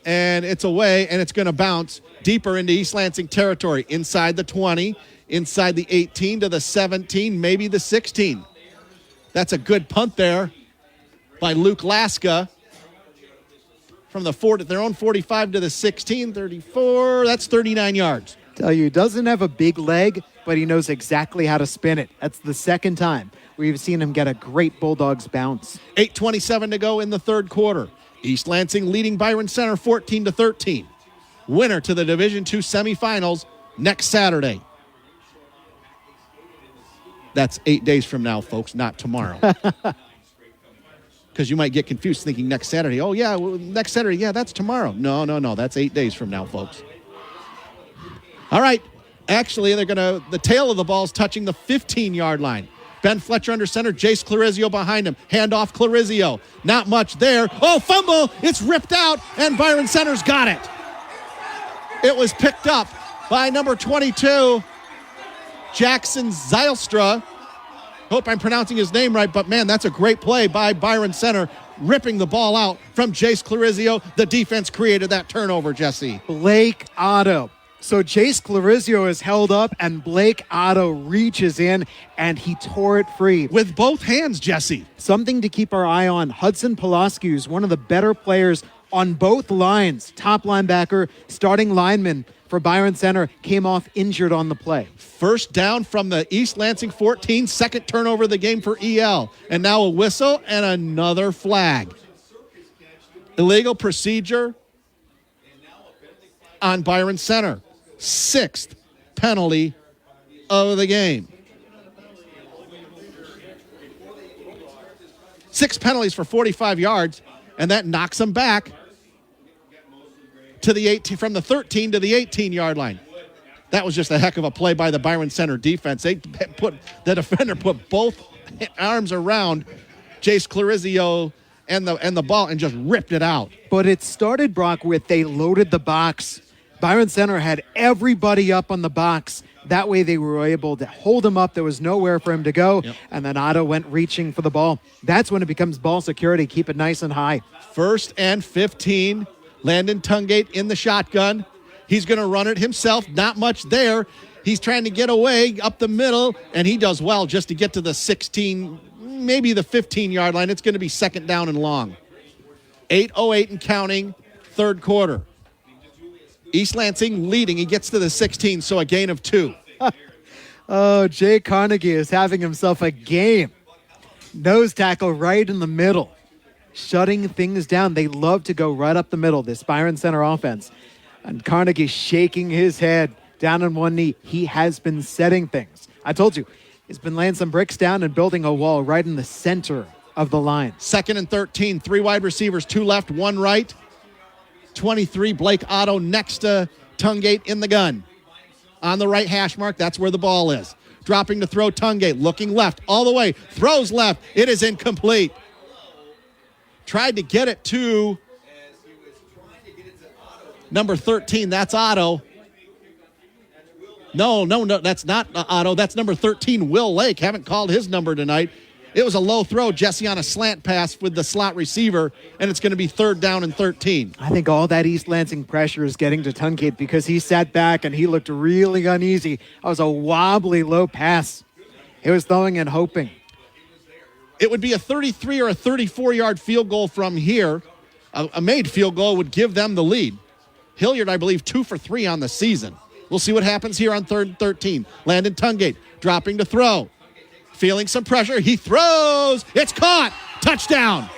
and it's away, and it's going to bounce deeper into East Lansing territory. Inside the 20, inside the 18 to the 17, maybe the 16. That's a good punt there by Luke Laska. From their own 45 to the 16, 34, that's 39 yards. Tell you, he doesn't have a big leg, but he knows exactly how to spin it. That's the second time we've seen him get a great Bulldogs bounce. 8:27 to go in the third quarter. East Lansing leading Byron Center 14-13. Winner to the Division II semifinals next Saturday. That's 8 days from now, folks, not tomorrow. Because you might get confused thinking next Saturday. Oh, yeah, well, next Saturday, yeah, that's tomorrow. No, that's 8 days from now, folks. All right. Actually, the tail of the ball's touching the 15-yard line. Ben Fletcher under center, Jace Clarizio behind him. Handoff Clarizio. Not much there. Oh, fumble. It's ripped out, and Byron Center's got it. It was picked up by number 22, Jackson Zylstra. Hope I'm pronouncing his name right, but man, that's a great play by Byron Center, ripping the ball out from Jace Clarizio. The defense created that turnover, Jesse. Blake Otto. So Jace Clarizio is held up, and Blake Otto reaches in, and he tore it free. With both hands, Jesse. Something to keep our eye on. Hudson Pulaski is one of the better players on both lines. Top linebacker, starting lineman for Byron Center, came off injured on the play. First down from the East Lansing 14, second turnover of the game for EL. And now a whistle and another flag. Illegal procedure on Byron Center. 6th penalty of the game. 6 penalties for 45 yards, and that knocks them back to the 18, from the 13 to the 18-yard line. That was just a heck of a play by the Byron Center defense. The defender put both arms around Jace Clarizio and the ball and just ripped it out. But it started, Brock, with they loaded the box. Byron Center had everybody up on the box. That way they were able to hold him up. There was nowhere for him to go. Yep. And then Otto went reaching for the ball. That's when it becomes ball security. Keep it nice and high. 1st and 15. Landon Tungate in the shotgun. He's going to run it himself. Not much there. He's trying to get away up the middle, and he does well just to get to the 16, maybe the 15-yard line. It's going to be second down and long. 8:08 and counting, third quarter. East Lansing leading. He gets to the 16, so a gain of 2. Oh, Jay Carnegie is having himself a game. Nose tackle right in the middle. Shutting things down. They love to go right up the middle, this Byron Center offense. And Carnegie shaking his head down on one knee. He has been setting things. I told you, he's been laying some bricks down and building a wall right in the center of the line. 2nd and 13, 3 wide receivers, 2 left, 1 right. 23, Blake Otto next to Tungate in the gun. On the right hash mark, that's where the ball is. Dropping to throw, Tungate looking left all the way. Throws left. It is incomplete. Tried to get it to Number 13, that's Otto. No, that's not Otto. That's number 13, Will Lake. Haven't called his number tonight. It was a low throw, Jesse, on a slant pass with the slot receiver, and it's going to be 3rd down and 13. I think all that East Lansing pressure is getting to Tungate because he sat back and he looked really uneasy. It was a wobbly low pass. He was throwing and hoping. It would be a 33 or a 34-yard field goal from here. A made field goal would give them the lead. Hilliard, I believe, 2 for 3 on the season. We'll see what happens here on 3rd and 13. Landon Tungate dropping to throw. Feeling some pressure. He throws. It's caught. Touchdown.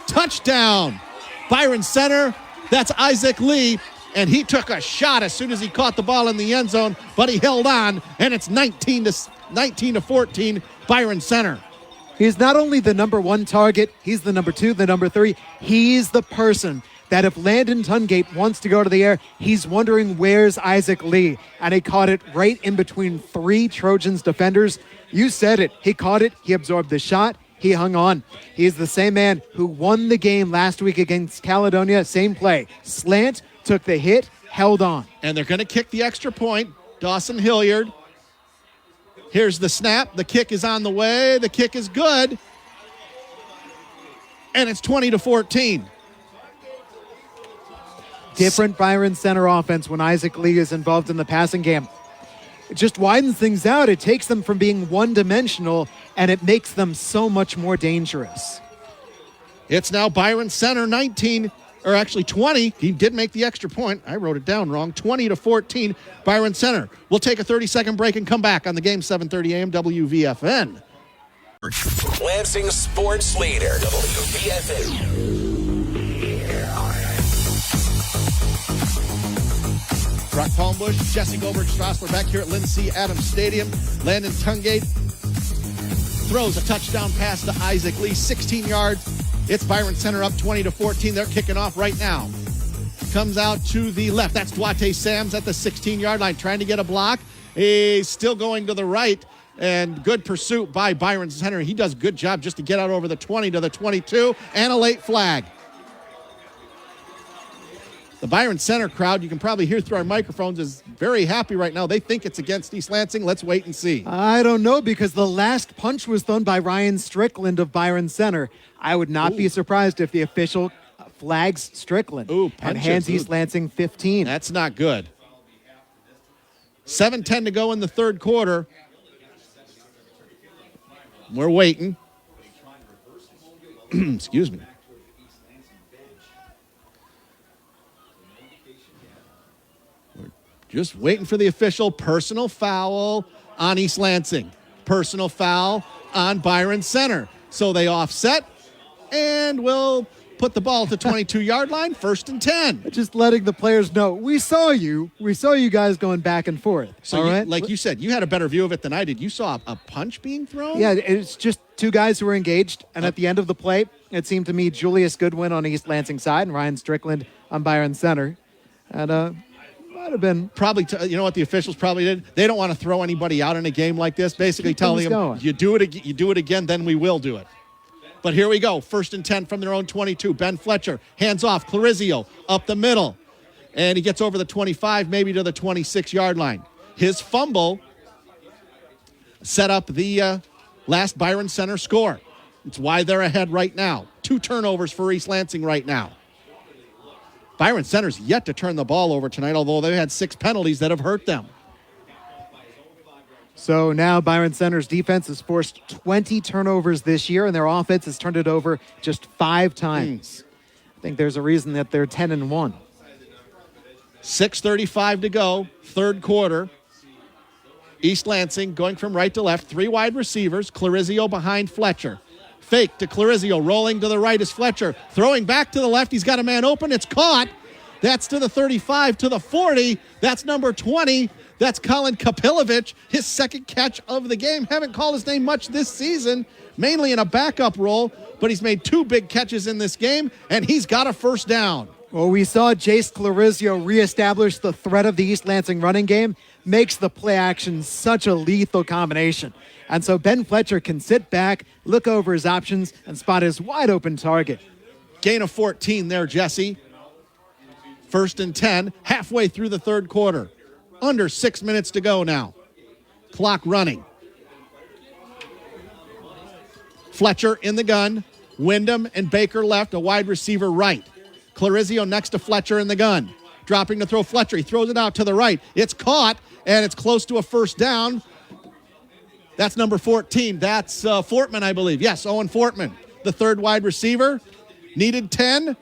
Touchdown. Byron Center. That's Isaac Lee. And he took a shot as soon as he caught the ball in the end zone, but he held on, and it's 19 to 14, Byron Center. He's not only the number 1 target, he's the number 2, the number 3. He's the person that if Landon Tungate wants to go to the air, he's wondering where's Isaac Lee. And he caught it right in between 3 Trojans defenders. You said it. He caught it. He absorbed the shot. He hung on. He's the same man who won the game last week against Caledonia. Same play. Slant, took the hit, held on. And they're going to kick the extra point. Dawson Hilliard. Here's the snap. The kick is on the way. The kick is good. And it's 20 to 14. Different Byron Center offense when Isaac Lee is involved in the passing game. It just widens things out. It takes them from being one-dimensional, and it makes them so much more dangerous. It's now Byron Center 19, or actually 20. He did make the extra point. I wrote it down wrong. 20 to 14, Byron Center. We'll take a 30-second break and come back on the game, 7:30 a.m. WVFN. Lansing sports leader, WVFN. Brock Palmbos, Jesse Goldberg-Strassler back here at Lynn C. Adams Stadium. Landon Tungate throws a touchdown pass to Isaac Lee, 16 yards. It's Byron Center up 20 to 14. They're kicking off right now. Comes out to the left. That's Duarte Sams at the 16-yard line trying to get a block. He's still going to the right, and good pursuit by Byron Center. He does a good job just to get out over the 20 to the 22, and a late flag. The Byron Center crowd, you can probably hear through our microphones, is very happy right now. They think it's against East Lansing. Let's wait and see. I don't know, because the last punch was thrown by Ryan Strickland of Byron Center. I would not be surprised if the official flags Strickland and hands East Lansing 15. That's not good. 7:10 to go in the third quarter. We're waiting. Excuse me. Just waiting for the official. Personal foul on East Lansing. Personal foul on Byron Center. So they offset, and we'll put the ball at the 22-yard line, 1st and 10. Just letting the players know, we saw you. We saw you guys going back and forth. So, like you said, you had a better view of it than I did. You saw a punch being thrown? Yeah, it's just 2 guys who were engaged, and at the end of the play, it seemed to me Julius Goodwin on East Lansing side and Ryan Strickland on Byron Center. And might have been probably, you know what the officials probably did? They don't want to throw anybody out in a game like this. Basically telling them, you do it again, then we will do it. But here we go. 1st and 10 from their own 22. Ben Fletcher, hands off. Clarizio up the middle. And he gets over the 25, maybe to the 26-yard line. His fumble set up the last Byron Center score. It's why they're ahead right now. 2 turnovers for East Lansing right now. Byron Center's yet to turn the ball over tonight, although they've had 6 penalties that have hurt them. So now Byron Center's defense has forced 20 turnovers this year, and their offense has turned it over just 5 times. I think there's a reason that they're 10-1. 6:35 to go, third quarter. East Lansing going from right to left. 3 wide receivers. Clarizio behind Fletcher. Fake to Clarizio. Rolling to the right is Fletcher. Throwing back to the left. He's got a man open. It's caught. That's to the 35, to the 40. That's number 20. That's Colin Kapilovic, his second catch of the game. Haven't called his name much this season, mainly in a backup role, but he's made 2 big catches in this game, and he's got a first down. Well, we saw Jace Clarizio reestablish the threat of the East Lansing running game, makes the play action such a lethal combination. And so Ben Fletcher can sit back, look over his options, and spot his wide open target. Gain of 14 there, Jesse. First and 10, halfway through the third quarter. Under 6 minutes to go now. Clock running. Fletcher in the gun. Wyndham and Baker left, a wide receiver right. Clarizio next to Fletcher in the gun. Dropping to throw Fletcher. He throws it out to the right. It's caught, and it's close to a first down. That's number 14. That's Fortman, I believe. Yes, Owen Fortman, the third wide receiver. Needed 10.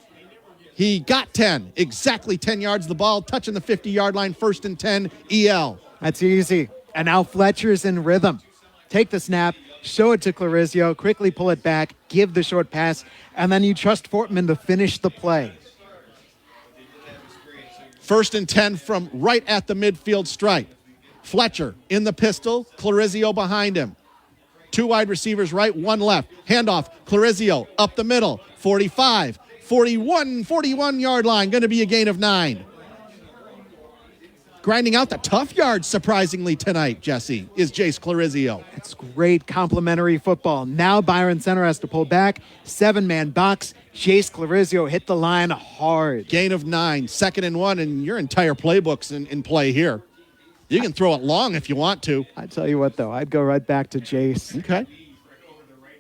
He got 10. Exactly 10 yards. The ball touching the 50-yard line. First and 10, EL. That's easy. And now Fletcher's in rhythm. Take the snap, show it to Clarizio, quickly pull it back, give the short pass, and then you trust Fortman to finish the play. First and 10 from right at the midfield stripe. Fletcher in the pistol, Clarizio behind him. Two wide receivers right, one left. Handoff, Clarizio up the middle, 45, 41-yard line, going to be a gain of 9. Grinding out the tough yards, surprisingly, tonight, Jesse, is Jace Clarizio. It's great complementary football. Now Byron Center has to pull back. 7-man box. Jace Clarizio hit the line hard. Gain of 9, 2nd and 1, and your entire playbook's in play here. You can throw it long if you want to. I tell you what, though, I'd go right back to Jace. Okay.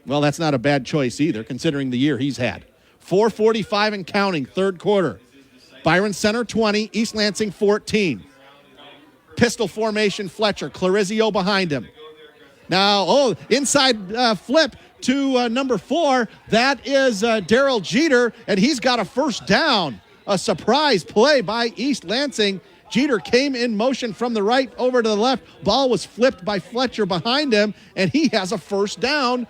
Well, that's not a bad choice either, considering the year he's had. 4:45 and counting, third quarter. Byron Center 20, East Lansing 14. Pistol formation, Fletcher. Clarizio behind him. Now, inside flip to number 4. That is Darrell Jeter, and he's got a first down. A surprise play by East Lansing. Jeter came in motion from the right over to the left. Ball was flipped by Fletcher behind him, and he has a first down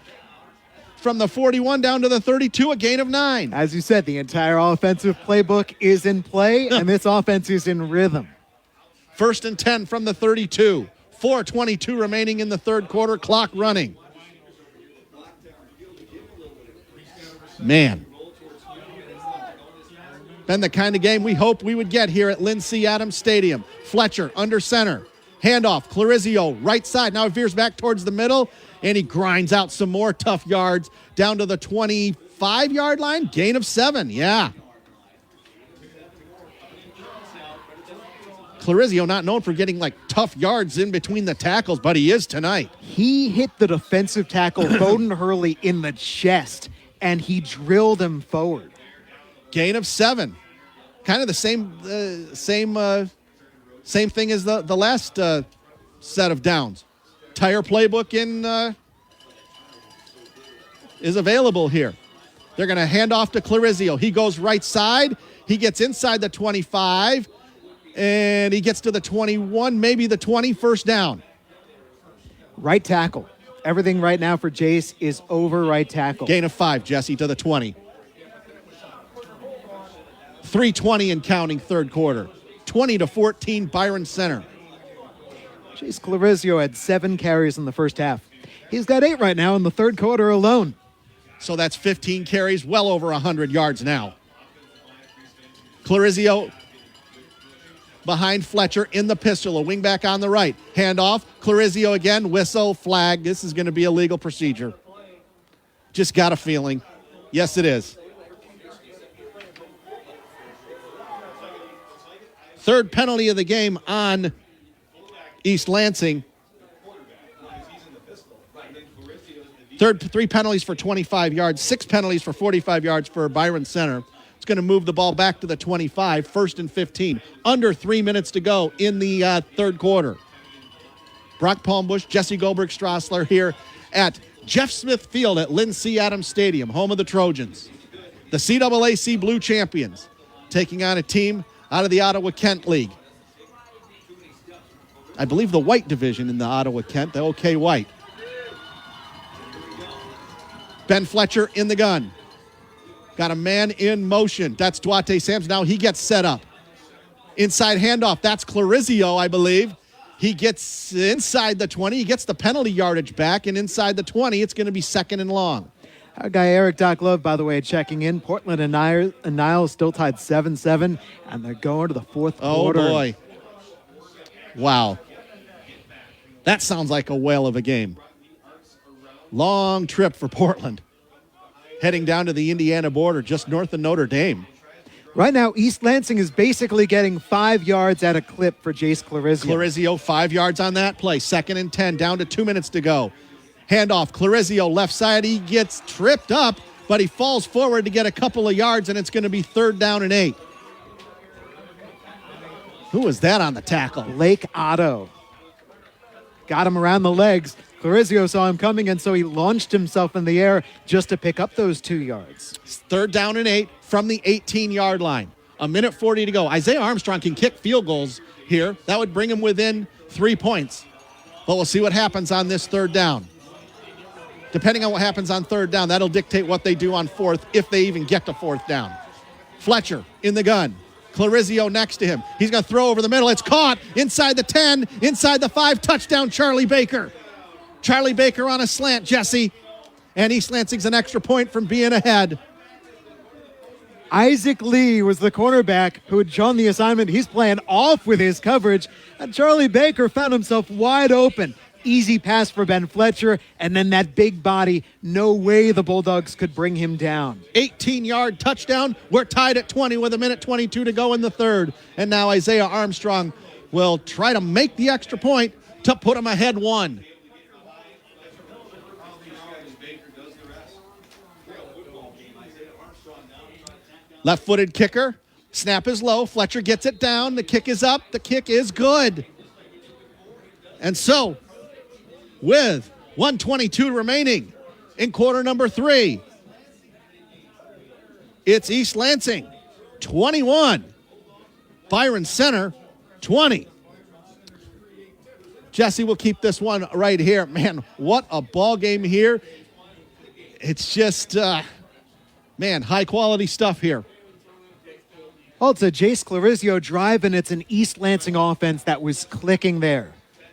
from the 41 down to the 32, a gain of 9. As you said, the entire offensive playbook is in play, and this offense is in rhythm. First and 10 from the 32. 4:22 remaining in the third quarter, clock running. Man. Been the kind of game we hoped we would get here at Lynn C. Adams Stadium. Fletcher under center. Handoff, Clarizio, right side. Now he veers back towards the middle, and he grinds out some more tough yards down to the 25-yard line. Gain of 7, yeah. Clarizio not known for getting tough yards in between the tackles, but he is tonight. He hit the defensive tackle, Bowden Hurley, in the chest, and he drilled him forward. Gain of 7. Kind of the same thing as the last set of downs. Entire playbook is available here. They're going to hand off to Clarizio. He goes right side. He gets inside the 25. And he gets to the 21, maybe the 20, first down. Right tackle. Everything right now for Jace is over right tackle. Gain of 5, Jesse, to the 20. 3:20 and counting, third quarter. 20-14, Byron Center. Jace Clarizio had 7 carries in the first half. He's got 8 right now in the third quarter alone. So that's 15 carries, well over 100 yards now. Clarizio behind Fletcher in the pistol, a wingback on the right. Handoff, Clarizio again, whistle, flag. This is going to be a legal procedure. Just got a feeling. Yes, it is. Third penalty of the game on East Lansing. 3 penalties for 25 yards, 6 penalties for 45 yards for Byron Center. It's going to move the ball back to the 25, first and 15. Under 3 minutes to go in the third quarter. Brock Palmbos, Jesse Goldberg-Strassler here at Jeff Smith Field at Lynn C. Adams Stadium, home of the Trojans. The CAAC Blue Champions taking on a team out of the Ottawa-Kent League. I believe the white division in the Ottawa-Kent, the OK White. Ben Fletcher in the gun. Got a man in motion. That's Duarte Sams. Now he gets set up. Inside handoff. That's Clarizio, I believe. He gets inside the 20. He gets the penalty yardage back, and inside the 20, it's going to be 2nd and long. Our guy Eric Doc Love, by the way, checking in. Portland and Niles still tied 7-7, and they're going to the fourth quarter. Oh, boy. Wow. That sounds like a whale of a game. Long trip for Portland. Heading down to the Indiana border, just north of Notre Dame. Right now, East Lansing is basically getting 5 yards at a clip for Jace Clarizio. Clarizio, 5 yards on that play. 2nd and 10, down to 2 minutes to go. Handoff, Clarizio, left side. He gets tripped up, but he falls forward to get a couple of yards, and it's going to be 3rd down and 8. Who was that on the tackle? Lake Otto. Got him around the legs. Clarizio saw him coming, and so he launched himself in the air just to pick up those 2 yards. 3rd down and 8 from the 18-yard line. 1:40 to go. Isaiah Armstrong can kick field goals here. That would bring him within 3 points. But we'll see what happens on this 3rd down. Depending on what happens on 3rd down, that'll dictate what they do on 4th, if they even get to 4th down. Fletcher in the gun. Clarizio next to him. He's going to throw over the middle. It's caught inside the 10, inside the 5. Touchdown, Charlie Baker. Charlie Baker on a slant, Jesse. And East Lansing's an extra point from being ahead. Isaac Lee was the cornerback who had shown the assignment. He's playing off with his coverage, and Charlie Baker found himself wide open. Easy pass for Ben Fletcher, and then that big body. No way the Bulldogs could bring him down. 18-yard touchdown. We're tied at 20 with 1:22 to go in the 3rd. And now Isaiah Armstrong will try to make the extra point to put him ahead 1. Left-footed kicker. Snap is low. Fletcher gets it down. The kick is up. The kick is good. And so, with 1:22 remaining in quarter number 3, it's East Lansing 21, Byron Center 20. Jesse will keep this one right here. Man, what a ball game here. It's just, high-quality stuff here. Well, it's a Jace Clarizio drive, and it's an East Lansing offense that was clicking there.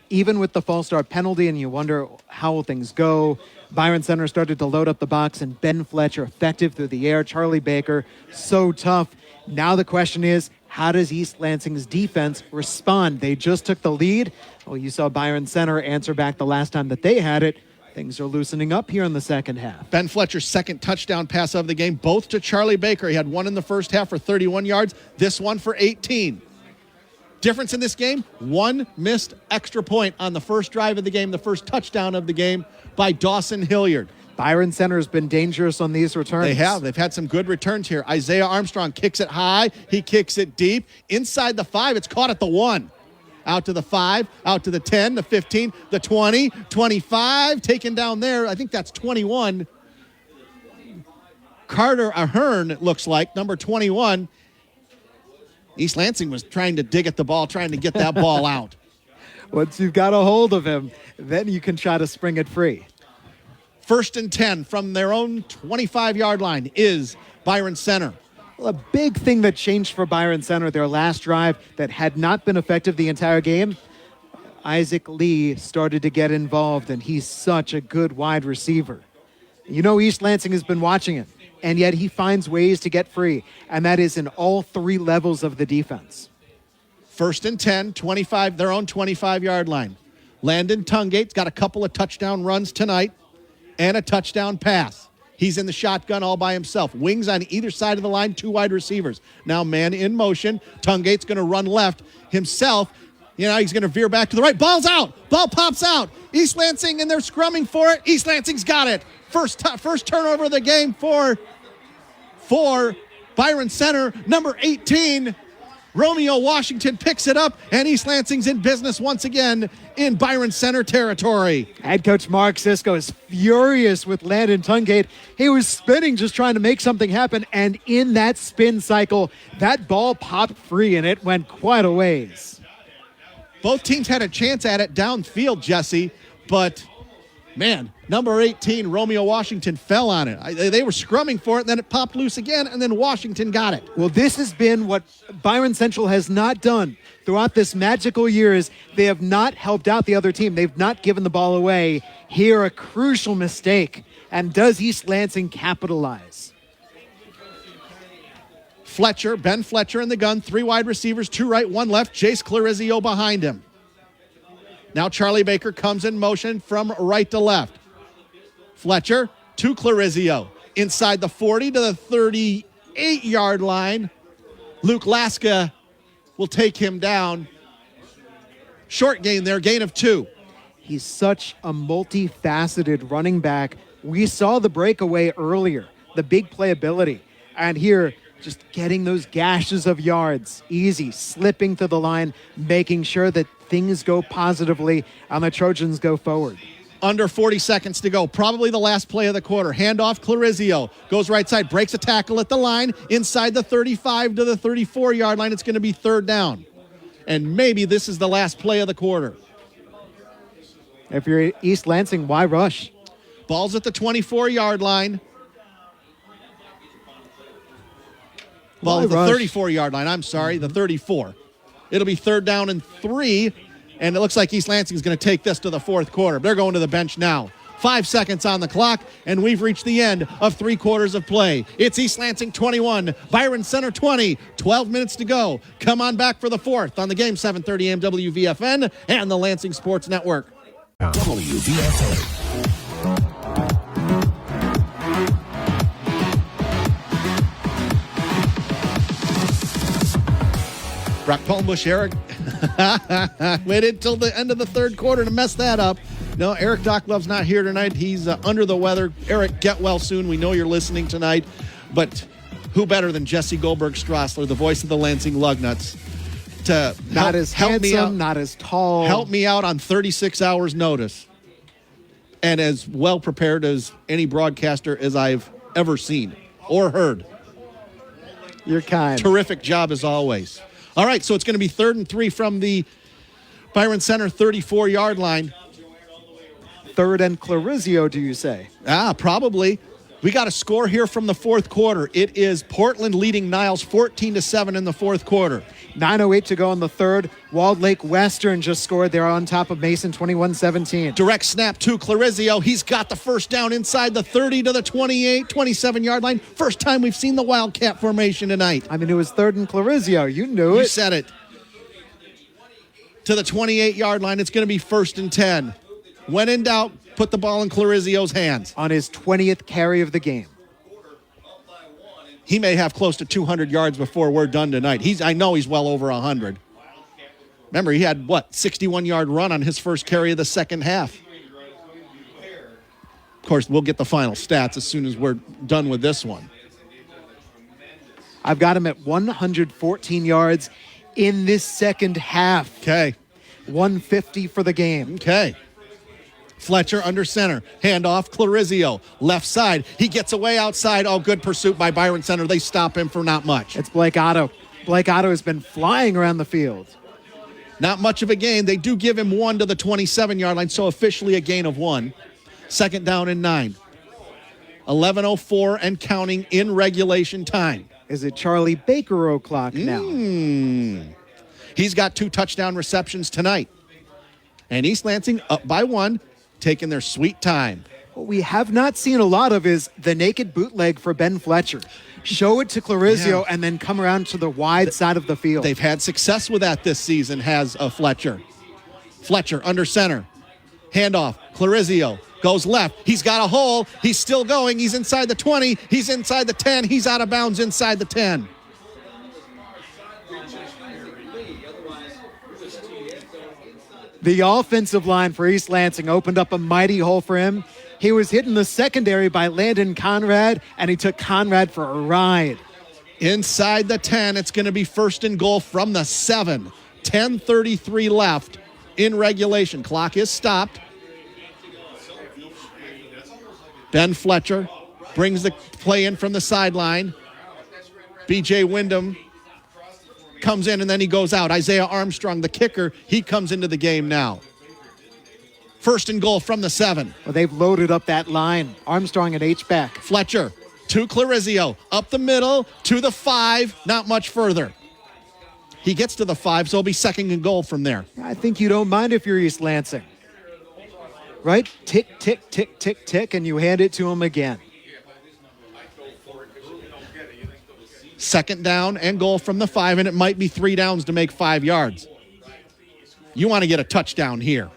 Even with the false start penalty, and you wonder how will things go. Byron Center started to load up the box, and Ben Fletcher effective through the air. Charlie Baker, so tough. Now the question is, how does East Lansing's defense respond? They just took the lead. Well, you saw Byron Center answer back the last time that they had it. Things are loosening up here in the second half. Ben Fletcher's 2nd touchdown pass of the game, both to Charlie Baker. He had one in the first half for 31 yards, this one for 18. Difference in this game, 1 missed extra point on the first drive of the game, the first touchdown of the game by Dawson Hilliard. Byron Center has been dangerous on these returns. They have. They've had some good returns here. Isaiah Armstrong kicks it high. He kicks it deep. Inside the 5, it's caught at the 1. Out to the 5, out to the 10, the 15, the 20, 25. Taken down there. I think that's 21. Carter Ahern, it looks like, number 21. East Lansing was trying to dig at the ball, trying to get that ball out. Once you've got a hold of him, then you can try to spring it free. 1st and 10 from their own 25-yard line is Byron Center. Well, a big thing that changed for Byron Center, their last drive that had not been effective the entire game, Isaac Lee started to get involved, and he's such a good wide receiver. You know East Lansing has been watching it, and yet he finds ways to get free, and that is in all 3 levels of the defense. 1st and 10, 25, their own 25-yard line. Landon Tungate's got a couple of touchdown runs tonight and a touchdown pass. He's in the shotgun all by himself. Wings on either side of the line, 2 wide receivers. Now man in motion. Tungate's going to run left himself. You know, he's going to veer back to the right. Ball's out. Ball pops out. East Lansing, and they're scrumming for it. East Lansing's got it. First turnover of the game for Byron Center. Number 18, Romeo Washington picks it up, and East Lansing's in business once again in Byron Center territory. Head coach Mark Sisko is furious with Landon Tungate. He was spinning, just trying to make something happen, and in that spin cycle, that ball popped free, and it went quite a ways. Both teams had a chance at it downfield, Jesse, but man, number 18, Romeo Washington, fell on it. They were scrumming for it, and then it popped loose again, and then Washington got it. Well, this has been what Byron Central has not done throughout this magical year is they have not helped out the other team. They've not given the ball away. Here, a crucial mistake. And does East Lansing capitalize? Ben Fletcher in the gun, 3 wide receivers, 2 right, 1 left. Jace Clarizio behind him. Now Charlie Baker comes in motion from right to left. Fletcher to Clarizio. Inside the 40 to the 38-yard line. Luke Laska will take him down. Short gain there, gain of 2. He's such a multifaceted running back. We saw the breakaway earlier, the big playability. And here, just getting those gashes of yards, easy, slipping to the line, making sure that things go positively and the Trojans go forward. Under 40 seconds to go. Probably the last play of the quarter. Handoff, Clarizio. Goes right side, breaks a tackle at the line, inside the 35 to the 34-yard line. It's going to be third down. And maybe this is the last play of the quarter. If you're East Lansing, why rush? Ball's at the 24-yard line. Ball at the 34-yard line. I'm sorry, the 34. It'll be third down and 3, and it looks like East Lansing is going to take this to the fourth quarter. They're going to the bench now. 5 seconds on the clock, and we've reached the end of 3 quarters of play. It's East Lansing 21, Byron Center 20. 12 minutes to go. Come on back for the fourth on the game, 7:30 a.m. WVFN and the Lansing Sports Network. WVFN. Brock Palmbos, Eric waited till the end of the third quarter to mess that up. No, Eric Docklove's not here tonight. He's under the weather. Eric, get well soon. We know you're listening tonight. But who better than Jesse Goldberg-Strassler, the voice of the Lansing Lugnuts, to not as help me out, not as tall. Help me out on 36 hours notice. And as well prepared as any broadcaster as I've ever seen or heard. You're kind. Terrific job as always. All right, so it's going to be 3rd and 3 from the Byron Center 34-yard line. 3rd and Clarizio, do you say? Probably. We got a score here from the fourth quarter. It is Portland leading Niles 14-7 in the fourth quarter. 9:08 to go in the third. Walled Lake Western just scored. They're on top of Mason 21-17. Direct snap to Clarizio. He's got the first down inside the 30 to the 28, 27-yard line. First time we've seen the Wildcat formation tonight. I mean, it was 3rd and Clarizio. You knew it. You said it. To the 28-yard line, it's going to be 1st and 10. When in doubt, put the ball in Clarizio's hands. On his 20th carry of the game. He may have close to 200 yards before we're done tonight. I know he's well over 100. Remember, he had, 61-yard run on his first carry of the second half. Of course, we'll get the final stats as soon as we're done with this one. I've got him at 114 yards in this second half. Okay. 150 for the game. Okay. Fletcher under center. Handoff, Clarizio. Left side. He gets away outside. Oh, good pursuit by Byron Center. They stop him for not much. It's Blake Otto. Blake Otto has been flying around the field. Not much of a gain. They do give him 1 to the 27-yard line, so officially a gain of 1. 2nd down and 9. 11:04 and counting in regulation time. Is it Charlie Baker o'clock now? He's got 2 touchdown receptions tonight. And East Lansing up by 1. Taking their sweet time. What we have not seen a lot of is the naked bootleg for Ben Fletcher. Show it to Clarizio and then come around to the wide side of the field. They've had success with that this season, has Fletcher. Fletcher under center. Handoff. Clarizio goes left. He's got a hole. He's still going. He's inside the 20. He's inside the 10. He's out of bounds inside the 10. The offensive line for East Lansing opened up a mighty hole for him. He was hit in the secondary by Landon Conrad, and he took Conrad for a ride. Inside the 10, it's going to be 1st and goal from the 7. 10:33 left in regulation. Clock is stopped. Ben Fletcher brings the play in from the sideline. B.J. Wyndham comes in and then he goes out. Isaiah Armstrong, the kicker, he comes into the game now. 1st and goal from the 7. Well, they've loaded up that line. Armstrong at H-back. Fletcher to Clarizio. Up the middle to the 5. Not much further. He gets to the 5, so it'll be 2nd and goal from there. I think you don't mind if you're East Lansing. Right? Tick, tick, tick, tick, tick, and you hand it to him again. 2nd down and goal from the 5, and it might be 3 downs to make 5 yards. You want to get a touchdown here.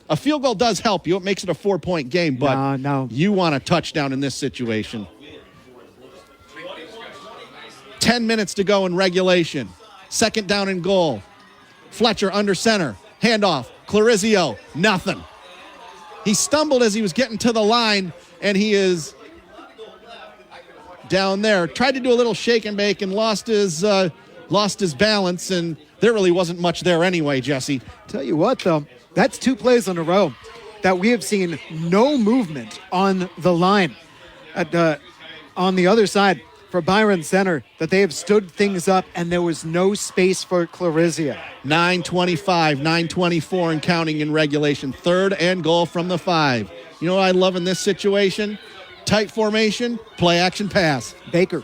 A field goal does help you. It makes it a 4-point game, but no. You want a touchdown in this situation. 10 minutes to go in regulation. Second down and goal. Fletcher under center. Handoff. Clarizio. Nothing. He stumbled as he was getting to the line, and he is down there. Tried to do a little shake and bake and lost his balance, and there really wasn't much there anyway, Jesse. Tell you what, though, that's 2 plays in a row that we have seen no movement on the line. On the other side, for Byron Center, that they have stood things up, and there was no space for Clarizia. 9:25, 9:24 and counting in regulation. Third and goal from the 5. You know what I love in this situation? Tight formation, play action pass. Baker.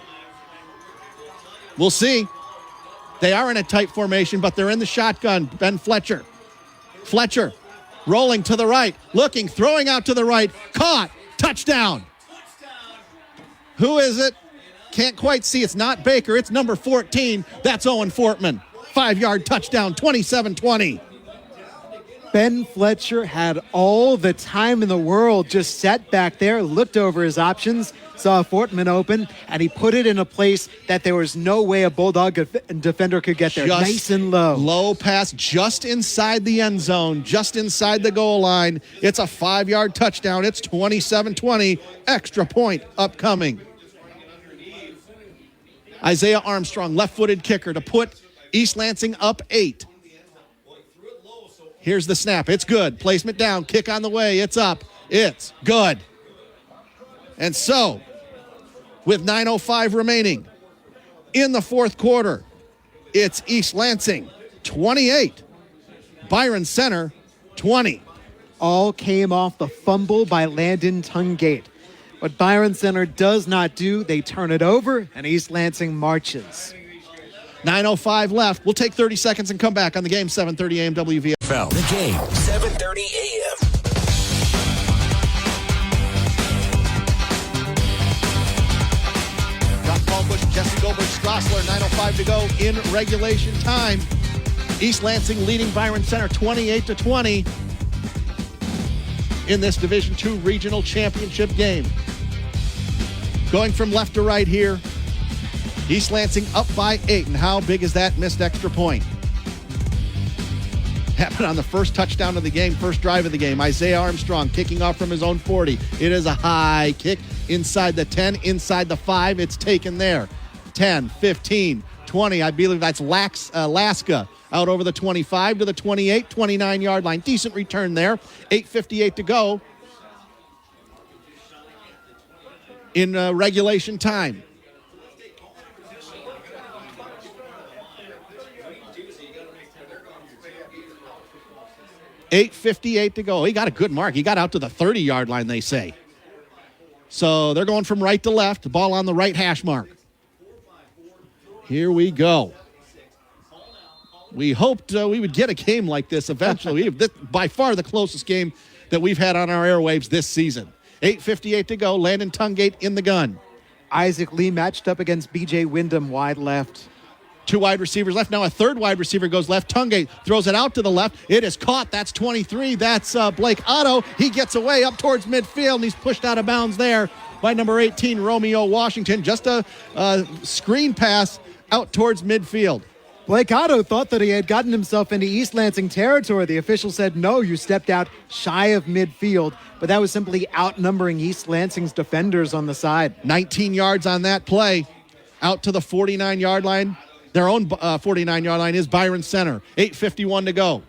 We'll see. They are in a tight formation, but they're in the shotgun. Ben Fletcher. Fletcher rolling to the right, looking, throwing out to the right, caught, touchdown. Who is it? Can't quite see. It's not Baker. It's number 14. That's Owen Fortman. 5-yard touchdown, 27-20. Ben Fletcher had all the time in the world, just sat back there, looked over his options, saw Fortman open, and he put it in a place that there was no way a Bulldog defender could get there. Nice and low. Low pass just inside the end zone, just inside the goal line. It's a 5-yard touchdown. It's 27-20. Extra point upcoming. Isaiah Armstrong, left-footed kicker to put East Lansing up 8. Here's the snap. It's good. Placement down. Kick on the way. It's up. It's good. And so, with 9:05 remaining in the fourth quarter, it's East Lansing 28, Byron Center 20. All came off the fumble by Landon Tungate. What Byron Center does not do, they turn it over, and East Lansing marches. 9:05 left. We'll take 30 seconds and come back on the game, 7:30 a.m. WVFL. The game, 7:30 a.m. Got Palmbos and Jesse Goldberg-Strassler, 9:05 to go in regulation time. East Lansing leading Byron Center 28-20 in this Division II Regional Championship game. Going from left to right here, East Lansing up by 8, and how big is that missed extra point? Happened on the first touchdown of the game, first drive of the game. Isaiah Armstrong kicking off from his own 40. It is a high kick inside the 10, inside the 5. It's taken there. 10, 15, 20. I believe that's Alaska out over the 25 to the 28, 29-yard line. Decent return there. 8:58 to go in regulation time. 8:58 to go. He got a good mark. He got out to the 30-yard line, they say. So they're going from right to left. The ball on the right hash mark. Here we go. We hoped we would get a game like this eventually. This, by far the closest game that we've had on our airwaves this season. 8:58 to go. Landon Tungate in the gun. Isaac Lee matched up against B.J. Wyndham wide left. 2 wide receivers left. Now a third wide receiver goes left. Tungate throws it out to the left. It is caught. That's 23. That's Blake Otto. He gets away up towards midfield, and he's pushed out of bounds there by number 18, Romeo Washington. Just a screen pass out towards midfield. Blake Otto thought that he had gotten himself into East Lansing territory. The official said, no, you stepped out shy of midfield, but that was simply outnumbering East Lansing's defenders on the side. 19 yards on that play. Out to the 49-yard line. Their own 49-yard line is Byron Center. 8:51 to go.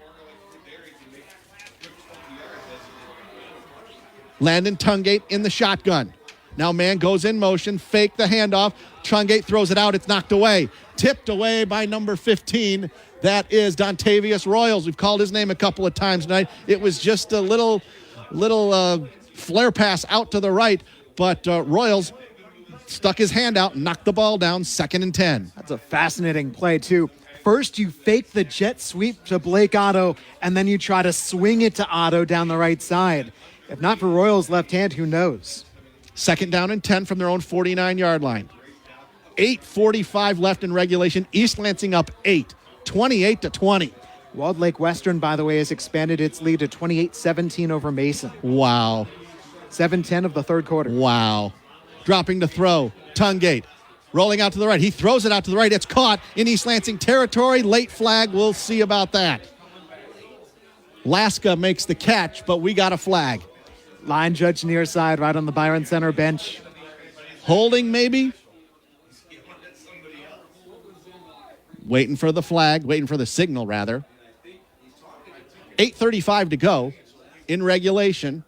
Landon Tungate in the shotgun. Now man goes in motion, fake the handoff. Tungate throws it out. It's knocked away. Tipped away by number 15. That is Dontavius Royals. We've called his name a couple of times tonight. It was just a little flare pass out to the right, but Royals stuck his hand out and knocked the ball down. 2nd and 10. That's a fascinating play, too. First, you fake the jet sweep to Blake Otto, and then you try to swing it to Otto down the right side. If not for Royals' left hand, who knows? 2nd down and 10 from their own 49-yard line. 8:45 left in regulation. East Lansing up 8, 28-20. Walled Lake Western, by the way, has expanded its lead to 28-17 over Mason. Wow. 7:10 of the third quarter. Wow. Dropping to throw. Tungate Rolling out to the right. He throws it out to the right. It's caught in East Lansing territory. Late flag. We'll see about that. Laska makes the catch, but we got a flag. Line judge near side, right on the Byron Center bench. Holding, maybe? Waiting for the flag. Waiting for the signal, rather. 8:35 to go in regulation.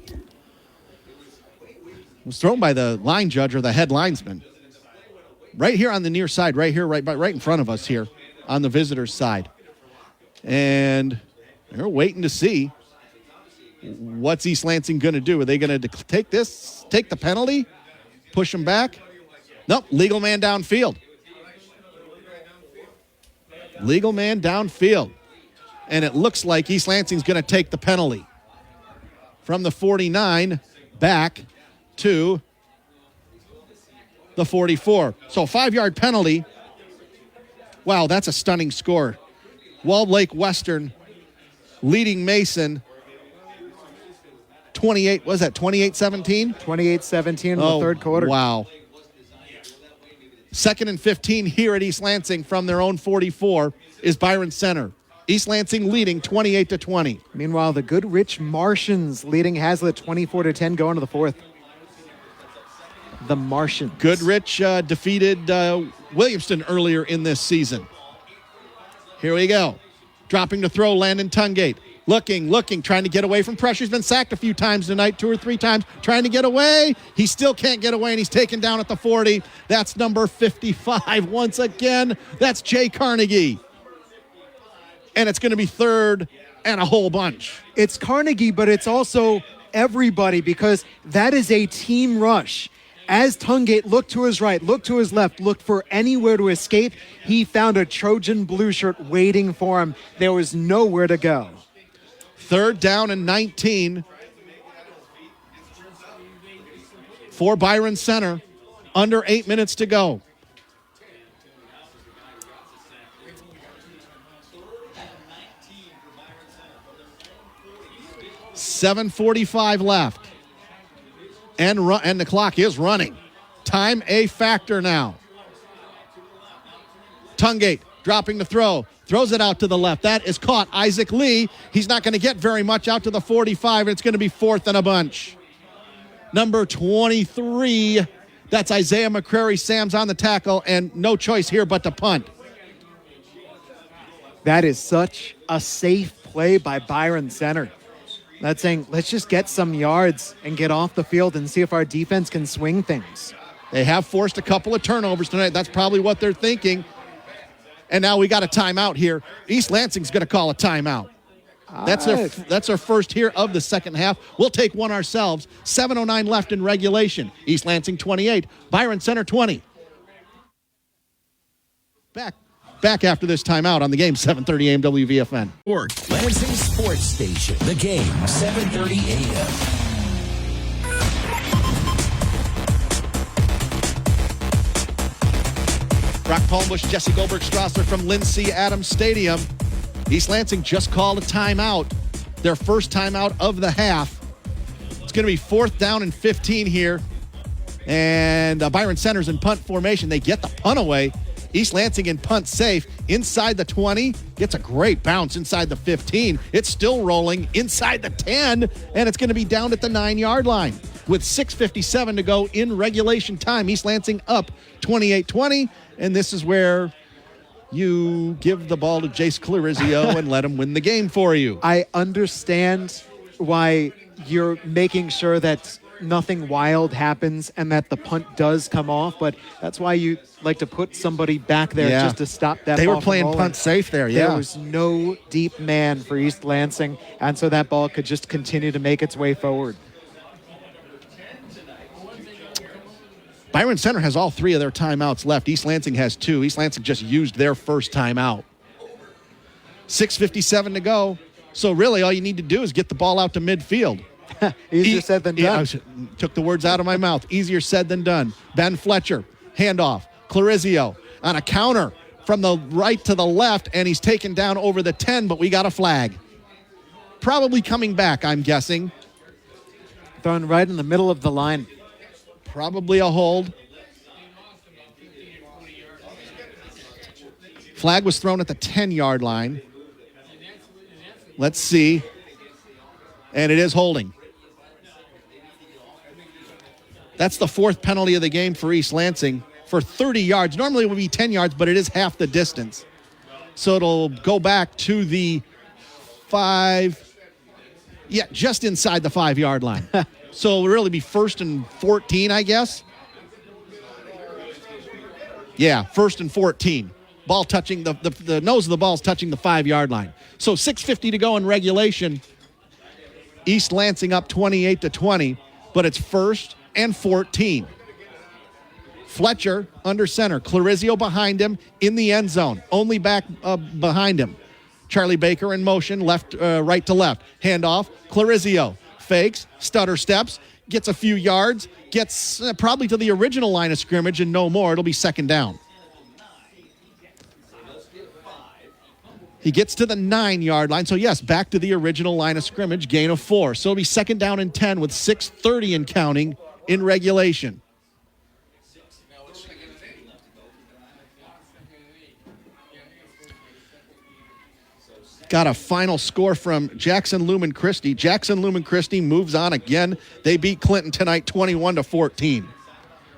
It was thrown by the line judge or the head linesman. Right here on the near side, right here, right in front of us here on the visitors' side. And they're waiting to see what's East Lansing going to do. Are they going to take the penalty, push them back? Nope, legal man downfield. Legal man downfield. And it looks like East Lansing's going to take the penalty. From the 49 back to the 44. So 5-yard penalty. Wow, that's a stunning score. Walled Lake Western leading Mason 28, was that 28-17? 28-17 in the third quarter. Wow. 2nd and 15 here at East Lansing from their own 44 is Byron Center. East Lansing leading 28-20. Meanwhile, the Goodrich Martians leading Hazlitt 24-10 going to the fourth. The Martians. Goodrich defeated Williamston earlier in this season. Here we go. Dropping to throw, Landon Tungate. Looking, trying to get away from pressure. He's been sacked a few times tonight, 2 or 3 times, trying to get away. He still can't get away, and he's taken down at the 40. That's number 55 once again. That's Jay Carnegie. And it's going to be 3rd and a whole bunch. It's Carnegie, but it's also everybody because that is a team rush. As Tungate looked to his right, looked to his left, looked for anywhere to escape, he found a Trojan blue shirt waiting for him. There was nowhere to go. 3rd down and 19 for Byron Center. Under 8 minutes to go. $7:45 left. And the clock is running. Time a factor now. Tungate dropping the throw. Throws it out to the left. That is caught. Isaac Lee. He's not going to get very much out to the 45. It's going to be 4th and a bunch. Number 23. That's Isaiah McCrary. Sam's on the tackle, and no choice here but to punt. That is such a safe play by Byron Center. That's saying, let's just get some yards and get off the field and see if our defense can swing things. They have forced a couple of turnovers tonight. That's probably what they're thinking. And now we got a timeout here. East Lansing's going to call a timeout. That's our first here of the second half. We'll take one ourselves. 7:09 left in regulation. East Lansing 28, Byron Center 20. Back after this timeout on the game, 7:30 AM WVFN. Lansing Sports Station. The game, 7:30 AM. Palmbos and Jesse Goldberg-Strassler from Lynn C. Adams Stadium. East Lansing just called a timeout. Their first timeout of the half. It's going to be 4th down and 15 here. And Byron Center's in punt formation. They get the punt away. East Lansing in punt safe. Inside the 20. Gets a great bounce inside the 15. It's still rolling inside the 10. And it's going to be down at the 9-yard line. With 6:57 to go in regulation time. East Lansing up 28-20. And this is where you give the ball to Jace Clarizio and let him win the game for you. I understand why you're making sure that nothing wild happens and that the punt does come off, but that's why you like to put somebody back there just to stop that ball. They were playing punt safe there, yeah. There was no deep man for East Lansing, and so that ball could just continue to make its way forward. Byron Center has all 3 of their timeouts left. East Lansing has 2. East Lansing just used their first timeout. 6:57 to go. So really all you need to do is get the ball out to midfield. Easier said than done. Took the words out of my mouth. Easier said than done. Ben Fletcher, handoff. Clarizio on a counter from the right to the left, and he's taken down over the 10, but we got a flag. Probably coming back, I'm guessing. thrown right in the middle of the line. Probably a hold. Flag was thrown at the 10-yard line. Let's see. And it is holding. That's the fourth penalty of the game for East Lansing for 30 yards. Normally it would be 10 yards, but it is half the distance. So it'll go back to the 5. Yeah, just inside the 5-yard line. So it'll really be 1st and 14, I guess. Yeah, 1st and 14. Ball touching the nose of the ball's touching the 5-yard line. So 6:50 to go in regulation. East Lansing up 28-20, but it's 1st and 14. Fletcher under center. Clarizio behind him in the end zone. Only back behind him. Charlie Baker in motion, right to left. Handoff. Clarizio fakes, stutter steps, gets a few yards, gets probably to the original line of scrimmage and no more. It'll be 2nd down. He gets to the 9-yard line. So, yes, back to the original line of scrimmage, gain of 4. So it'll be 2nd down and 10 with 6:30 and counting in regulation. Got a final score from Jackson Lumen Christi. Jackson Lumen Christi moves on again. They beat Clinton tonight 21-14.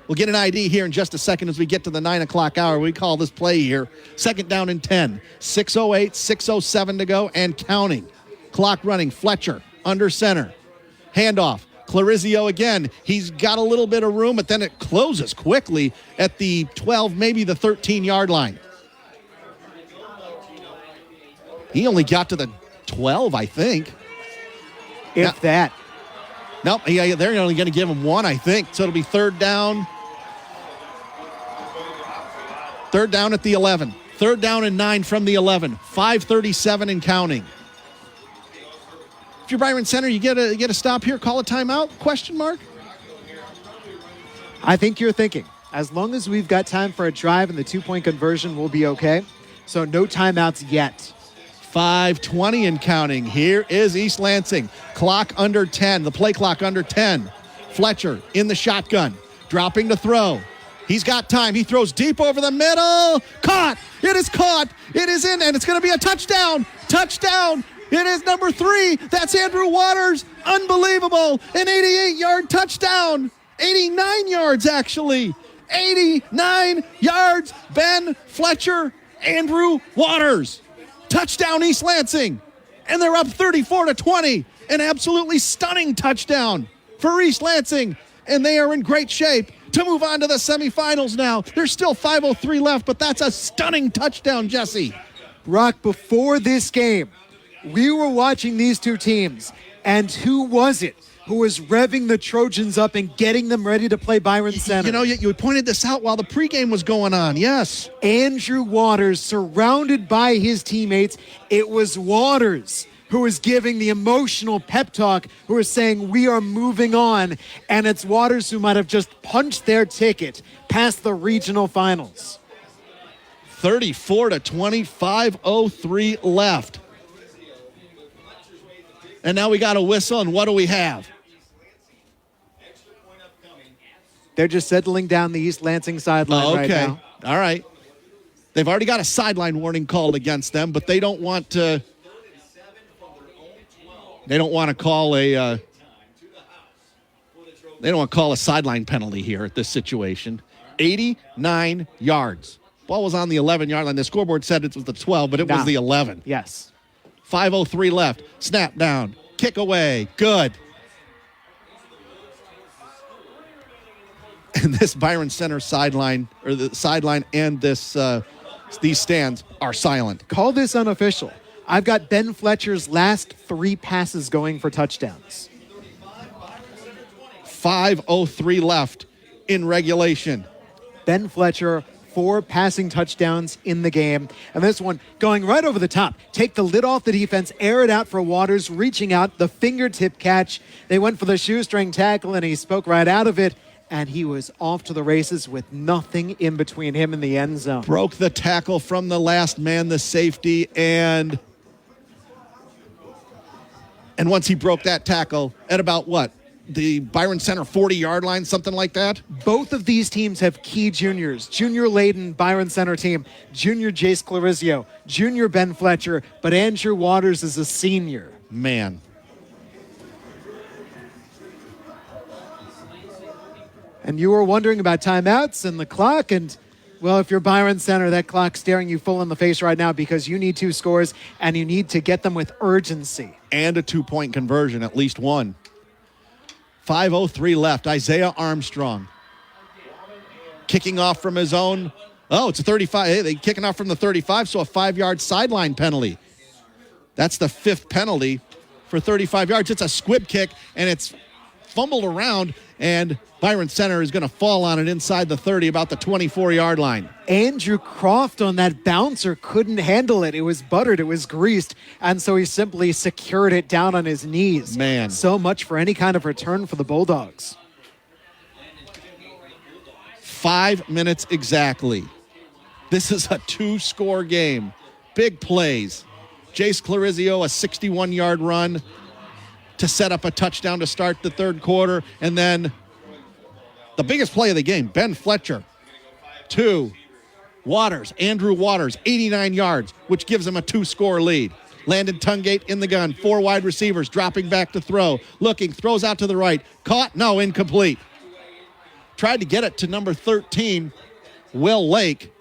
We'll get an ID here in just a second as we get to the 9 o'clock hour. We call this play here 2nd down and 10. 6:08, 6:07 to go and counting. Clock running. Fletcher under center. Handoff. Clarizio again. He's got a little bit of room, but then it closes quickly at the 12, maybe the 13-yard line. He only got to the 12, I think. If that. Nope, they're only going to give him 1, I think. So it'll be 3rd down. 3rd down at the 11. 3rd down and 9 from the 11. 5:37 and counting. If you're Byron Center, you get a stop here, call a timeout? Question mark? I think you're thinking, as long as we've got time for a drive and the 2-point conversion, we'll be okay. So no timeouts yet. 5:20 and counting. Here is East Lansing. Clock under 10. The play clock under 10. Fletcher in the shotgun. Dropping to throw. He's got time. He throws deep over the middle. Caught. It is caught. It is in, and it's going to be a touchdown. Touchdown. It is number 3. That's Andrew Waters. Unbelievable. An 88-yard touchdown. 89 yards, actually. 89 yards. Ben Fletcher. Andrew Waters. Touchdown, East Lansing. And they're up 34-20. An absolutely stunning touchdown for East Lansing. And they are in great shape to move on to the semifinals now. There's still 5:03 left, but that's a stunning touchdown, Jesse. Brock, before this game, we were watching these two teams, and who was it who was revving the Trojans up and getting them ready to play Byron Center? You know, you pointed this out while the pregame was going on, yes. Andrew Waters, surrounded by his teammates. It was Waters who was giving the emotional pep talk, who was saying, we are moving on. And it's Waters who might have just punched their ticket past the regional finals. 34-20, 5:03 left. And now we got a whistle, and what do we have? They're just settling down the East Lansing sideline right now. All right. They've already got a sideline warning called against them, but they don't want to. They don't want to call a. They don't want to call a sideline penalty here at this situation. 89 yards. Ball was on the 11-yard line. The scoreboard said it was the 12, but it was the 11. Yes. 5:03 left. Snap down. Kick away. Good. And this Byron Center sideline, or the sideline and this these stands are silent. Call this unofficial. I've got Ben Fletcher's last 3 passes going for touchdowns. 5:03 left in regulation. Ben Fletcher, 4 passing touchdowns in the game. And this one going right over the top. Take the lid off the defense, air it out for Waters, reaching out, the fingertip catch. They went for the shoestring tackle, and he spoke right out of it. And he was off to the races with nothing in between him and the end zone. Broke the tackle from the last man, the safety, and once he broke that tackle at about what? the Byron Center 40-yard line, something like that? Both of these teams have key juniors. Junior Layden, Byron Center team. Junior Jace Clarizio. Junior Ben Fletcher. But Andrew Waters is a senior. Man. And you were wondering about timeouts and the clock. And, well, if you're Byron Center, that clock's staring you full in the face right now because you need 2 scores and you need to get them with urgency. And a 2-point conversion, at least one. 5:03 left. Isaiah Armstrong kicking off from his own. Oh, it's a 35. Hey, they're kicking off from the 35, so a 5-yard sideline penalty. That's the 5th penalty for 35 yards. It's a squib kick, and it's fumbled around, and Byron Center is going to fall on it inside the 30, about the 24-yard line. Andrew Croft on that bouncer couldn't handle it. It was buttered. It was greased. And so he simply secured it down on his knees. Man. So much for any kind of return for the Bulldogs. 5 minutes exactly. This is a 2-score game. Big plays. Jace Clarizio, a 61-yard run to set up a touchdown to start the third quarter. And then the biggest play of the game, Ben Fletcher, 2. Waters, Andrew Waters, 89 yards, which gives him a 2-score lead. Landon Tungate in the gun, 4 wide receivers, dropping back to throw. Looking, throws out to the right. Caught, no, incomplete. Tried to get it to number 13, Will Lake.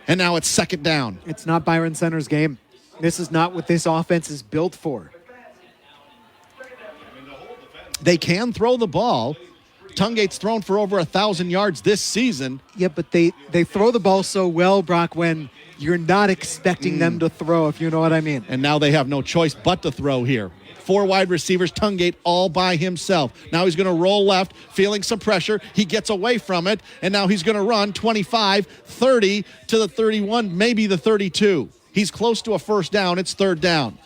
And now it's second down. It's not Byron Center's game. This is not what this offense is built for. They can throw the ball. Tungate's thrown for over 1,000 yards this season. Yeah, but they throw the ball so well, Brock, when you're not expecting them to throw, if you know what I mean. And now they have no choice but to throw here. 4 wide receivers, Tungate all by himself. Now he's going to roll left, feeling some pressure. He gets away from it, and now he's going to run 25, 30 to the 31, maybe the 32. He's close to a first down. It's third down.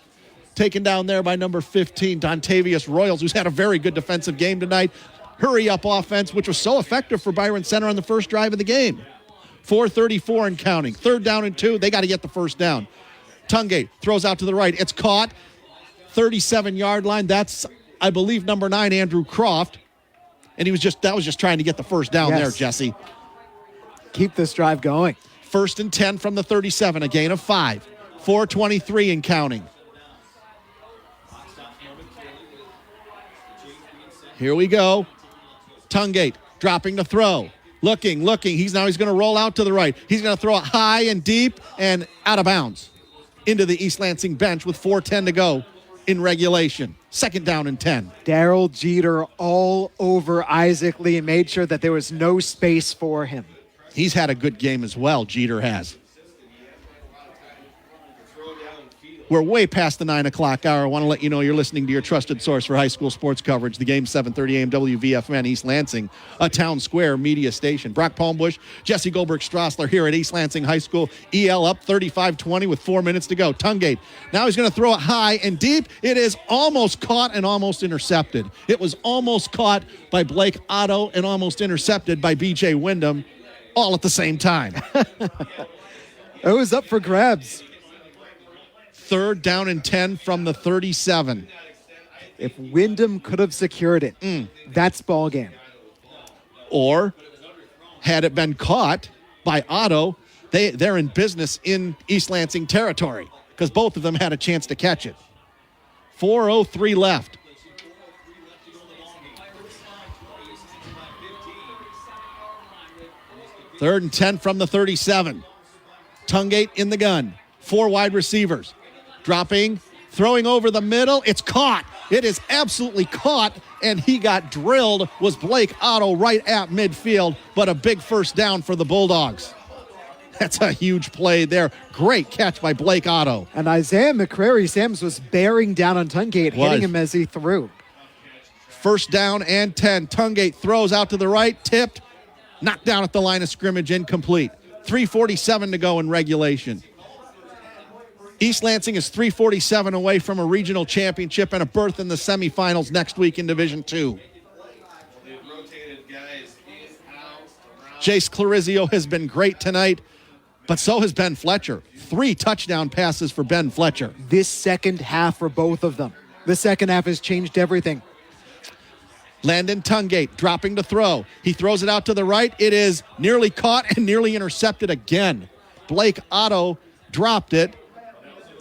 Taken down there by number 15, Dontavius Royals, who's had a very good defensive game tonight. Hurry-up offense, which was so effective for Byron Center on the first drive of the game. 4:34 and counting. Third down and 2. They got to get the first down. Tungate throws out to the right. It's caught. 37-yard line. That's, I believe, number 9, Andrew Croft. And that was just trying to get the first down there, Jesse. Keep this drive going. First and 10 from the 37, a gain of 5. 4:23 and counting. Here we go. Tungate dropping to throw. Looking. He's going to roll out to the right. He's going to throw it high and deep and out of bounds into the East Lansing bench with 4:10 to go in regulation. Second down and 10. Daryl Jeter all over Isaac Lee and made sure that there was no space for him. He's had a good game as well, Jeter has. We're way past the 9 o'clock hour. I want to let you know you're listening to your trusted source for high school sports coverage. The game 7:30 a.m. WVFN East Lansing, a Town Square media station. Brock Palmbos, Jesse Goldberg-Strassler here at East Lansing High School. EL up 35-20 with 4 minutes to go. Tungate. Now he's going to throw it high and deep. It is almost caught and almost intercepted. It was almost caught by Blake Otto and almost intercepted by B.J. Wyndham all at the same time. It was up for grabs. Third down and 10 from the 37. If Wyndham could have secured it, that's ball game. Or had it been caught by Otto, they're in business in East Lansing territory because both of them had a chance to catch it. 4:03 left. Third and 10 from the 37. Tungate in the gun. 4 wide receivers. Dropping, throwing over the middle. It's caught. It is absolutely caught, and he got drilled. Was Blake Otto right at midfield, but a big first down for the Bulldogs. That's a huge play there. Great catch by Blake Otto. And Isaiah McCrary-Sams was bearing down on Tungate, hitting him as he threw. First down and 10. Tungate throws out to the right, tipped, knocked down at the line of scrimmage, incomplete. 3:47 to go in regulation. East Lansing is 3:47 away from a regional championship and a berth in the semifinals next week in Division II. Jace Clarizio has been great tonight, but so has Ben Fletcher. 3 touchdown passes for Ben Fletcher. This second half for both of them. The second half has changed everything. Landon Tungate dropping to throw. He throws it out to the right. It is nearly caught and nearly intercepted again. Blake Otto dropped it,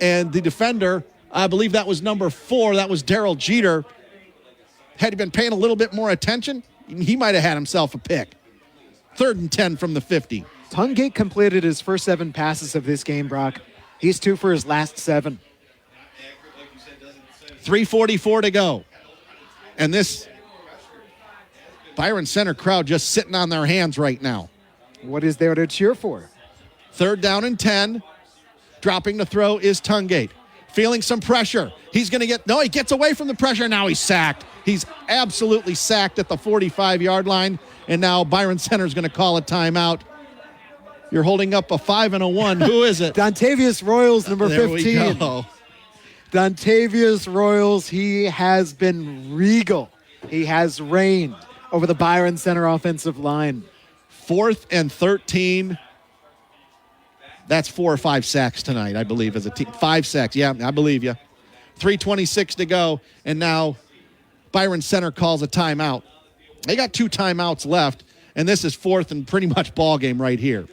and the defender, I believe that was number 4, that was Daryl Jeter. Had he been paying a little bit more attention, he might have had himself a pick. 3rd and 10 from the 50. Tungate completed his first 7 passes of this game, Brock. He's 2 for his last 7. 3:44 to go. And this Byron Center crowd just sitting on their hands right now. What is there to cheer for? 3rd down and 10. Dropping to throw is Tungate. Feeling some pressure. He's going to he gets away from the pressure. Now he's sacked. He's absolutely sacked at the 45-yard line. And now Byron Center is going to call a timeout. You're holding up a 5 and a 1. Who is it? Dontavius Royals, number 15. We go. Dontavius Royals, he has been regal. He has reigned over the Byron Center offensive line. 4th and 13. That's 4 or 5 sacks tonight, I believe, as a team. 5 sacks. Yeah, I believe you. 3:26 to go, and now Byron Center calls a timeout. They got 2 timeouts left, and this is 4th and pretty much ball game right here.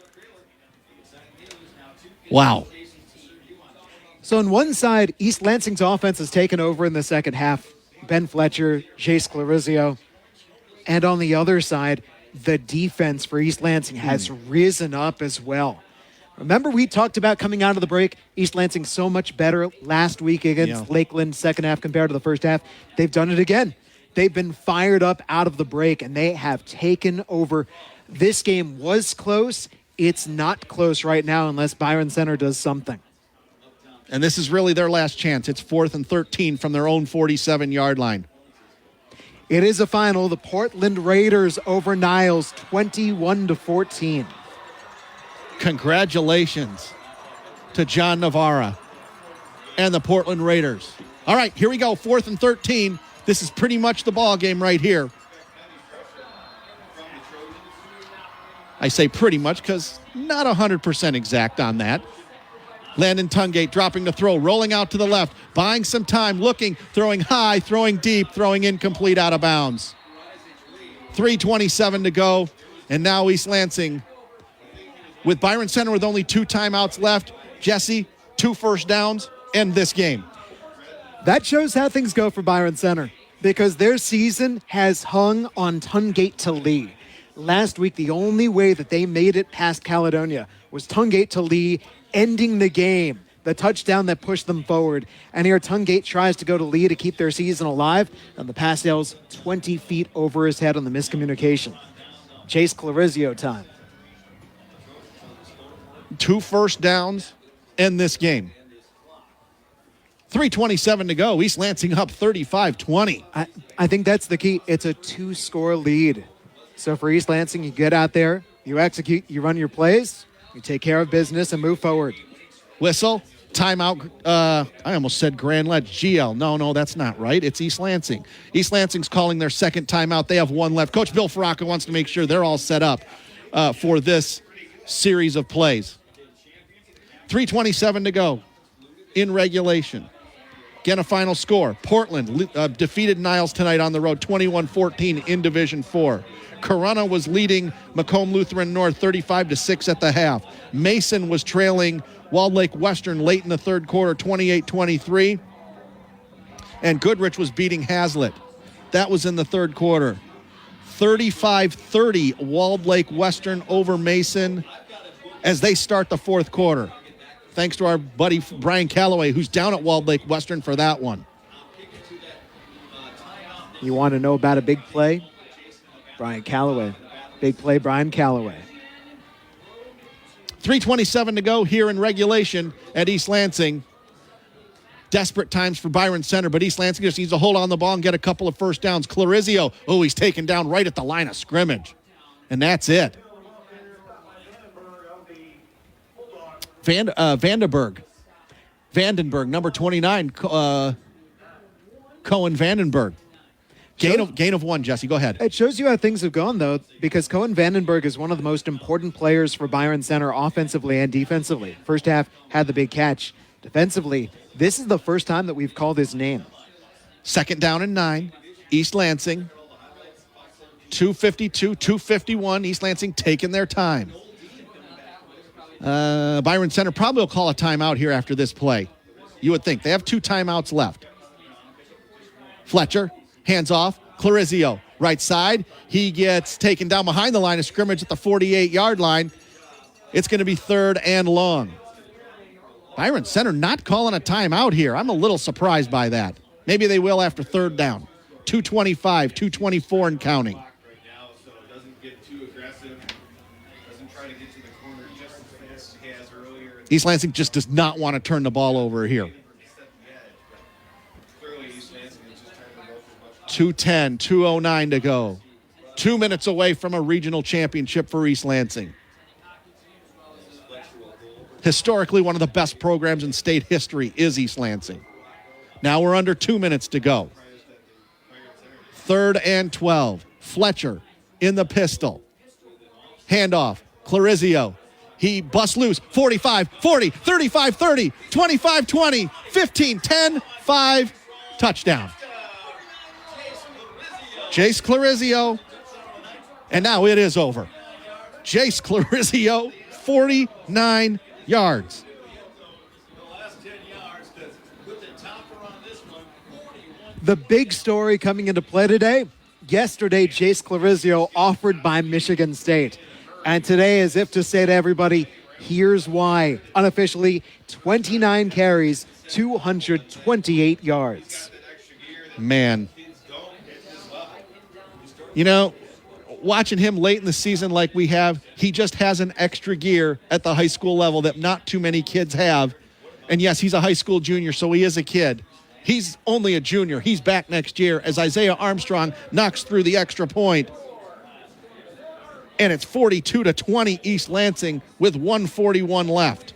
Wow. So on one side, East Lansing's offense has taken over in the second half. Ben Fletcher, Jace Clarizio. And on the other side, the defense for East Lansing has risen up as well. Remember, we talked about coming out of the break, East Lansing so much better last week against Lakeland second half compared to the first half. They've done it again. They've been fired up out of the break, and they have taken over. This game was close. It's not close right now unless Byron Center does something. And this is really their last chance. It's 4th and 13 from their own 47-yard line. It is a final. The Portland Raiders over Niles, 21-14. Congratulations to John Navarra and the Portland Raiders. All right, here we go. 4th and 13. This is pretty much the ball game right here. I say pretty much because not 100% exact on that. Landon Tungate dropping the throw, rolling out to the left, buying some time, looking, throwing high, throwing deep, throwing incomplete, out of bounds. 3:27 to go, and now East Lansing with Byron Center with only 2 timeouts left. Jesse, 2 first downs, end this game. That shows how things go for Byron Center because their season has hung on Tungate to lead. Last week, the only way that they made it past Caledonia was Tungate to Lee ending the game, the touchdown that pushed them forward. And here Tungate tries to go to Lee to keep their season alive, and the pass sails 20 feet over his head on the miscommunication. Chase Clarizio time. 2 first downs, end this game. 3:27 to go. East Lansing up 35-20. I think that's the key. It's a 2-score lead. So for East Lansing, you get out there, you execute, you run your plays, you take care of business and move forward. Whistle, timeout. I almost said Grand Ledge. GL. No, that's not right. It's East Lansing. East Lansing's calling their second timeout. They have 1 left. Coach Bill Faraka wants to make sure they're all set up for this series of plays. 3:27 to go in regulation. Again, a final score. Portland defeated Niles tonight on the road, 21-14 in Division 4. Corunna was leading Macomb Lutheran North 35-6 at the half. Mason was trailing Walled Lake Western late in the third quarter, 28-23. And Goodrich was beating Hazlitt. That was in the third quarter. 35-30, Walled Lake Western over Mason as they start the fourth quarter. Thanks to our buddy Brian Calloway, who's down at Walled Lake Western for that one. You want to know about a big play? Brian Calloway. Big play, Brian Calloway. 3:27 to go here in regulation at East Lansing. Desperate times for Byron Center, but East Lansing just needs to hold on the ball and get a couple of first downs. Clarizio, he's taken down right at the line of scrimmage. And that's it. Vandenberg, number 29, Cohen Vandenberg. Gain of 1, Jesse. Go ahead. It shows you how things have gone, though, because Cohen Vandenberg is one of the most important players for Byron Center offensively and defensively. First half, had the big catch. Defensively, this is the first time that we've called his name. Second down and 9. East Lansing. 2:52, 2:51. East Lansing taking their time. Byron Center probably will call a timeout here after this play. You would think. They have 2 timeouts left. Fletcher, hands off. Clarizio, right side. He gets taken down behind the line of scrimmage at the 48-yard line. It's going to be 3rd and long. Byron Center not calling a timeout here. I'm a little surprised by that. Maybe they will after 3rd down. 2:25, 2:24 and counting. East Lansing just does not want to turn the ball over here. 2:10, 2:09 to go. 2 minutes away from a regional championship for East Lansing. Historically, one of the best programs in state history is East Lansing. Now we're under 2 minutes to go. 3rd and 12. Fletcher in the pistol. Handoff. Clarizio. He busts loose. 45, 40, 35, 30, 25, 20, 15, 10, 5. Touchdown. Jace Clarizio. And now it is over. Jace Clarizio, 49 yards. The big story coming into play today, yesterday Jace Clarizio offered by Michigan State. And today, as if to say to everybody, here's why. Unofficially, 29 carries, 228 yards. Man. You know, watching him late in the season like we have, he just has an extra gear at the high school level that not too many kids have. And yes, he's a high school junior, so he is a kid. He's only a junior. He's back next year as Isaiah Armstrong knocks through the extra point. And it's 42-20 East Lansing with 1:41 left.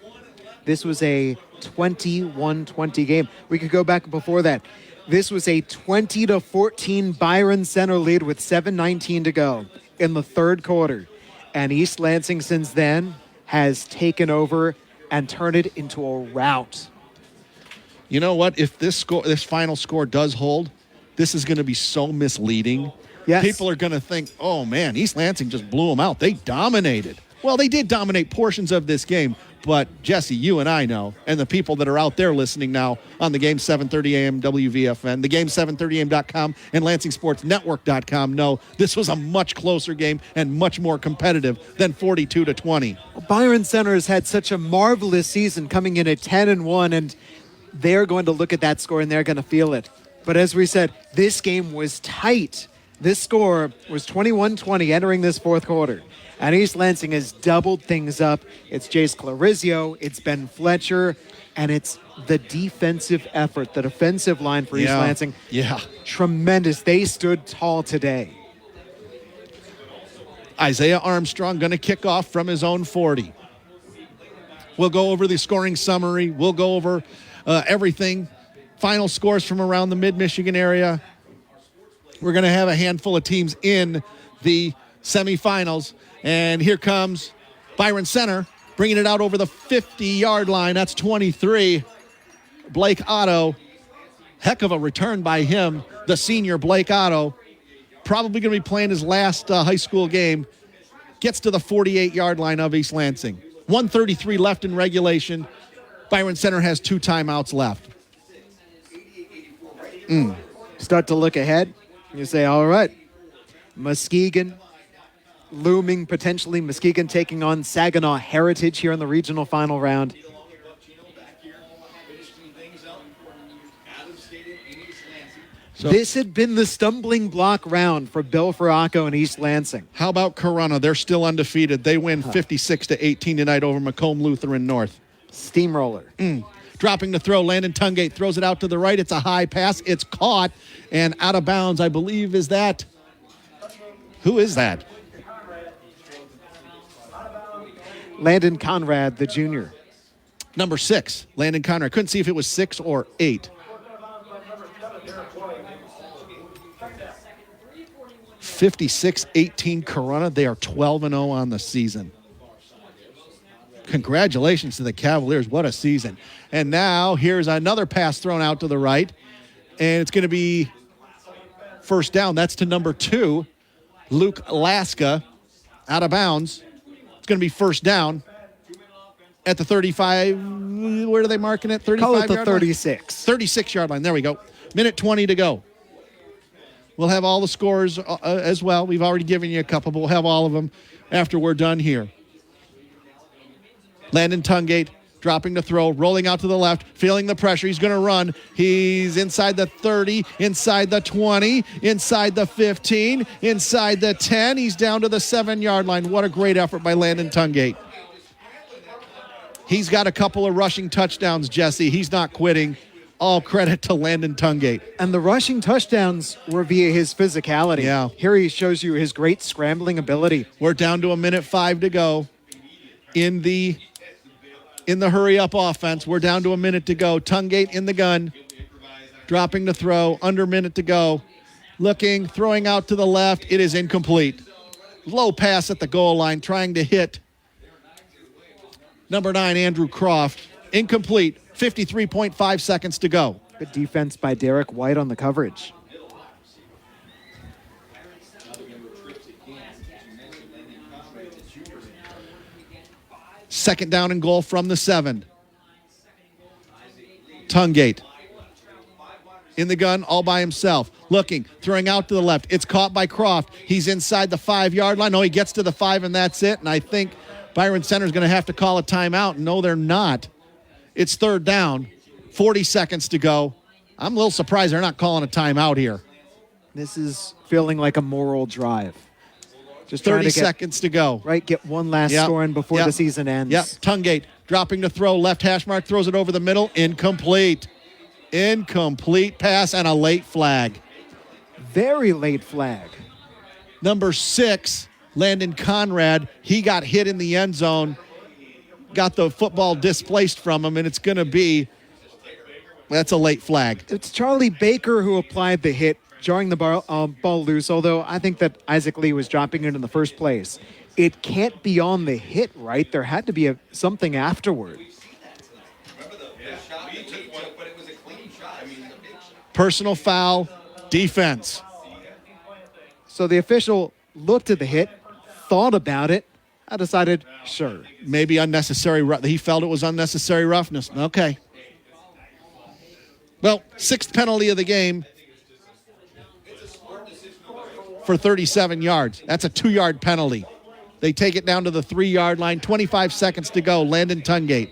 This was a 21-20 game. We could go back before that. This was a 20-14 Byron Center lead with 7:19 to go in the 3rd quarter. And East Lansing since then has taken over and turned it into a rout. You know what? If this final score does hold, this is going to be so misleading. Yes. People are going to think, oh, man, East Lansing just blew them out. They dominated. Well, they did dominate portions of this game. But, Jesse, you and I know, and the people that are out there listening now on the game 730 AM WVFN, the game 730am.com, and LansingSportsNetwork.com know this was a much closer game and much more competitive than 42-20. Well, Byron Center has had such a marvelous season coming in at 10-1, and they're going to look at that score and they're going to feel it. But as we said, this game was tight. This score was 21-20 entering this 4th quarter. And East Lansing has doubled things up. It's Jace Clarizio, it's Ben Fletcher, and it's the defensive effort, the defensive line for East Lansing. Yeah. Tremendous. They stood tall today. Isaiah Armstrong going to kick off from his own 40. We'll go over the scoring summary. We'll go over everything. Final scores from around the mid-Michigan area. We're going to have a handful of teams in the semifinals. And here comes Byron Center, bringing it out over the 50-yard line. That's 23. Blake Otto. Heck of a return by him, the senior Blake Otto. Probably going to be playing his last high school game. Gets to the 48-yard line of East Lansing. 1:33 left in regulation. Byron Center has 2 timeouts left. Start to look ahead. You say, all right, Muskegon looming potentially. Muskegon taking on Saginaw Heritage here in the regional final round. So, this had been the stumbling block round for Bill Faracco and East Lansing. How about Corunna? They're still undefeated. They win 56-18 tonight over Macomb Lutheran North. Steamroller. Dropping the throw. Landon Tungate throws it out to the right. It's a high pass. It's caught and out of bounds, I believe. Is that? Who is that? Landon Conrad, the junior. Number 6, Landon Conrad. Couldn't see if it was 6 or 8. 56-18 Corunna. They are 12-0 on the season. Congratulations to the Cavaliers. What a season. And now here's another pass thrown out to the right. And it's going to be first down. That's to number 2, Luke Laska, out of bounds. It's going to be first down at the 35. Where are they marking it? 35 Call it the yard 36. 36-yard line. There we go. Minute 20 to go. We'll have all the scores as well. We've already given you a couple, but we'll have all of them after we're done here. Landon Tungate dropping to throw, rolling out to the left, feeling the pressure. He's going to run. He's inside the 30, inside the 20, inside the 15, inside the 10. He's down to the 7-yard line. What a great effort by Landon Tungate. He's got a couple of rushing touchdowns, Jesse. He's not quitting. All credit to Landon Tungate. And the rushing touchdowns were via his physicality. Yeah. Here he shows you his great scrambling ability. We're down to a minute 5 to go in the hurry-up offense. We're down to a minute to go. Tungate in the gun, dropping to throw, under a minute to go. Looking, throwing out to the left. It is incomplete. Low pass at the goal line, trying to hit number 9, Andrew Croft. Incomplete. 53.5 seconds to go. Good defense by Derek White on the coverage. Second down and goal from the 7. Tungate in the gun all by himself. Looking, throwing out to the left. It's caught by Croft. He's inside the 5-yard line. No, he gets to the 5, and that's it. And I think Byron Center is going to have to call a timeout. No, they're not. It's third down. 40 seconds to go. I'm a little surprised they're not calling a timeout here. This is feeling like a moral drive. Just 30 seconds to go. Right, get one last score in before the season ends. Yep, Tungate dropping to throw. Left hash mark, throws it over the middle. Incomplete. Incomplete pass and a late flag. Very late flag. Number 6, Landon Conrad. He got hit in the end zone. Got the football displaced from him, and it's going to be, that's a late flag. It's Charlie Baker who applied the hit, jarring the ball loose, although I think that Isaac Lee was dropping it in the first place. It can't be on the hit, right? There had to be something afterward. Personal foul, defense. So the official looked at the hit, thought about it, I decided, sure. Maybe unnecessary. He felt it was unnecessary roughness. Okay. Well, 6th penalty of the game for 37 yards. That's a 2-yard penalty. They take it down to the 3-yard line. 25 seconds to go. Landon Tungate.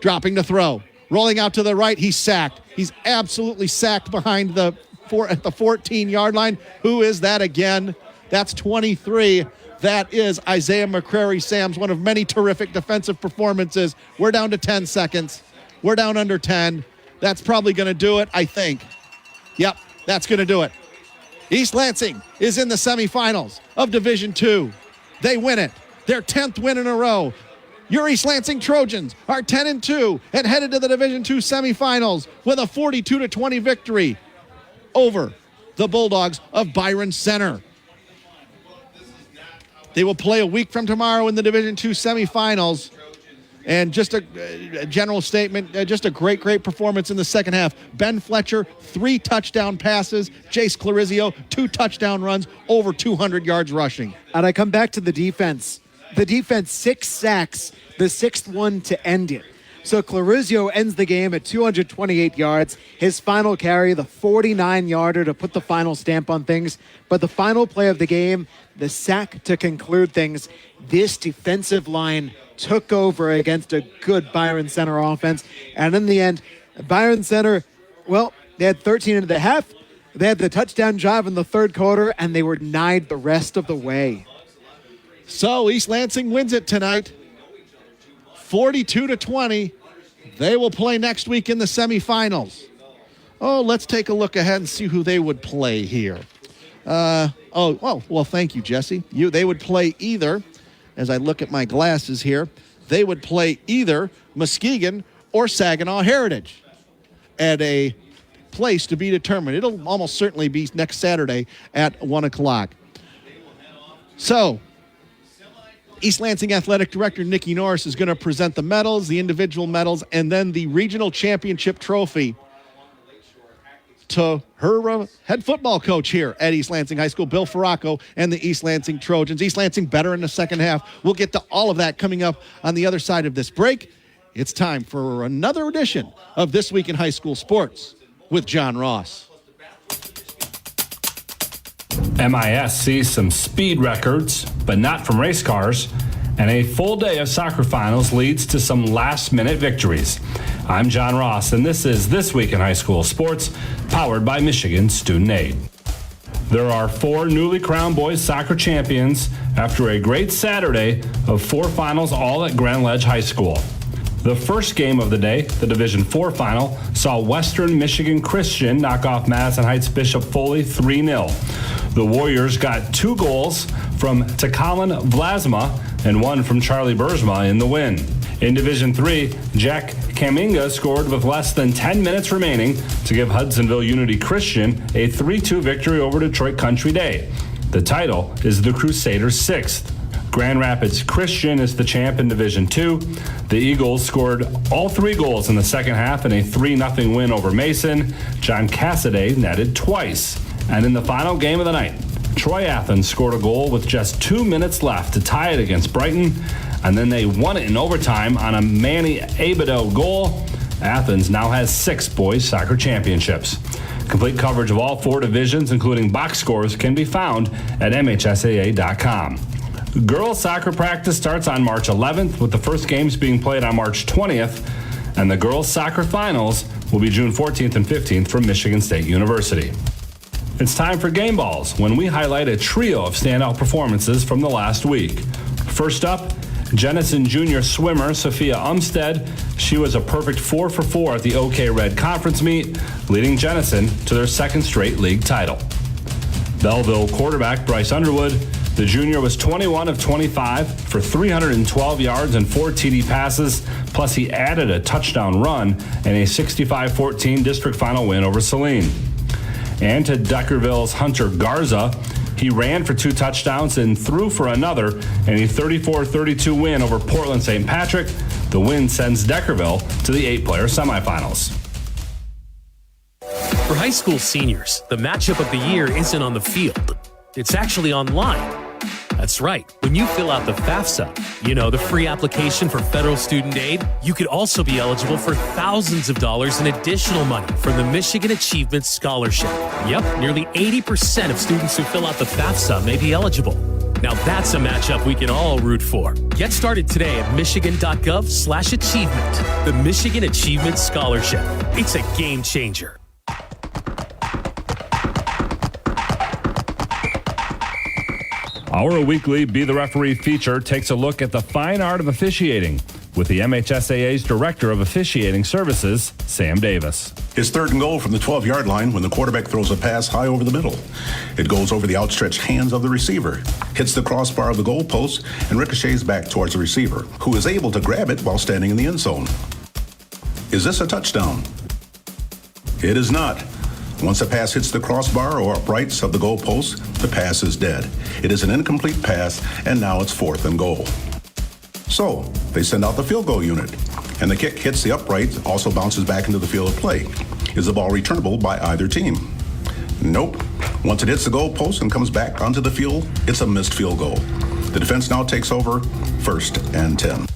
Dropping to throw. Rolling out to the right. He's sacked. He's absolutely sacked behind at the 14-yard line. Who is that again? That's 23. That is Isaiah McCrary-Sams, one of many terrific defensive performances. We're down to 10 seconds. We're down under 10. That's probably going to do it, I think. Yep, that's going to do it. East Lansing is in the semifinals of Division II. They win it. Their 10th win in a row. Your East Lansing Trojans are 10-2 and headed to the Division II semifinals with a 42-20 victory over the Bulldogs of Byron Center. They will play a week from tomorrow in the Division II semifinals. And just a general statement, just a great performance in the second half. Ben Fletcher, 3 touchdown passes. Jace Clarizio, 2 touchdown runs, over 200 yards rushing. And I come back to the defense. The defense, 6 sacks, the 6th one to end it. So Clarizio ends the game at 228 yards. His final carry, the 49-yarder to put the final stamp on things. But the final play of the game, the sack to conclude things. This defensive line took over against a good Byron Center offense. And in the end, Byron Center, well, they had 13 at the half. They had the touchdown drive in the third quarter, and they were denied the rest of the way. So East Lansing wins it tonight. 42-20. They will play next week in the semifinals. Oh, let's take a look ahead and see who they would play here. Well, thank you, Jesse. They would play either, as I look at my glasses here, they would play either Muskegon or Saginaw Heritage at a place to be determined. It'll almost certainly be next Saturday at 1 o'clock. So, East Lansing Athletic Director Nikki Norris is going to present the medals, the individual medals, and then the regional championship trophy to her head football coach here at East Lansing High School, Bill Farraco, and the East Lansing Trojans. East Lansing better in the second half. We'll get to all of that coming up on the other side of this break. It's time for another edition of This Week in High School Sports with John Ross. MIS sees some speed records, but not from race cars, and a full day of soccer finals leads to some last-minute victories. I'm John Ross, and this is This Week in High School Sports, powered by Michigan Student Aid. There are 4 newly crowned boys soccer champions after a great Saturday of 4 finals, all at Grand Ledge High School. The first game of the day, the Division IV final, saw Western Michigan Christian knock off Madison Heights Bishop Foley 3-0. The Warriors got 2 goals from Takalin Vlasma and 1 from Charlie Bergma in the win. In Division III, Jack Kaminga scored with less than 10 minutes remaining to give Hudsonville Unity Christian a 3-2 victory over Detroit Country Day. The title is the Crusaders' 6th. Grand Rapids Christian is the champ in Division II. The Eagles scored all 3 goals in the second half in a 3-0 win over Mason. John Cassidy netted twice. And in the final game of the night, Troy Athens scored a goal with just 2 minutes left to tie it against Brighton, and then they won it in overtime on a Manny Abido goal. Athens now has 6 boys soccer championships. Complete coverage of all 4 divisions, including box scores, can be found at MHSAA.com. Girls soccer practice starts on March 11th, with the first games being played on March 20th, and the girls soccer finals will be June 14th and 15th from Michigan State University. It's time for Game Balls, when we highlight a trio of standout performances from the last week. First up, Jenison Junior swimmer Sophia Umstead. She was a perfect 4 for 4 at the OK Red Conference meet, leading Jenison to their 2nd straight league title. Belleville quarterback Bryce Underwood. The junior was 21 of 25 for 312 yards and 4 TD passes, plus he added a touchdown run and a 65-14 district final win over Saline. And to Deckerville's Hunter Garza, he ran for 2 touchdowns and threw for another in a 34-32 win over Portland St. Patrick. The win sends Deckerville to the 8-player semifinals. For high school seniors, the matchup of the year isn't on the field. It's actually online. That's right. When you fill out the FAFSA, the free application for federal student aid, you could also be eligible for thousands of dollars in additional money from the Michigan Achievement Scholarship. Yep, nearly 80% of students who fill out the FAFSA may be eligible. Now that's a matchup we can all root for. Get started today at michigan.gov/achievement. The Michigan Achievement Scholarship. It's a game changer. Our weekly Be the Referee feature takes a look at the fine art of officiating with the MHSAA's Director of Officiating Services, Sam Davis. His 3rd and goal from the 12-yard line when the quarterback throws a pass high over the middle. It goes over the outstretched hands of the receiver, hits the crossbar of the goalpost, and ricochets back towards the receiver, who is able to grab it while standing in the end zone. Is this a touchdown? It is not. Once a pass hits the crossbar or uprights of the goalpost, the pass is dead. It is an incomplete pass, and now it's 4th and goal. So, they send out the field goal unit, and the kick hits the upright, also bounces back into the field of play. Is the ball returnable by either team? Nope. Once it hits the goalpost and comes back onto the field, it's a missed field goal. The defense now takes over, 1st and 10.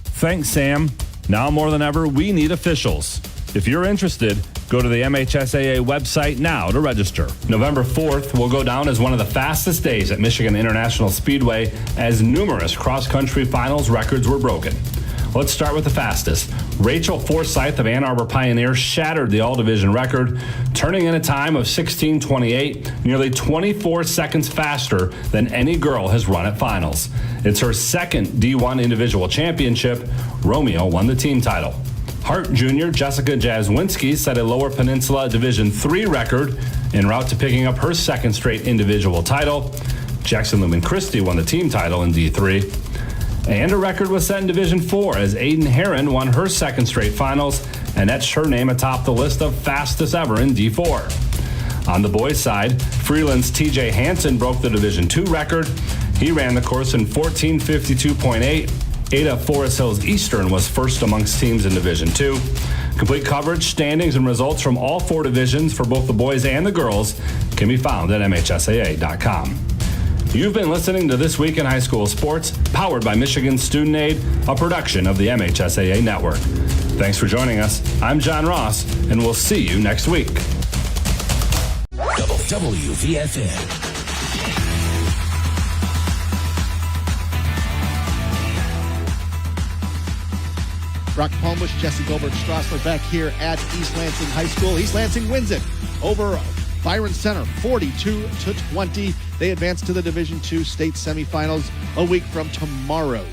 Thanks, Sam. Now more than ever, we need officials. If you're interested, go to the MHSAA website now to register. November 4th will go down as one of the fastest days at Michigan International Speedway, as numerous cross-country finals records were broken. Let's start with the fastest. Rachel Forsyth of Ann Arbor Pioneer shattered the all-division record, turning in a time of 16:28, nearly 24 seconds faster than any girl has run at finals. It's her 2nd D1 individual championship. Romeo won the team title. Hart Jr. Jessica Jazwinski set a Lower Peninsula Division III record en route to picking up her 2nd straight individual title. Jackson Lumen Christie won the team title in D3. And a record was set in Division IV as Aiden Heron won her 2nd straight finals and etched her name atop the list of fastest ever in D4. On the boys' side, Freeland's TJ Hansen broke the Division II record. He ran the course in 14:52.8. Ada Forest Hills Eastern was first amongst teams in Division II. Complete coverage, standings, and results from all 4 divisions for both the boys and the girls can be found at MHSAA.com. You've been listening to This Week in High School Sports, powered by Michigan Student Aid, a production of the MHSAA Network. Thanks for joining us. I'm John Ross, and we'll see you next week. WVFN. Brock Palmbos, Jesse Goldberg-Strassler back here at East Lansing High School. East Lansing wins it over Byron Center, 42-20. They advance to the Division II state semifinals a week from tomorrow.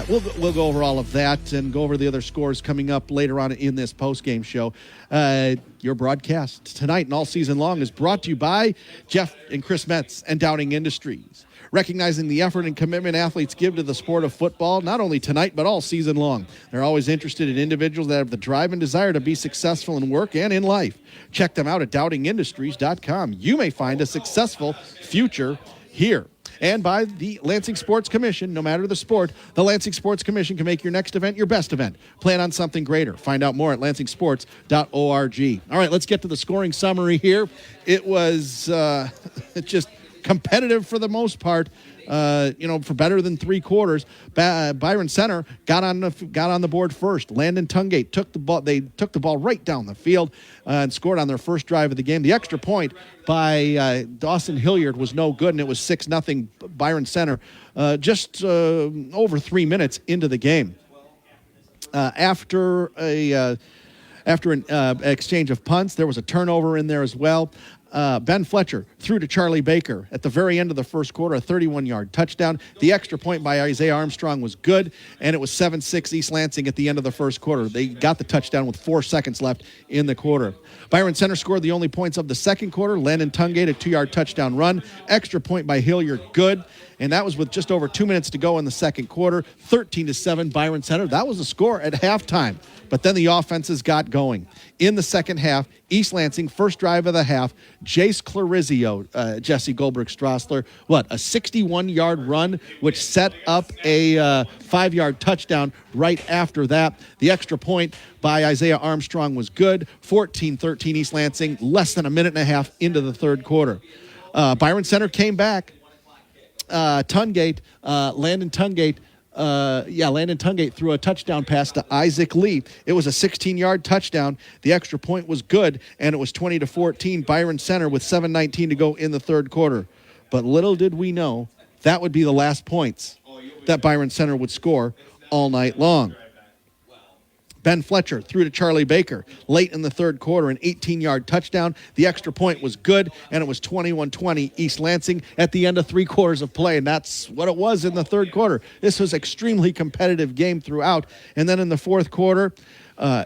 We'll go over all of that and go over the other scores coming up later on in this post-game show. Your broadcast tonight and all season long is brought to you by Jeff and Chris Metz and Downing Industries, recognizing the effort and commitment athletes give to the sport of football, not only tonight, but all season long. They're always interested in individuals that have the drive and desire to be successful in work and in life. Check them out at DowningIndustries.com. You may find a successful future here. And by the Lansing Sports Commission, no matter the sport, the Lansing Sports Commission can make your next event your best event. Plan on something greater. Find out more at lansingsports.org. All right, let's get to the scoring summary here. It was just competitive for the most part, for better than 3 quarters. Byron Center got on the board first. Landon Tungate took the ball. They took the ball right down the field and scored on their first drive of the game. The extra point by Dawson Hilliard was no good, and it was 6-0 Byron Center just over 3 minutes into the game. After an exchange of punts, there was a turnover in there as well. Ben Fletcher threw to Charlie Baker at the very end of the first quarter, a 31-yard touchdown. The extra point by Isaiah Armstrong was good, and it was 7-6 East Lansing at the end of the first quarter. They got the touchdown with 4 seconds left in the quarter. Byron Center scored the only points of the second quarter. Landon Tungate, a 2-yard touchdown run. Extra point by Hilliard, good. And that was with just over 2 minutes to go in the second quarter. 13-7 Byron Center. That was the score at halftime. But then the offenses got going. In the second half, East Lansing, first drive of the half, Jace Clarizio, Jesse Goldberg-Strassler, a 61-yard run, which set up a 5-yard touchdown right after that. The extra point by Isaiah Armstrong was good. 14-13 East Lansing, less than a minute and a half into the third quarter. Byron Center came back. Landon Tungate threw a touchdown pass to Isaac Lee. It was a 16-yard touchdown. The extra point was good, and it was 20-14 Byron Center with 7:19 to go in the third quarter. But little did we know that would be the last points that Byron Center would score all night long. Ben Fletcher threw to Charlie Baker late in the third quarter, an 18-yard touchdown. The extra point was good, and it was 21-20 East Lansing at the end of 3 quarters of play, and that's what it was in the third quarter. This was an extremely competitive game throughout. And then in the fourth quarter,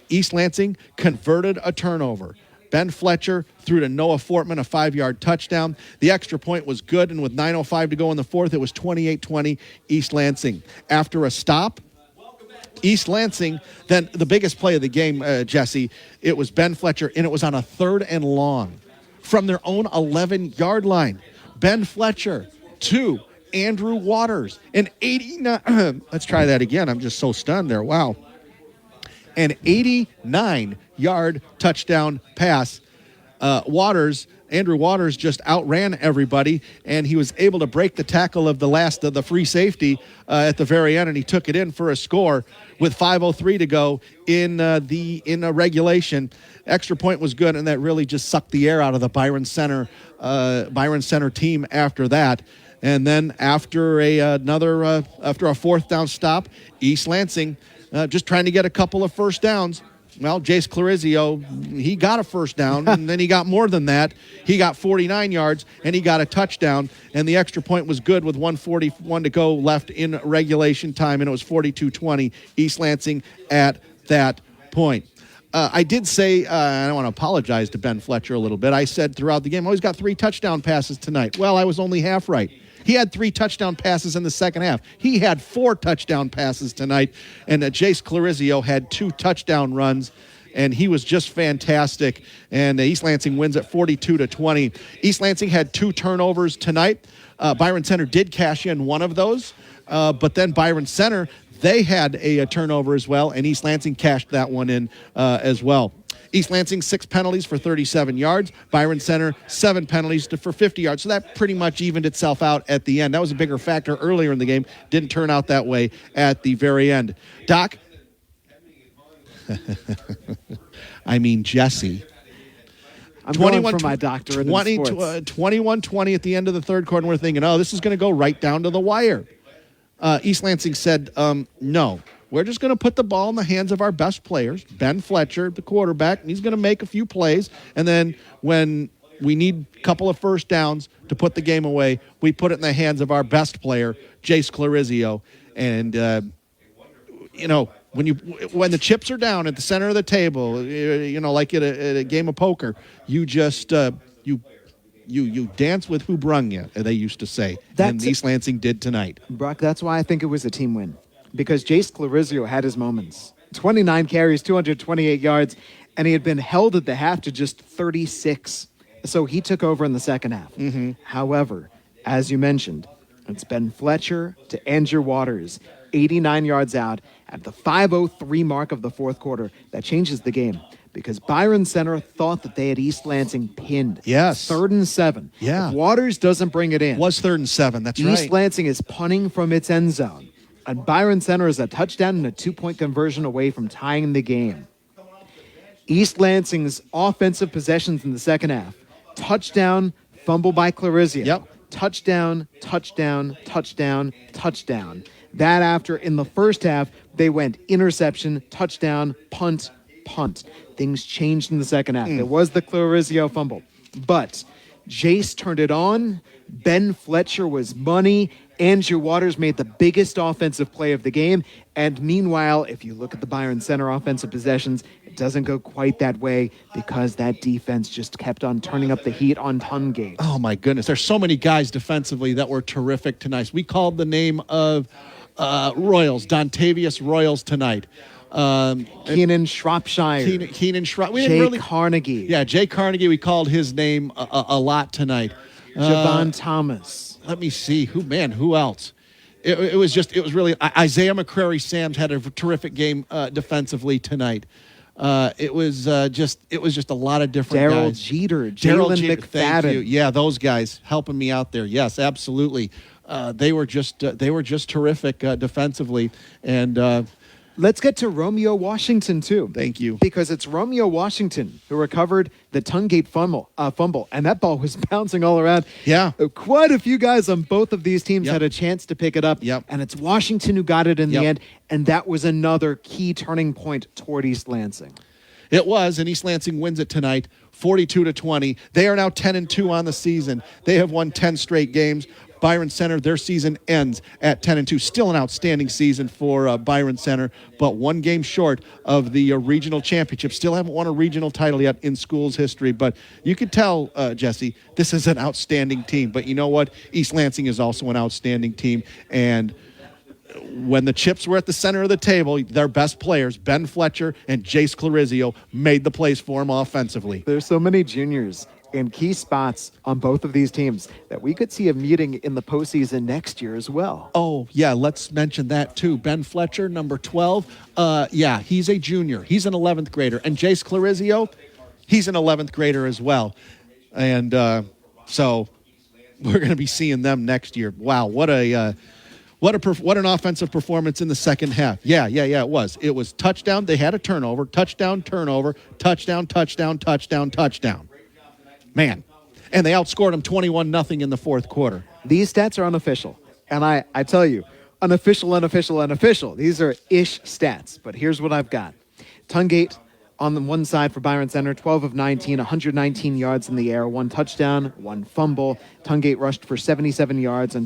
East Lansing converted a turnover. Ben Fletcher threw to Noah Fortman, a 5-yard touchdown. The extra point was good, and with 9:05 to go in the fourth, it was 28-20 East Lansing. After a stop, East Lansing, then the biggest play of the game, Jesse, it was Ben Fletcher, and it was on a 3rd and long from their own 11-yard line. Ben Fletcher to Andrew Waters, an 89, let's try that again. I'm just so stunned there. Wow. An 89-yard touchdown pass. Andrew Waters just outran everybody, and he was able to break the tackle of the last of the free safety at the very end, and he took it in for a score with 5:03 to go in a regulation. Extra point was good, and that really just sucked the air out of the Byron Center team after that. And then after a fourth down stop, East Lansing just trying to get a couple of first downs. Well, Jace Clarizio, he got a first down, and then he got more than that. He got 49 yards, and he got a touchdown, and the extra point was good with 1:41 to go left in regulation time, and it was 42-20 East Lansing at that point. I did say, and I want to apologize to Ben Fletcher a little bit. I said throughout the game, oh, he's got 3 touchdown passes tonight. Well, I was only half right. He had 3 touchdown passes in the second half. He had 4 touchdown passes tonight, and Jace Clarizio had 2 touchdown runs. and he was just fantastic. And East Lansing wins at 42-20. East Lansing had 2 turnovers tonight. Byron Center did cash in one of those, but then Byron Center, they had a turnover as well, and East Lansing cashed that one in as well. East Lansing 6 penalties for 37 yards. Byron Center 7 penalties for 50 yards. So that pretty much evened itself out at the end. That was a bigger factor earlier in the game. Didn't turn out that way at the very end. Doc? I mean, Jesse. I'm going for my doctorate in sports. 21-20 at the end of the third quarter. And we're thinking, this is going to go right down to the wire. East Lansing said, no. We're just going to put the ball in the hands of our best players. Ben Fletcher, the quarterback, and he's going to make a few plays. And then when we need a couple of first downs to put the game away, we put it in the hands of our best player, Jace Clarizio. And, when the chips are down at the center of the table, like at a game of poker, you just you dance with who brung you, they used to say. And East Lansing did tonight. Brock, that's why I think it was a team win. Because Jace Clarizio had his moments. 29 carries, 228 yards, and he had been held at the half to just 36. So he took over in the second half. Mm-hmm. However, as you mentioned, it's Ben Fletcher to Andrew Waters, 89 yards out at the 5:03 mark of the fourth quarter. That changes the game because Byron Center thought that they had East Lansing pinned. Yes. 3rd and 7. Yeah. If Waters doesn't bring it in. Was 3rd and 7, that's right. East Lansing is punting from its end zone. And Byron Center is a touchdown and a 2-point conversion away from tying the game. East Lansing's offensive possessions in the second half. Touchdown, fumble by Clarizio. Yep. Touchdown, touchdown, touchdown, touchdown. That after, in the first half, they went interception, touchdown, punt, punt. Things changed in the second half. There was the Clarizio fumble. But Jace turned it on. Ben Fletcher was money. Andrew Waters made the biggest offensive play of the game. And meanwhile, if you look at the Byron Center offensive possessions, it doesn't go quite that way because that defense just kept on turning up the heat on Tungate. Oh, my goodness. There's so many guys defensively that were terrific tonight. We called the name of Royals, Dontavius Royals tonight. Keenan Shropshire. Keenan Shropshire. Jay Carnegie. Yeah, Jay Carnegie. We called his name a lot tonight. Javon Thomas. Let me see. Who else? It was really Isaiah McCrary-Sams had a terrific game defensively tonight. It was just a lot of different guys. Daryl Jeter, Jalen McFadden. Thank you. Yeah, those guys helping me out there. Yes, absolutely. They were just terrific defensively. And let's get to Romeo Washington too. Thank you. Because it's Romeo Washington who recovered the Tungate fumble, and that ball was bouncing all around. Yeah. Quite a few guys on both of these teams Yep. had a chance to pick it up. Yep. And it's Washington who got it in Yep. the end, and that was another key turning point toward East Lansing. It was, and East Lansing wins it tonight, 42-20. They are now 10-2 on the season. They have won 10 straight games. Byron Center, their season ends at 10-2. Still an outstanding season for Byron Center, but one game short of the regional championship. Still haven't won a regional title yet in school's history, but you could tell, Jesse, this is an outstanding team. But you know what? East Lansing is also an outstanding team, and when the chips were at the center of the table, their best players, Ben Fletcher and Jace Clarizio, made the plays for them offensively. There's so many juniors in key spots on both of these teams that we could see a meeting in the postseason next year as well. Oh, yeah, let's mention that too. Ben Fletcher, number 12. He's a junior. He's an 11th grader. And Jace Clarizio, he's an 11th grader as well. And so we're going to be seeing them next year. Wow, what an offensive performance in the second half. Yeah, it was. It was touchdown. They had a turnover. Touchdown, turnover. Touchdown, touchdown, touchdown, touchdown. Man. And they outscored them 21-0 in the fourth quarter. These stats are unofficial. And I tell you, unofficial. These are ish stats. But here's what I've got. Tungate on the one side for Byron Center, 12 of 19, 119 yards in the air, 1 touchdown, 1 fumble. Tungate rushed for 77 yards on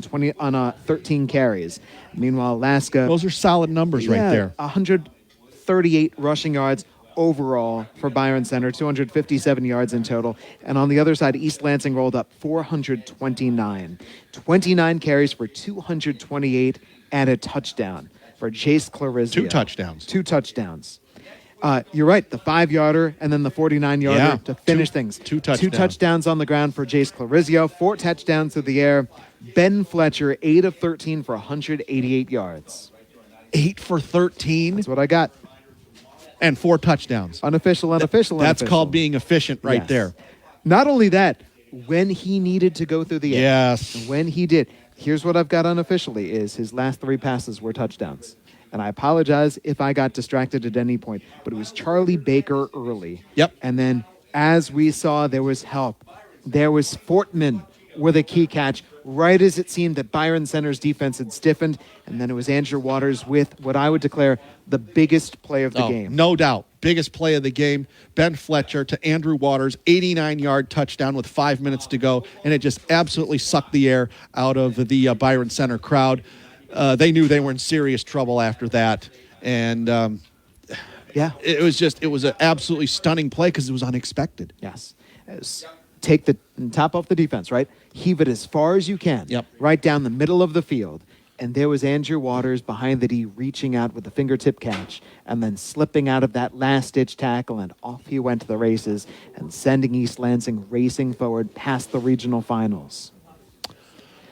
13 carries. Meanwhile, Alaska... Those are solid numbers right there. 138 rushing yards overall for Byron Center, 257 yards in total. And on the other side, East Lansing rolled up 429. 29 carries for 228 and a touchdown for Jace Clarizio. 2 touchdowns. 2 touchdowns. You're right, the 5-yarder and then the 49-yarder to finish things. Two touchdowns. 2 touchdowns on the ground for Jace Clarizio, 4 touchdowns through the air. Ben Fletcher, 8 of 13 for 188 yards. 8 for 13. That's what I got. And 4 touchdowns. Unofficial. That's called being efficient right there. Not only that, when he needed to go through the air. Yes. When he did. Here's what I've got unofficially is his last 3 passes were touchdowns. And I apologize if I got distracted at any point, but it was Charlie Baker early. Yep. And then as we saw, there was help. There was Fortman with a key catch right as it seemed that Byron Center's defense had stiffened. And then it was Andrew Waters with what I would declare the biggest play of the game. No doubt. Biggest play of the game. Ben Fletcher to Andrew Waters, 89-yard touchdown with 5 minutes to go. And it just absolutely sucked the air out of the Byron Center crowd. They knew they were in serious trouble after that. And it was an absolutely stunning play because it was unexpected. Yes. Take the top off the defense, right? Heave it as far as you can. Yep. Right down the middle of the field. And there was Andrew Waters behind the D reaching out with a fingertip catch and then slipping out of that last-ditch tackle, and off he went to the races and sending East Lansing racing forward past the regional finals.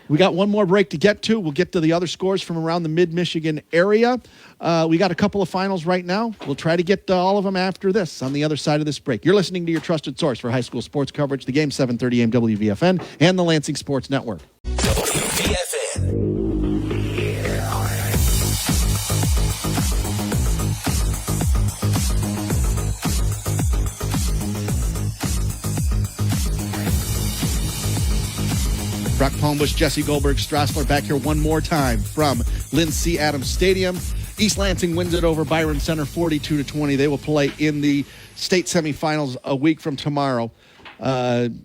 We got one more break to get to. We'll get to the other scores from around the mid-Michigan area. We got a couple of finals right now. We'll try to get all of them after this on the other side of this break. You're listening to your trusted source for high school sports coverage, the game 730 AM WVFN and the Lansing Sports Network. WVFN. Brock Palmbos, Jesse Goldberg-Strassler back here one more time from Lynn C. Adams Stadium. East Lansing wins it over Byron Center 42-20. They will play in the state semifinals a week from tomorrow. Man,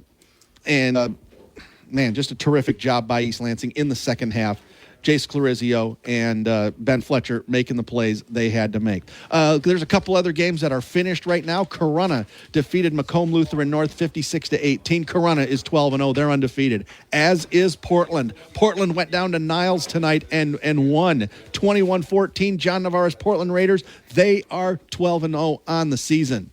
just a terrific job by East Lansing in the second half. Jace Clarizio and Ben Fletcher making the plays they had to make. There's a couple other games that are finished right now. Corunna defeated Macomb Lutheran North 56-18. Corunna is 12-0. They're undefeated, as is Portland. Portland went down to Niles tonight and won 21-14. John Navarro's Portland Raiders, they are 12-0 on the season.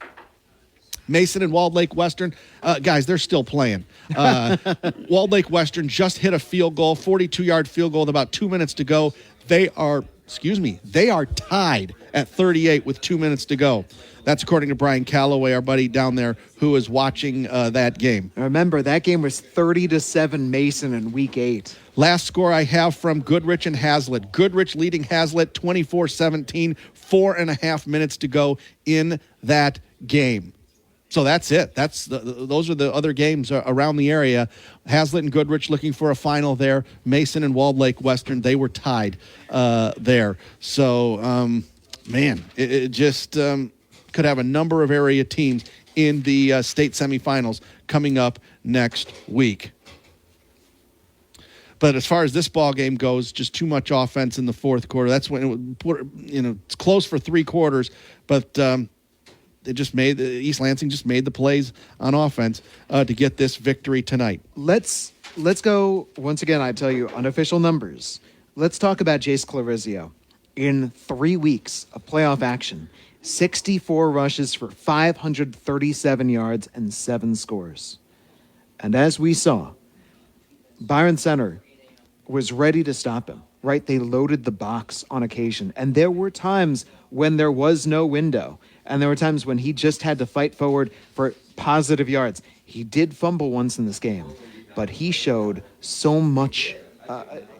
Mason and Walled Lake Western, guys, they're still playing. Walled Lake Western just hit a field goal, 42-yard field goal with about 2 minutes to go. They are tied at 38 with 2 minutes to go. That's according to Brian Calloway, our buddy down there, who is watching that game. Remember, that game was 30-7 Mason in Week 8. Last score I have from Goodrich and Hazlitt. Goodrich leading Hazlitt 24-17, 4.5 minutes to go in that game. So that's it. Those are the other games around the area. Hazlitt and Goodrich looking for a final there. Mason and Walled Lake Western, they were tied there. So, it just could have a number of area teams in the state semifinals coming up next week. But as far as this ball game goes, just too much offense in the fourth quarter. That's when it's close for 3 quarters, but East Lansing just made the plays on offense to get this victory tonight. Let's go, once again, I tell you, unofficial numbers. Let's talk about Jace Clarizio. In 3 weeks of playoff action, 64 rushes for 537 yards and 7 scores. And as we saw, Byron Center was ready to stop him, right? They loaded the box on occasion. And there were times when there was no window. And there were times when he just had to fight forward for positive yards. He did fumble once in this game, but he showed so much.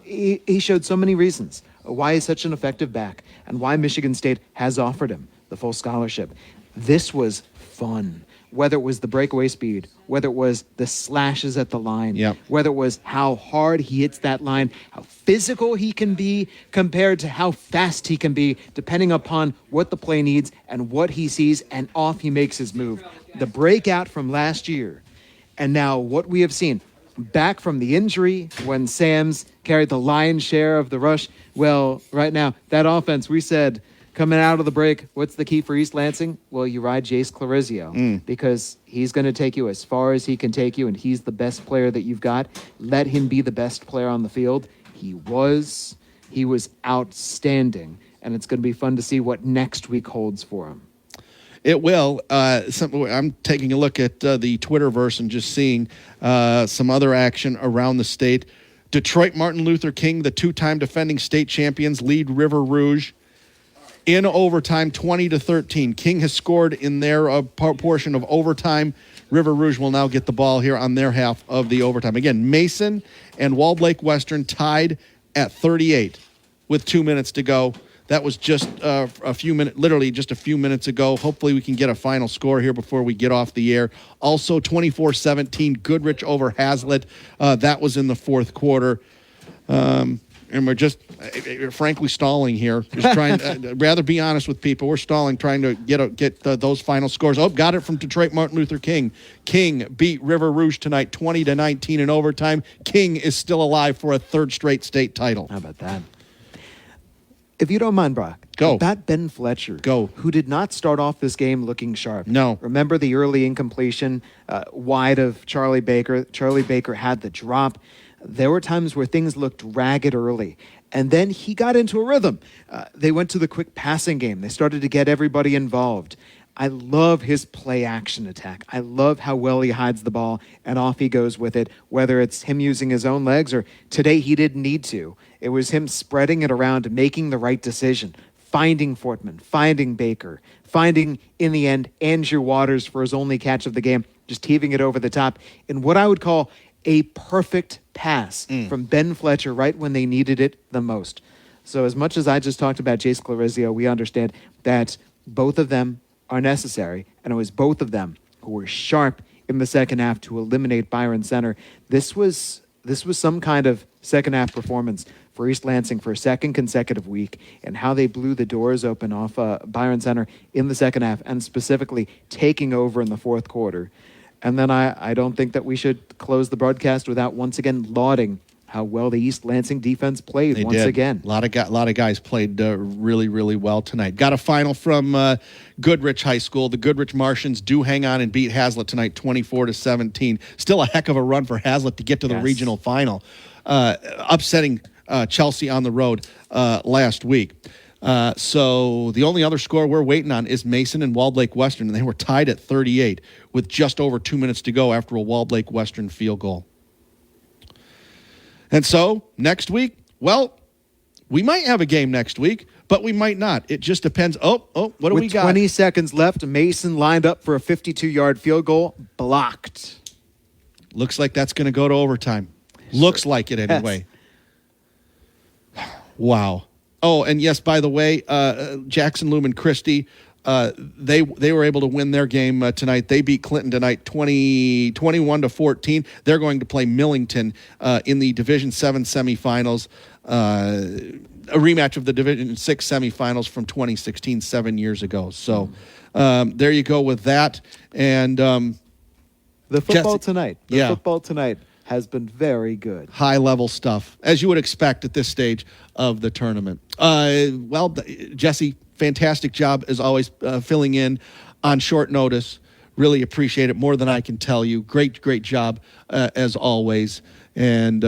He showed so many reasons why he's such an effective back and why Michigan State has offered him the full scholarship. This was fun. Whether it was the breakaway speed, whether it was the slashes at the line, whether it was how hard he hits that line, how physical he can be compared to how fast he can be, depending upon what the play needs and what he sees, and off he makes his move. The breakout from last year, and now what we have seen, back from the injury when Sams carried the lion's share of the rush. Well, right now, that offense, we said, coming out of the break, what's the key for East Lansing? Well, you ride Jace Clarizio because he's going to take you as far as he can take you, and he's the best player that you've got. Let him be the best player on the field. He was outstanding, and it's going to be fun to see what next week holds for him. It will. I'm taking a look at the Twitterverse and just seeing some other action around the state. Detroit Martin Luther King, the two-time defending state champions, lead River Rouge in overtime 20-13. King has scored in their portion of overtime. River Rouge will now get the ball here on their half of the overtime. Again, Mason and Walled Lake Western tied at 38 with 2 minutes to go. That was just literally just a few minutes ago. Hopefully we can get a final score here before we get off the air. Also 24-17, Goodrich over Hazlitt. That was in the fourth quarter. And we're just, frankly, stalling here. Just trying. Rather be honest with people. We're stalling, trying to get those final scores. Oh, got it from Detroit Martin Luther King. King beat River Rouge tonight, 20-19 in overtime. King is still alive for a third straight state title. How about that? If you don't mind, Brock, go. About Ben Fletcher, who did not start off this game looking sharp. No. Remember the early incompletion wide of Charlie Baker? Charlie Baker had the drop. There were times where things looked ragged early, and then he got into a rhythm. They went to the quick passing game. They started to get everybody involved. I love his play-action attack. I love how well he hides the ball, and off he goes with it, whether it's him using his own legs or today he didn't need to. It was him spreading it around, making the right decision, finding Fortman, finding Baker, finding, in the end, Andrew Waters for his only catch of the game, just heaving it over the top in what I would call a perfect pass from Ben Fletcher right when they needed it the most. So as much as I just talked about Jace Clarizio, we understand that both of them are necessary, and it was both of them who were sharp in the second half to eliminate Byron Center. This was some kind of second half performance for East Lansing for a second consecutive week, and how they blew the doors open off Byron Center in the second half, and specifically taking over in the fourth quarter. And then I don't think that we should close the broadcast without once again lauding how well the East Lansing defense played again. A lot of guys played really, really well tonight. Got a final from Goodrich High School. The Goodrich Martians do hang on and beat Hazlitt tonight 24-17. Still a heck of a run for Hazlitt to get to the regional final, upsetting Chelsea on the road last week. So the only other score we're waiting on is Mason and Walled Lake Western, and they were tied at 38 with just over 2 minutes to go after a Walled Lake Western field goal. And so next week, well, we might have a game next week, but we might not. It just depends. What do we got? With 20 seconds left, Mason lined up for a 52-yard field goal, blocked. Looks like that's going to go to overtime. Looks like it anyway. Yes. Wow. Oh, and yes, by the way, Jackson Lumen Christie, they were able to win their game tonight. They beat Clinton tonight 21-14. They're going to play Millington in the Division 7 semifinals, a rematch of the Division 6 semifinals from 2016, 7 years ago. So there you go with that. And the football tonight. The football tonight has been very good. High-level stuff, as you would expect at this stage of the tournament. Jesse, fantastic job, as always, filling in on short notice. Really appreciate it, more than I can tell you. Great job, as always. And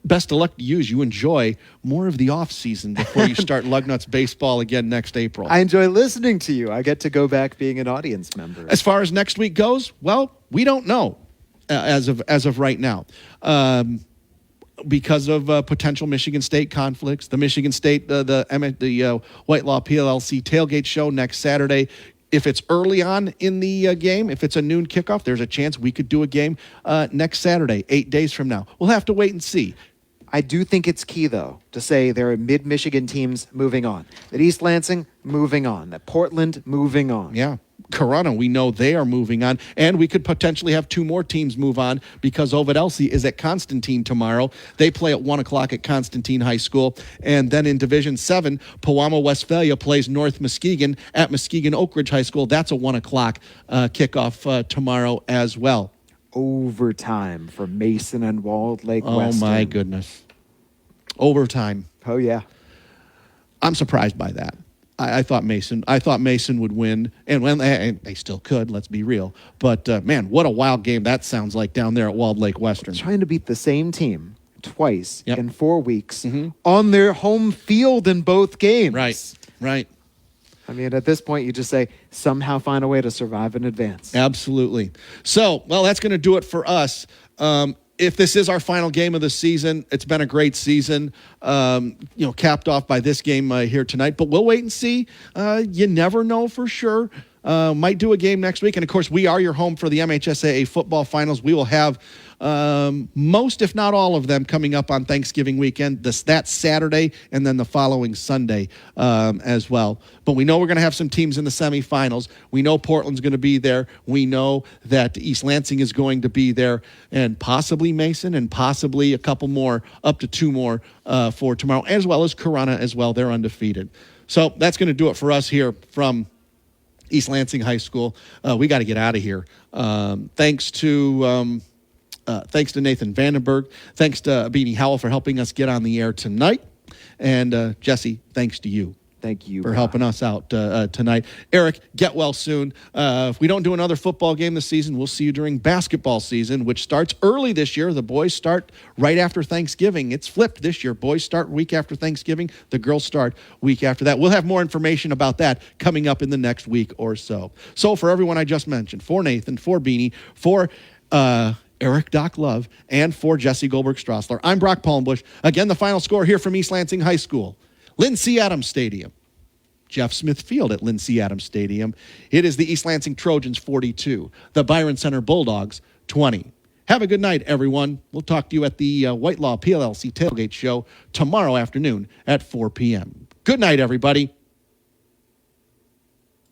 best of luck to you as you enjoy more of the off-season before you start Lugnuts baseball again next April. I enjoy listening to you. I get to go back being an audience member. As far as next week goes, well, we don't know. As of right now, because of potential Michigan State conflicts, the Michigan State the Whitelaw PLLC tailgate show next Saturday. If it's early on in the game, if it's a noon kickoff, there's a chance we could do a game next Saturday, 8 days from now. We'll have to wait and see. I do think it's key, though, to say there are mid-Michigan teams moving on. That East Lansing, moving on. That Portland, moving on. Yeah. Corunna, we know they are moving on, and we could potentially have two more teams move on because Ovid Elsie is at Constantine tomorrow. They play at 1 o'clock at Constantine High School, and then in Division 7, Pewamo Westphalia plays North Muskegon at Muskegon Oak Ridge High School. That's a 1 o'clock kickoff tomorrow as well. Overtime for Mason and Walled Lake Western. Oh, my goodness. Overtime. Oh, yeah. I'm surprised by that. I thought Mason would win, and they still could. Let's be real. But man, what a wild game that sounds like down there at Walled Lake Western. Trying to beat the same team twice in 4 weeks on their home field in both games. Right. I mean, at this point, you just say, somehow find a way to survive in advance. Absolutely. So, well, that's going to do it for us. If this is our final game of the season, it's been a great season, capped off by this game here tonight. But we'll wait and see. You never know for sure. Might do a game next week. And, of course, we are your home for the MHSAA football finals. We will have most, if not all of them, coming up on Thanksgiving weekend. That Saturday and then the following Sunday as well. But we know we're going to have some teams in the semifinals. We know Portland's going to be there. We know that East Lansing is going to be there, and possibly Mason, and possibly a couple more, up to 2 more for tomorrow, as well as Corunna as well. They're undefeated. So that's going to do it for us here from East Lansing High School. We got to get out of here. Thanks to Nathan Vandenberg. Thanks to Beanie Howell for helping us get on the air tonight. And Jesse, thanks to you. Thank you for helping us out tonight. Eric, get well soon. If we don't do another football game this season, we'll see you during basketball season, which starts early this year. The boys start right after Thanksgiving. It's flipped this year. Boys start week after Thanksgiving. The girls start week after that. We'll have more information about that coming up in the next week or so. So for everyone I just mentioned, for Nathan, for Beanie, for Eric Doc Love, and for Jesse Goldberg-Strassler, I'm Brock Palmbush. Again, the final score here from East Lansing High School. Lynn C. Adams Stadium. Jeff Smith Field at Lynn C. Adams Stadium. It is the East Lansing Trojans 42, the Byron Center Bulldogs 20. Have a good night, everyone. We'll talk to you at the Whitelaw PLLC Tailgate Show tomorrow afternoon at 4 p.m. Good night, everybody.